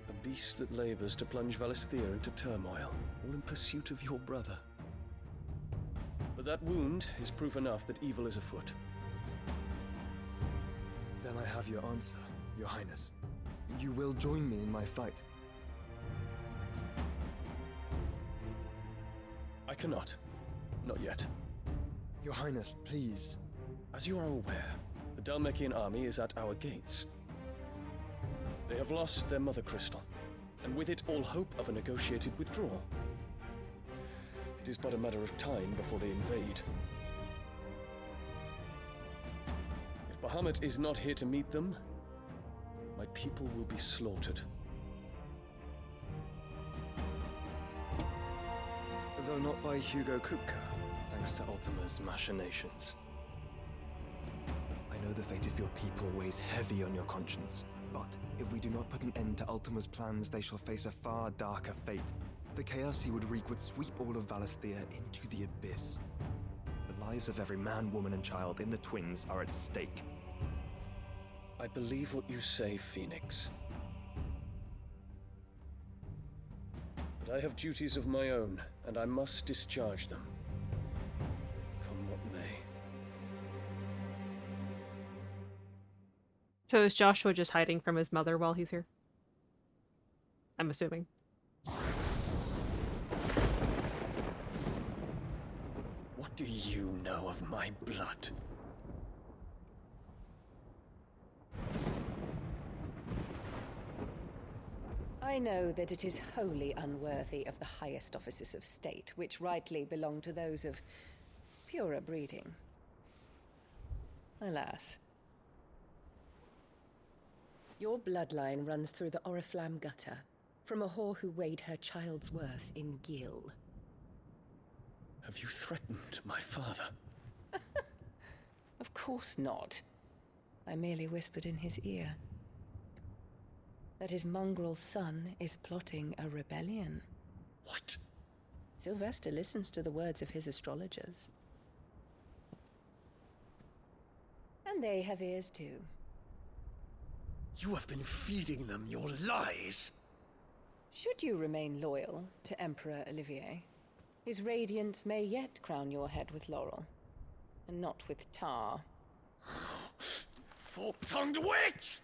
A beast that labors to plunge Valisthea into turmoil, all in pursuit of your brother. But that wound is proof enough that evil is afoot. Then I have your answer, Your Highness. You will join me in my fight. I cannot. Not yet. Your Highness, please. As you are aware, the Dhalmekian army is at our gates. They have lost their mother crystal, and with it all hope of a negotiated withdrawal. It is but a matter of time before they invade. If Bahamut is not here to meet them, my people will be slaughtered. Though not by Hugo Kupka, thanks to Ultima's machinations. I know the fate of your people weighs heavy on your conscience, but if we do not put an end to Ultima's plans, they shall face a far darker fate. The chaos he would wreak would sweep all of Valisthea into the abyss. The lives of every man, woman, and child in the Twins are at stake. I believe what you say, Phoenix. But I have duties of my own, and I must discharge them. Come what may. So is Joshua just hiding from his mother while he's here? I'm assuming. What do you know of my blood? I know that it is wholly unworthy of the highest offices of state, which rightly belong to those of purer breeding. Alas. Your bloodline runs through the Oriflamme gutter, from a whore who weighed her child's worth in gil. Have you threatened my father? Of course not. I merely whispered in his ear. that his mongrel son is plotting a rebellion. What? Sylvester listens to the words of his astrologers. And they have ears too. You have been feeding them your lies! Should you remain loyal to Emperor Olivier, his radiance may yet crown your head with laurel, and not with tar. Fork-tongued witch!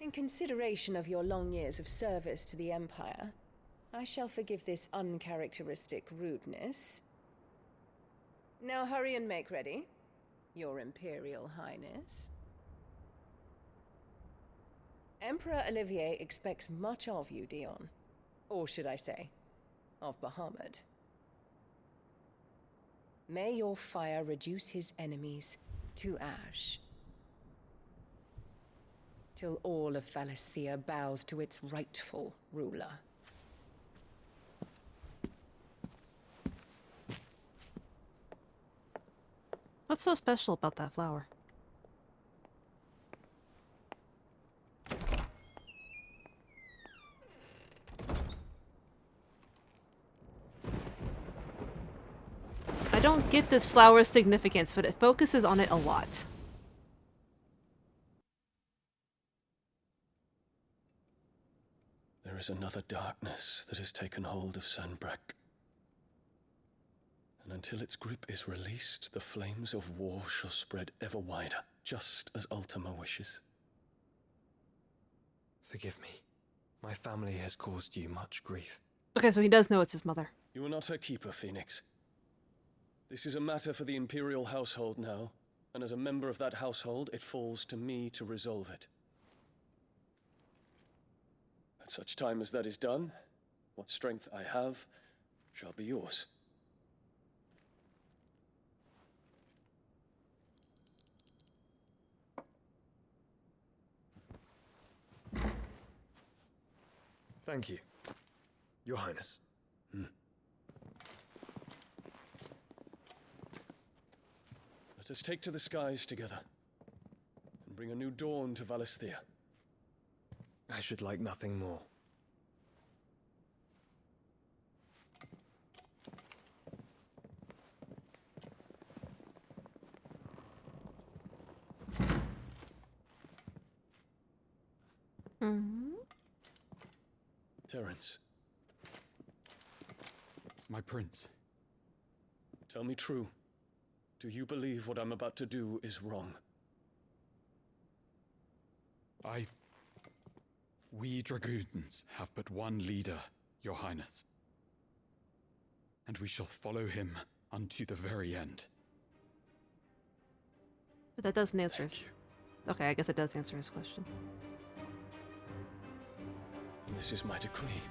In consideration of your long years of service to the Empire, I shall forgive this uncharacteristic rudeness. Now hurry and make ready, Your Imperial Highness. Emperor Olivier expects much of you, Dion. Or should I say, of Bahamut. May your fire reduce his enemies to ash, till all of Valisthea bows to its rightful ruler. What's so special about that flower? I don't get this flower's significance, but it focuses on it a lot. There is another darkness that has taken hold of Sanbreque. And until its grip is released, the flames of war shall spread ever wider, just as Ultima wishes. Forgive me. My family has caused you much grief. Okay, so he does know it's his mother. You are not her keeper, Phoenix. This is a matter for the Imperial household now, and as a member of that household, it falls to me to resolve it. At such time as that is done, what strength I have shall be yours. Thank you, Your Highness. Let us take to the skies together, and bring a new dawn to Valisthea. I should like nothing more. Terence. My prince. Tell me true. Do you believe what I'm about to do is wrong? We dragoons have but one leader, Your Highness. And we shall follow him unto the very end. But that doesn't answer his... Okay, I guess it does answer his question. This is my decree.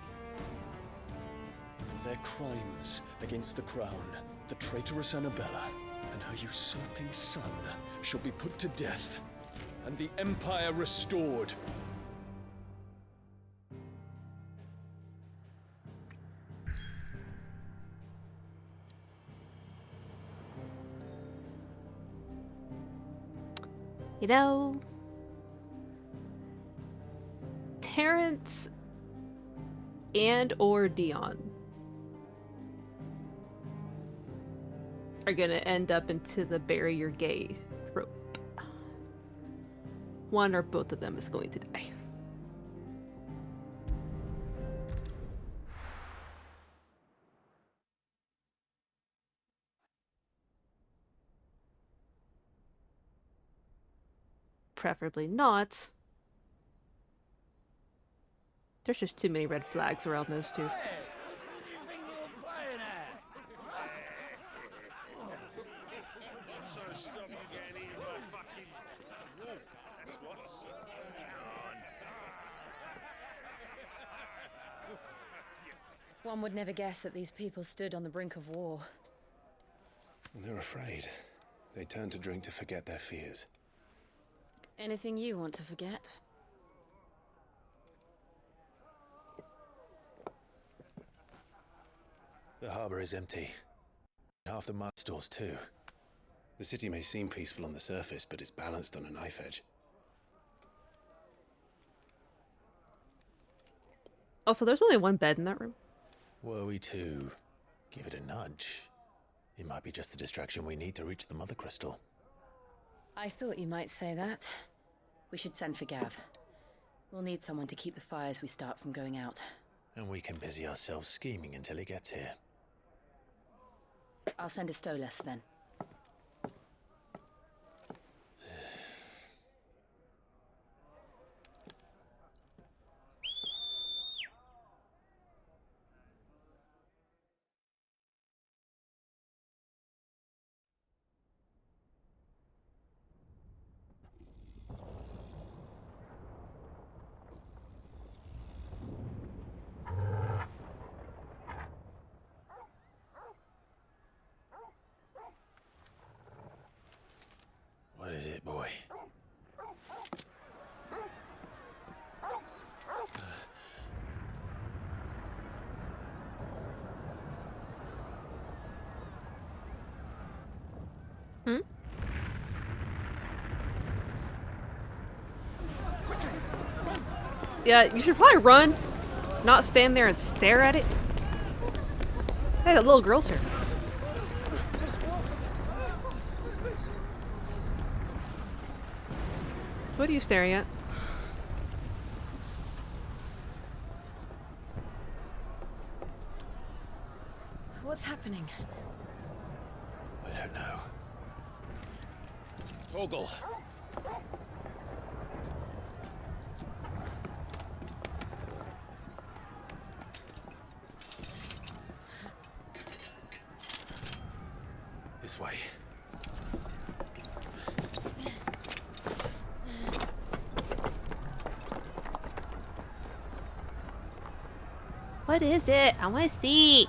For their crimes against the crown, the traitorous Annabella and her usurping son shall be put to death, and the Empire restored. You know, Terence and or Dion are gonna end up into the bury your gay trope. One or both of them is going to die. Preferably not. There's just too many red flags around those two. One would never guess that these people stood on the brink of war. They're afraid. They turn to drink to forget their fears. Anything you want to forget? The harbor is empty. Half the mud stores too. The city may seem peaceful on the surface, but it's balanced on a knife edge. Also, there's only one bed in that room. Were we to give it a nudge, it might be just the distraction we need to reach the Mother Crystal. I thought you might say that. We should send for Gav. We'll need someone to keep the fires we start from going out. And we can busy ourselves scheming until he gets here. I'll send a Stolas then. What is it, boy? Hmm? Yeah, you should probably run, not stand there and stare at it. Hey, that little girl's here. What are you staring at? What's happening? I don't know. Torgal! This way. What is it? I want to see.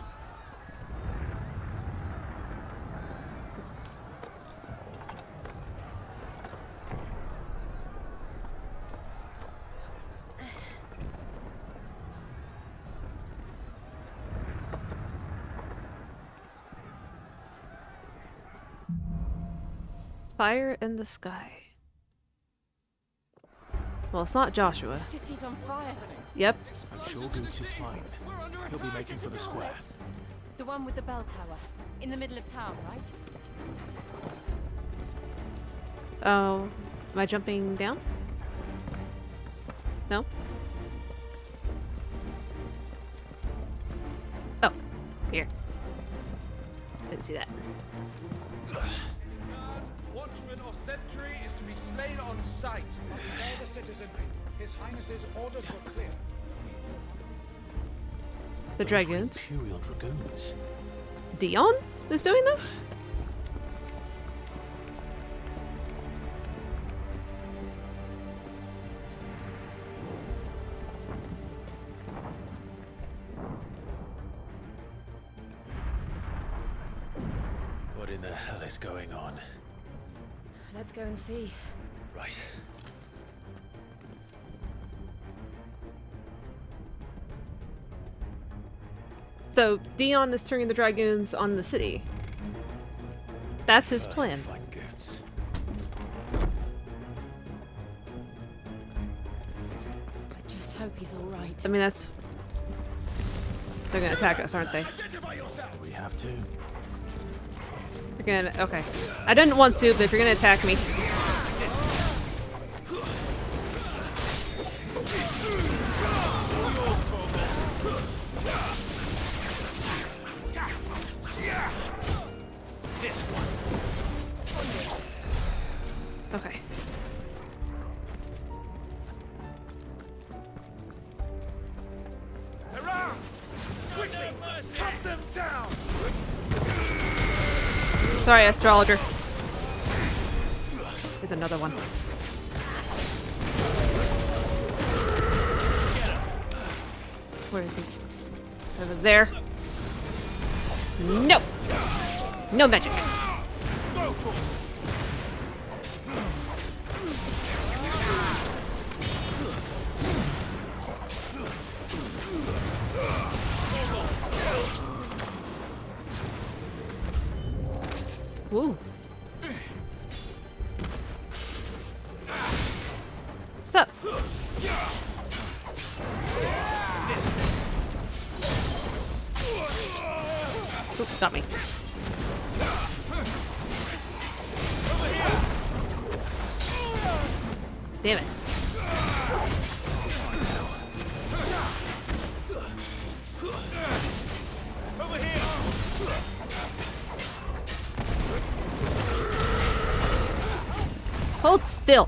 Fire in the sky. Well, it's not Joshua. The city's on fire. Yep. I'm sure Goots is fine. He'll be making for the square. The one with the bell tower. In the middle of town, right? Oh, am I jumping down? No? Oh, here. Didn't see that. Watchman or sentry is to be slain on sight. Spare the citizenry. His Highness's orders were clear. The Dragoons. Imperial Dragoons. Dion is doing this? What in the hell is going on? Let's go and see. Right. So, Dion is turning the Dragoons on the city. That's his First plan. we'll find Goots. I just hope he's alright. I mean, that's... They're gonna attack us, aren't they? We have to. They're gonna... Okay. I didn't want to, but if you're gonna attack me... Okay. Around! Quickly! Cut them down! Sorry, astrologer. There's another one. Where is he? Over there. No! No magic. Ooh. Oop, got me. Damn it. Over here. Hold still.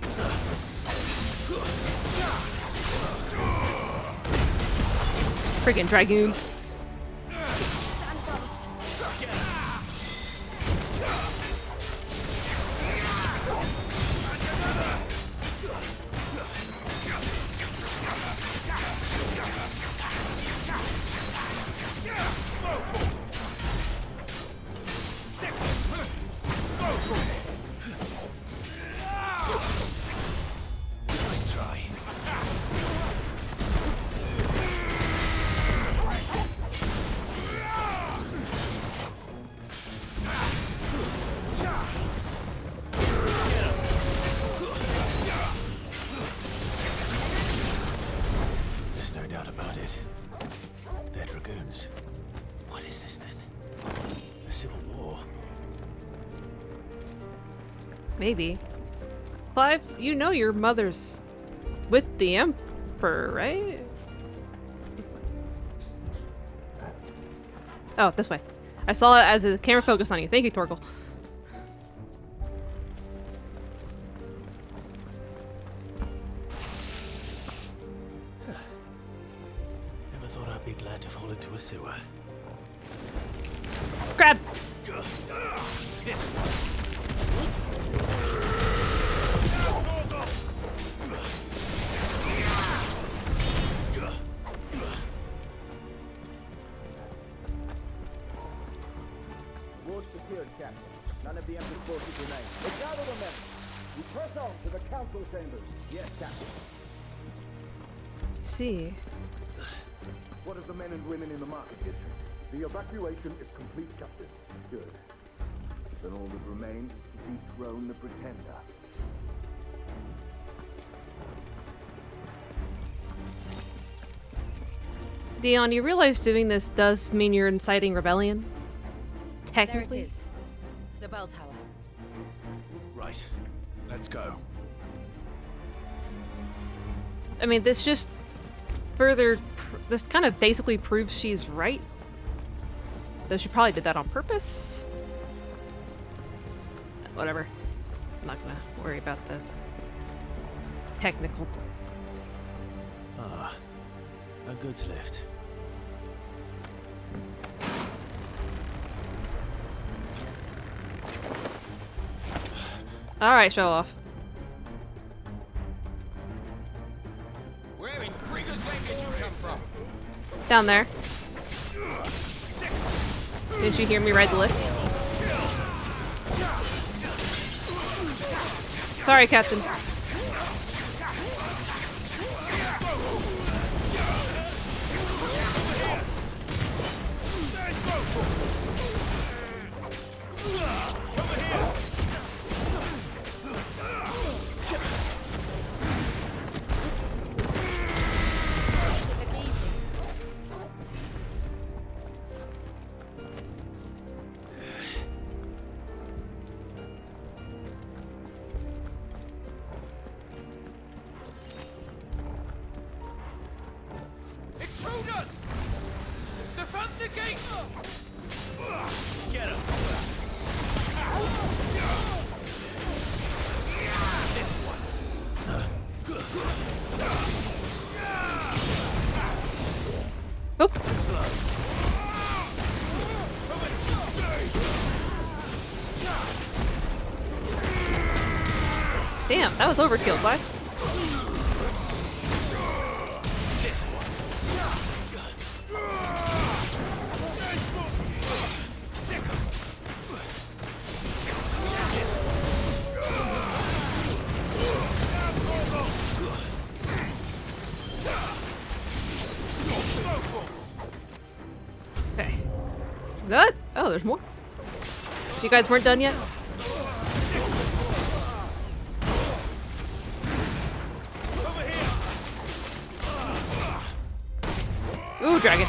Freaking dragoons. Nice try. There's no doubt about it. They're dragoons. What is this then? A civil war? Maybe. Clive, you know your mother's with the Emperor, right? Oh, this way. I saw it as a camera focused on you. Thank you, Torgal. Never thought I'd be glad to fall into a sewer. Grab! This one. Ward secured, Captain. None of the Emperor's forces remain. Gather the men. We press on to the council chambers. Yes, Captain. See. What of the men and women in the market district? The evacuation is complete, Captain. Good. Then all that remains is to dethrone the Pretender. Dion, you realize doing this does mean you're inciting rebellion? Technically. There it is. The bell tower. Right. Let's go. I mean, this just further... This kind of basically proves she's right. Though she probably did that on purpose. Whatever. I'm not gonna worry about the technical. Ah, a goods lift. Alright, show off. Where in Krieger's Lane did you come from? Down there. Did you hear me ride the lift? Sorry, Captain. Intruders! Defend the gate! Get him! This one. Oop. Damn, that was overkill, bud. Okay. That? Oh, there's more. You guys weren't done yet? Ooh, dragon.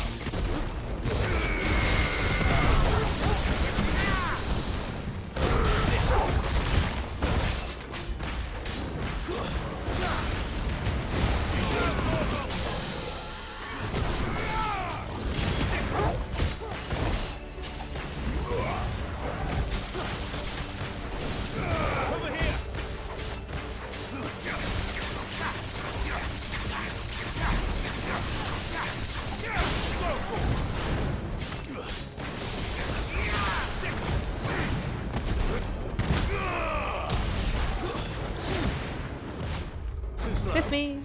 me.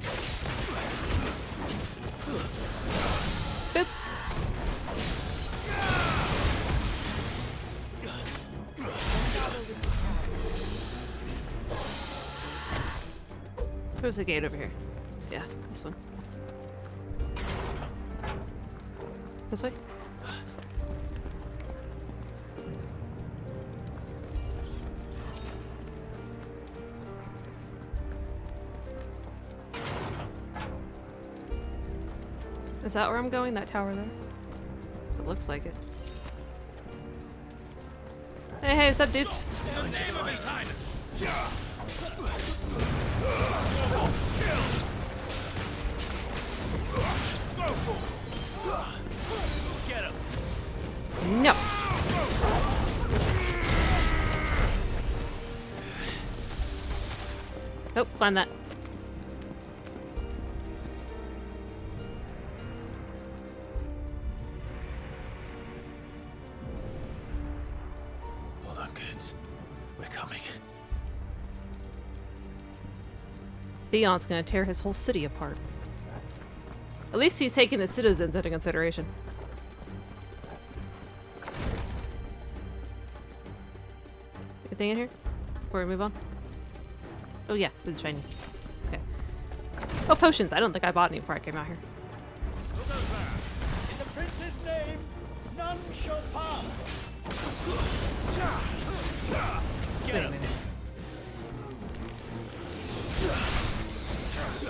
Boop. There's a gate over here. Yeah, this one. This way? Is that where I'm going? That tower there? It looks like it. Hey, hey, what's up, dudes? No. Nope, climb that. Hold on, kids. We're coming. Theon's gonna tear his whole city apart. At least he's taking the citizens into consideration. Anything in here? Before we move on? Oh yeah, the shiny. Okay. Oh, potions. I don't think I bought any before I came out here. In the prince's name, none shall pass. Wait a minute.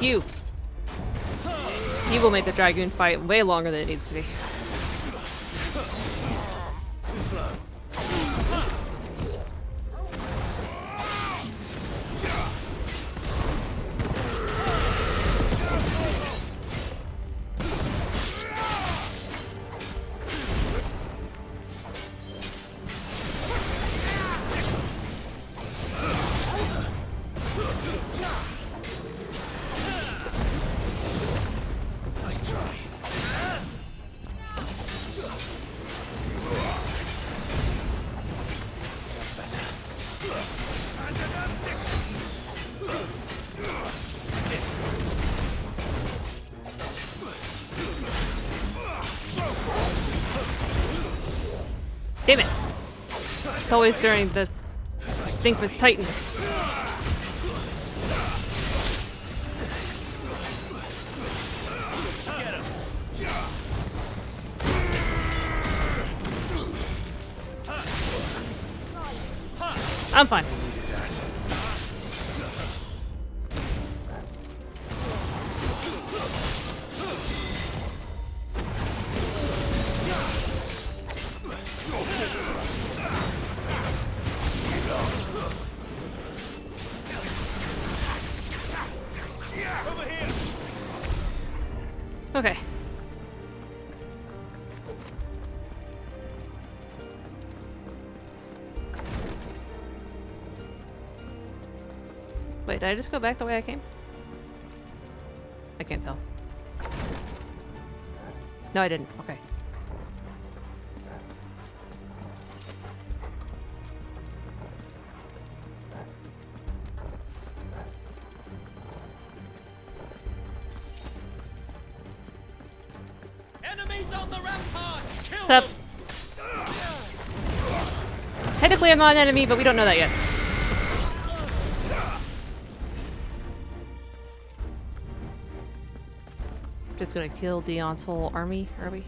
You will make the dragoon fight way longer than it needs to be. Too slow. Damn it! It's always during the stink with Titan. I'm fine. Okay. Wait, did I just go back the way I came? I can't tell. No, I didn't. Okay. Enemies on the ramparts! Kill What's up? Technically, I'm not an enemy, but we don't know that yet. Just gonna kill Dion's whole army, are we?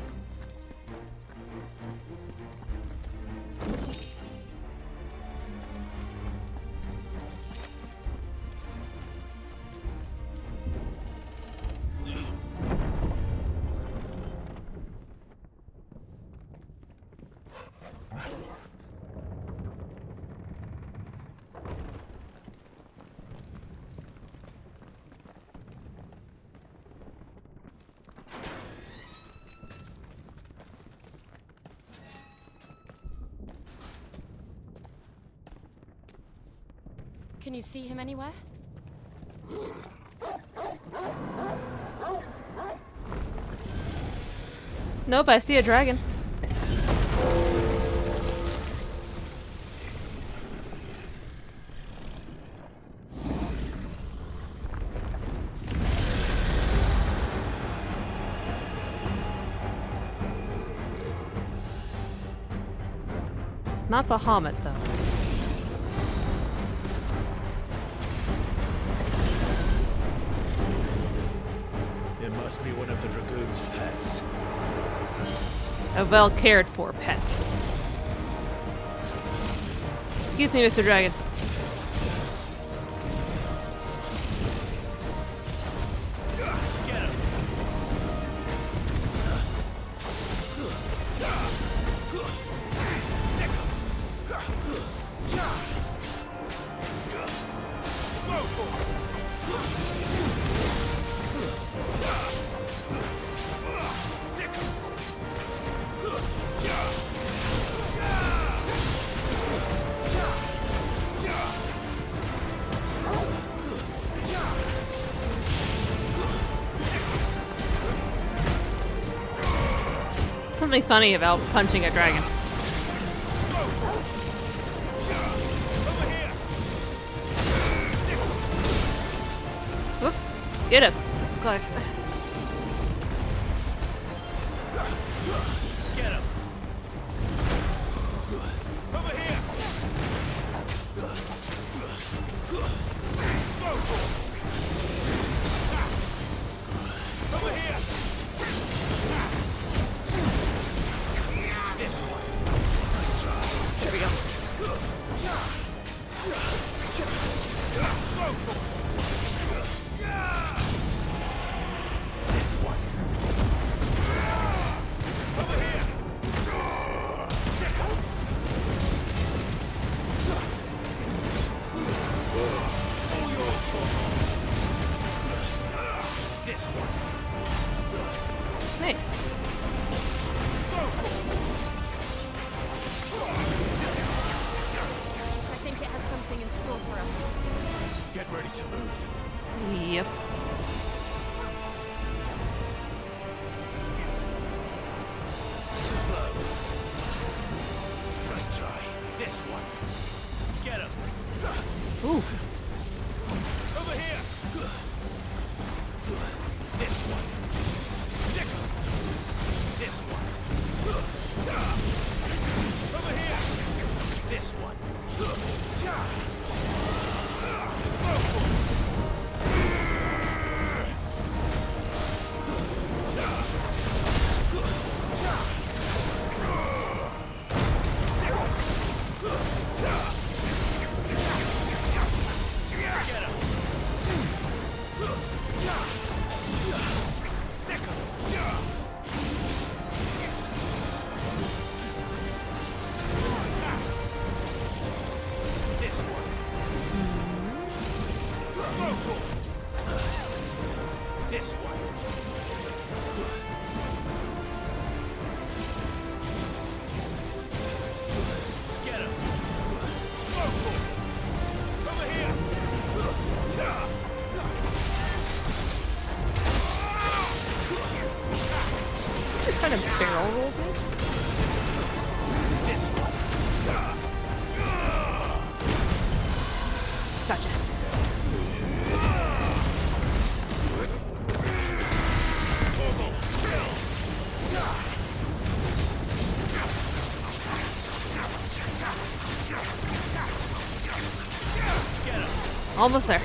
Can you see him anywhere? Nope, I see a dragon. Not Bahamut, though. It must be one of the Dragoon's pets. A well cared for pet. Excuse me, Mr. Dragon. Something funny about punching a dragon. Whoop. Get him, Clive. Get him! Over here! Over here! This one. Nice try. There we go. Over here! This one. Nice. I think it has something in store for us. Get ready to move. Yep. Too slow. Nice try. This one. Get him. Ooh. Over here. This one. Stick him. This one. Over here. This one. This one. This one. Get him. Over here. What kind of barrel rolls it? This one. Gotcha. Almost there.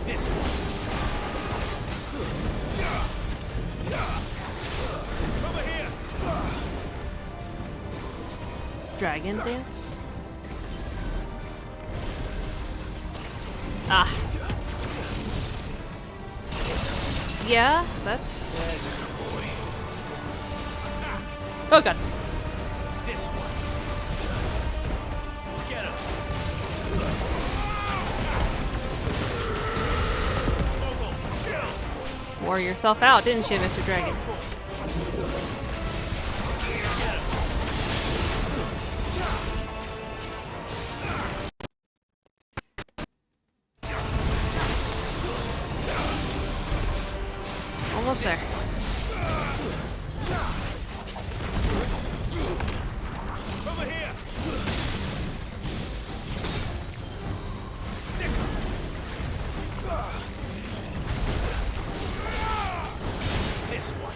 This one. Over here. Dragon dance? Ah. Yeah, that's... There's a good boy. Oh god. This one. Get him. Wore yourself out, didn't you, Mr. Dragon? Almost there. Over here. This one.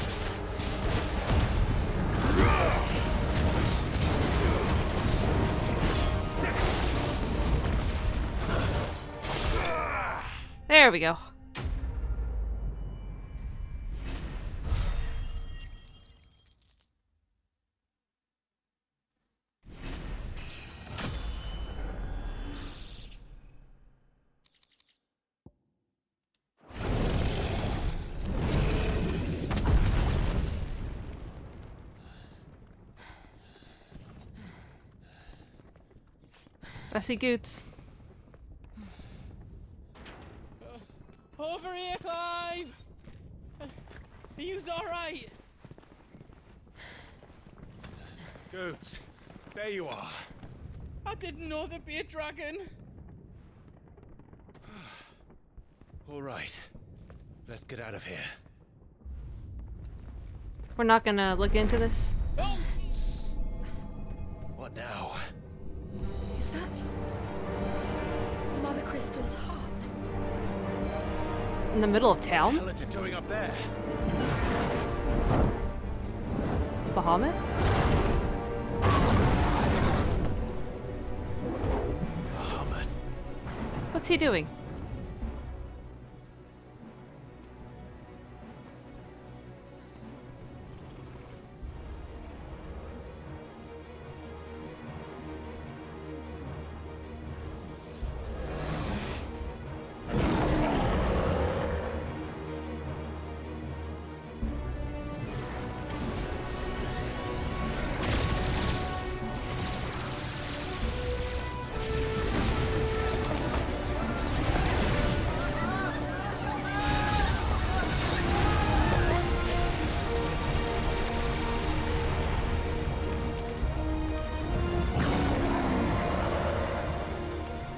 There we go. I see Goots. Over here, Clive! Are you alright? Goots, there you are. I didn't know there'd be a dragon. All right. Let's get out of here. We're not gonna look into this. Oh. What now? Is that Mother Crystal's heart? In the middle of town? What the hell is it doing up there? Bahamut? Bahamut. What's he doing?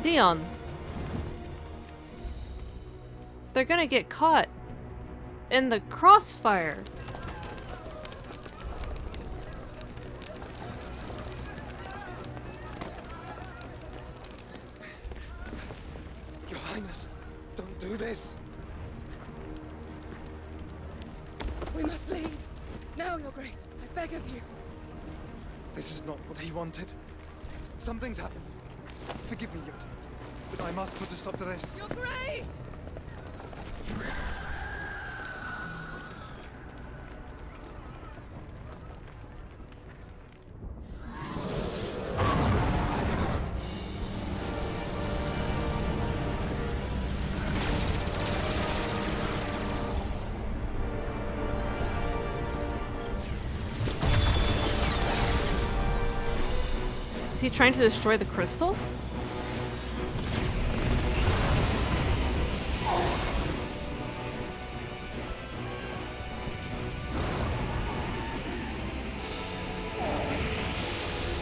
Dion. They're gonna get caught in the crossfire. Your Highness, don't do this. We must leave. Now, Your Grace. I beg of you. This is not what he wanted. Something's happened. Forgive me, Yod, but I must put a stop to this. Your Grace! Is he trying to destroy the crystal?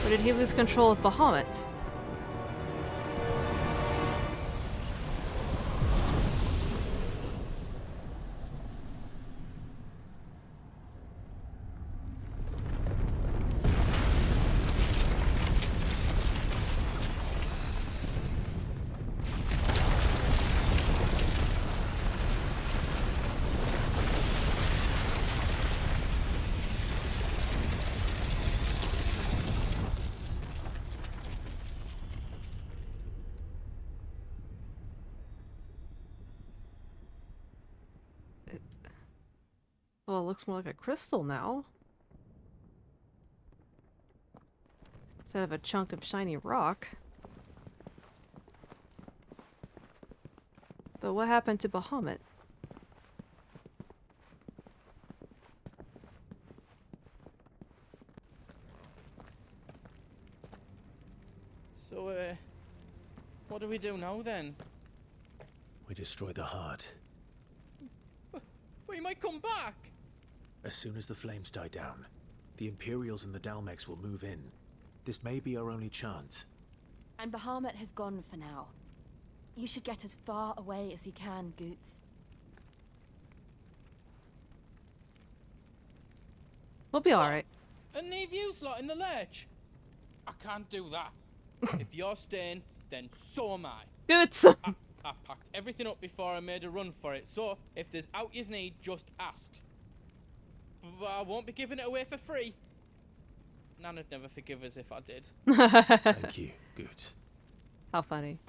Or did he lose control of Bahamut? Well, it looks more like a crystal now. Instead of a chunk of shiny rock. But what happened to Bahamut? So, what do we do now then? We destroy the heart. Well, he might come back! As soon as the flames die down, the Imperials and the Dalmex will move in. This may be our only chance. And Bahamut has gone for now. You should get as far away as you can, Goots. We'll be alright. And leave you lot in the lurch? I can't do that. If you're staying, then so am I. Goots! I packed everything up before I made a run for it, so if there's out you need, just ask. But I won't be giving it away for free. Nana'd never forgive us if I did. Thank you, Goots. How funny.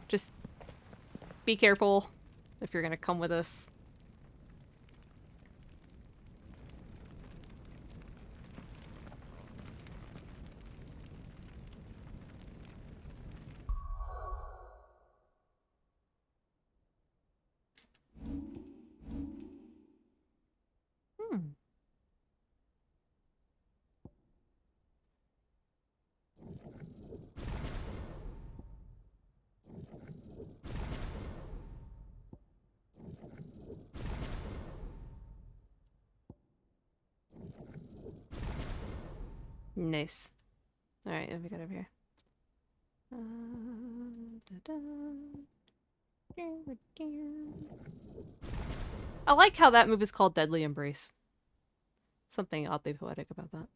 Just be careful if you're gonna come with us. Nice. Alright, what have we got over here? I like how that move is called Deadly Embrace. Something oddly poetic about that.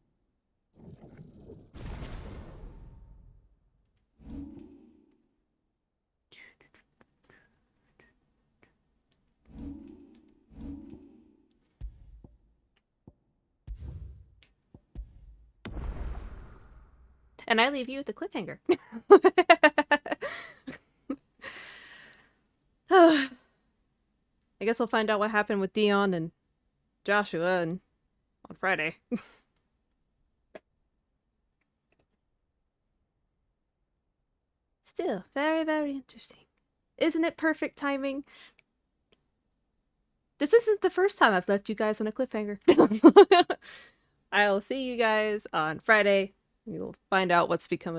And I leave you with a cliffhanger. I guess we'll find out what happened with Dion and Joshua on Friday. Still, very, very interesting. Isn't it perfect timing? This isn't the first time I've left you guys on a cliffhanger. I'll see you guys on Friday. We will find out what's become of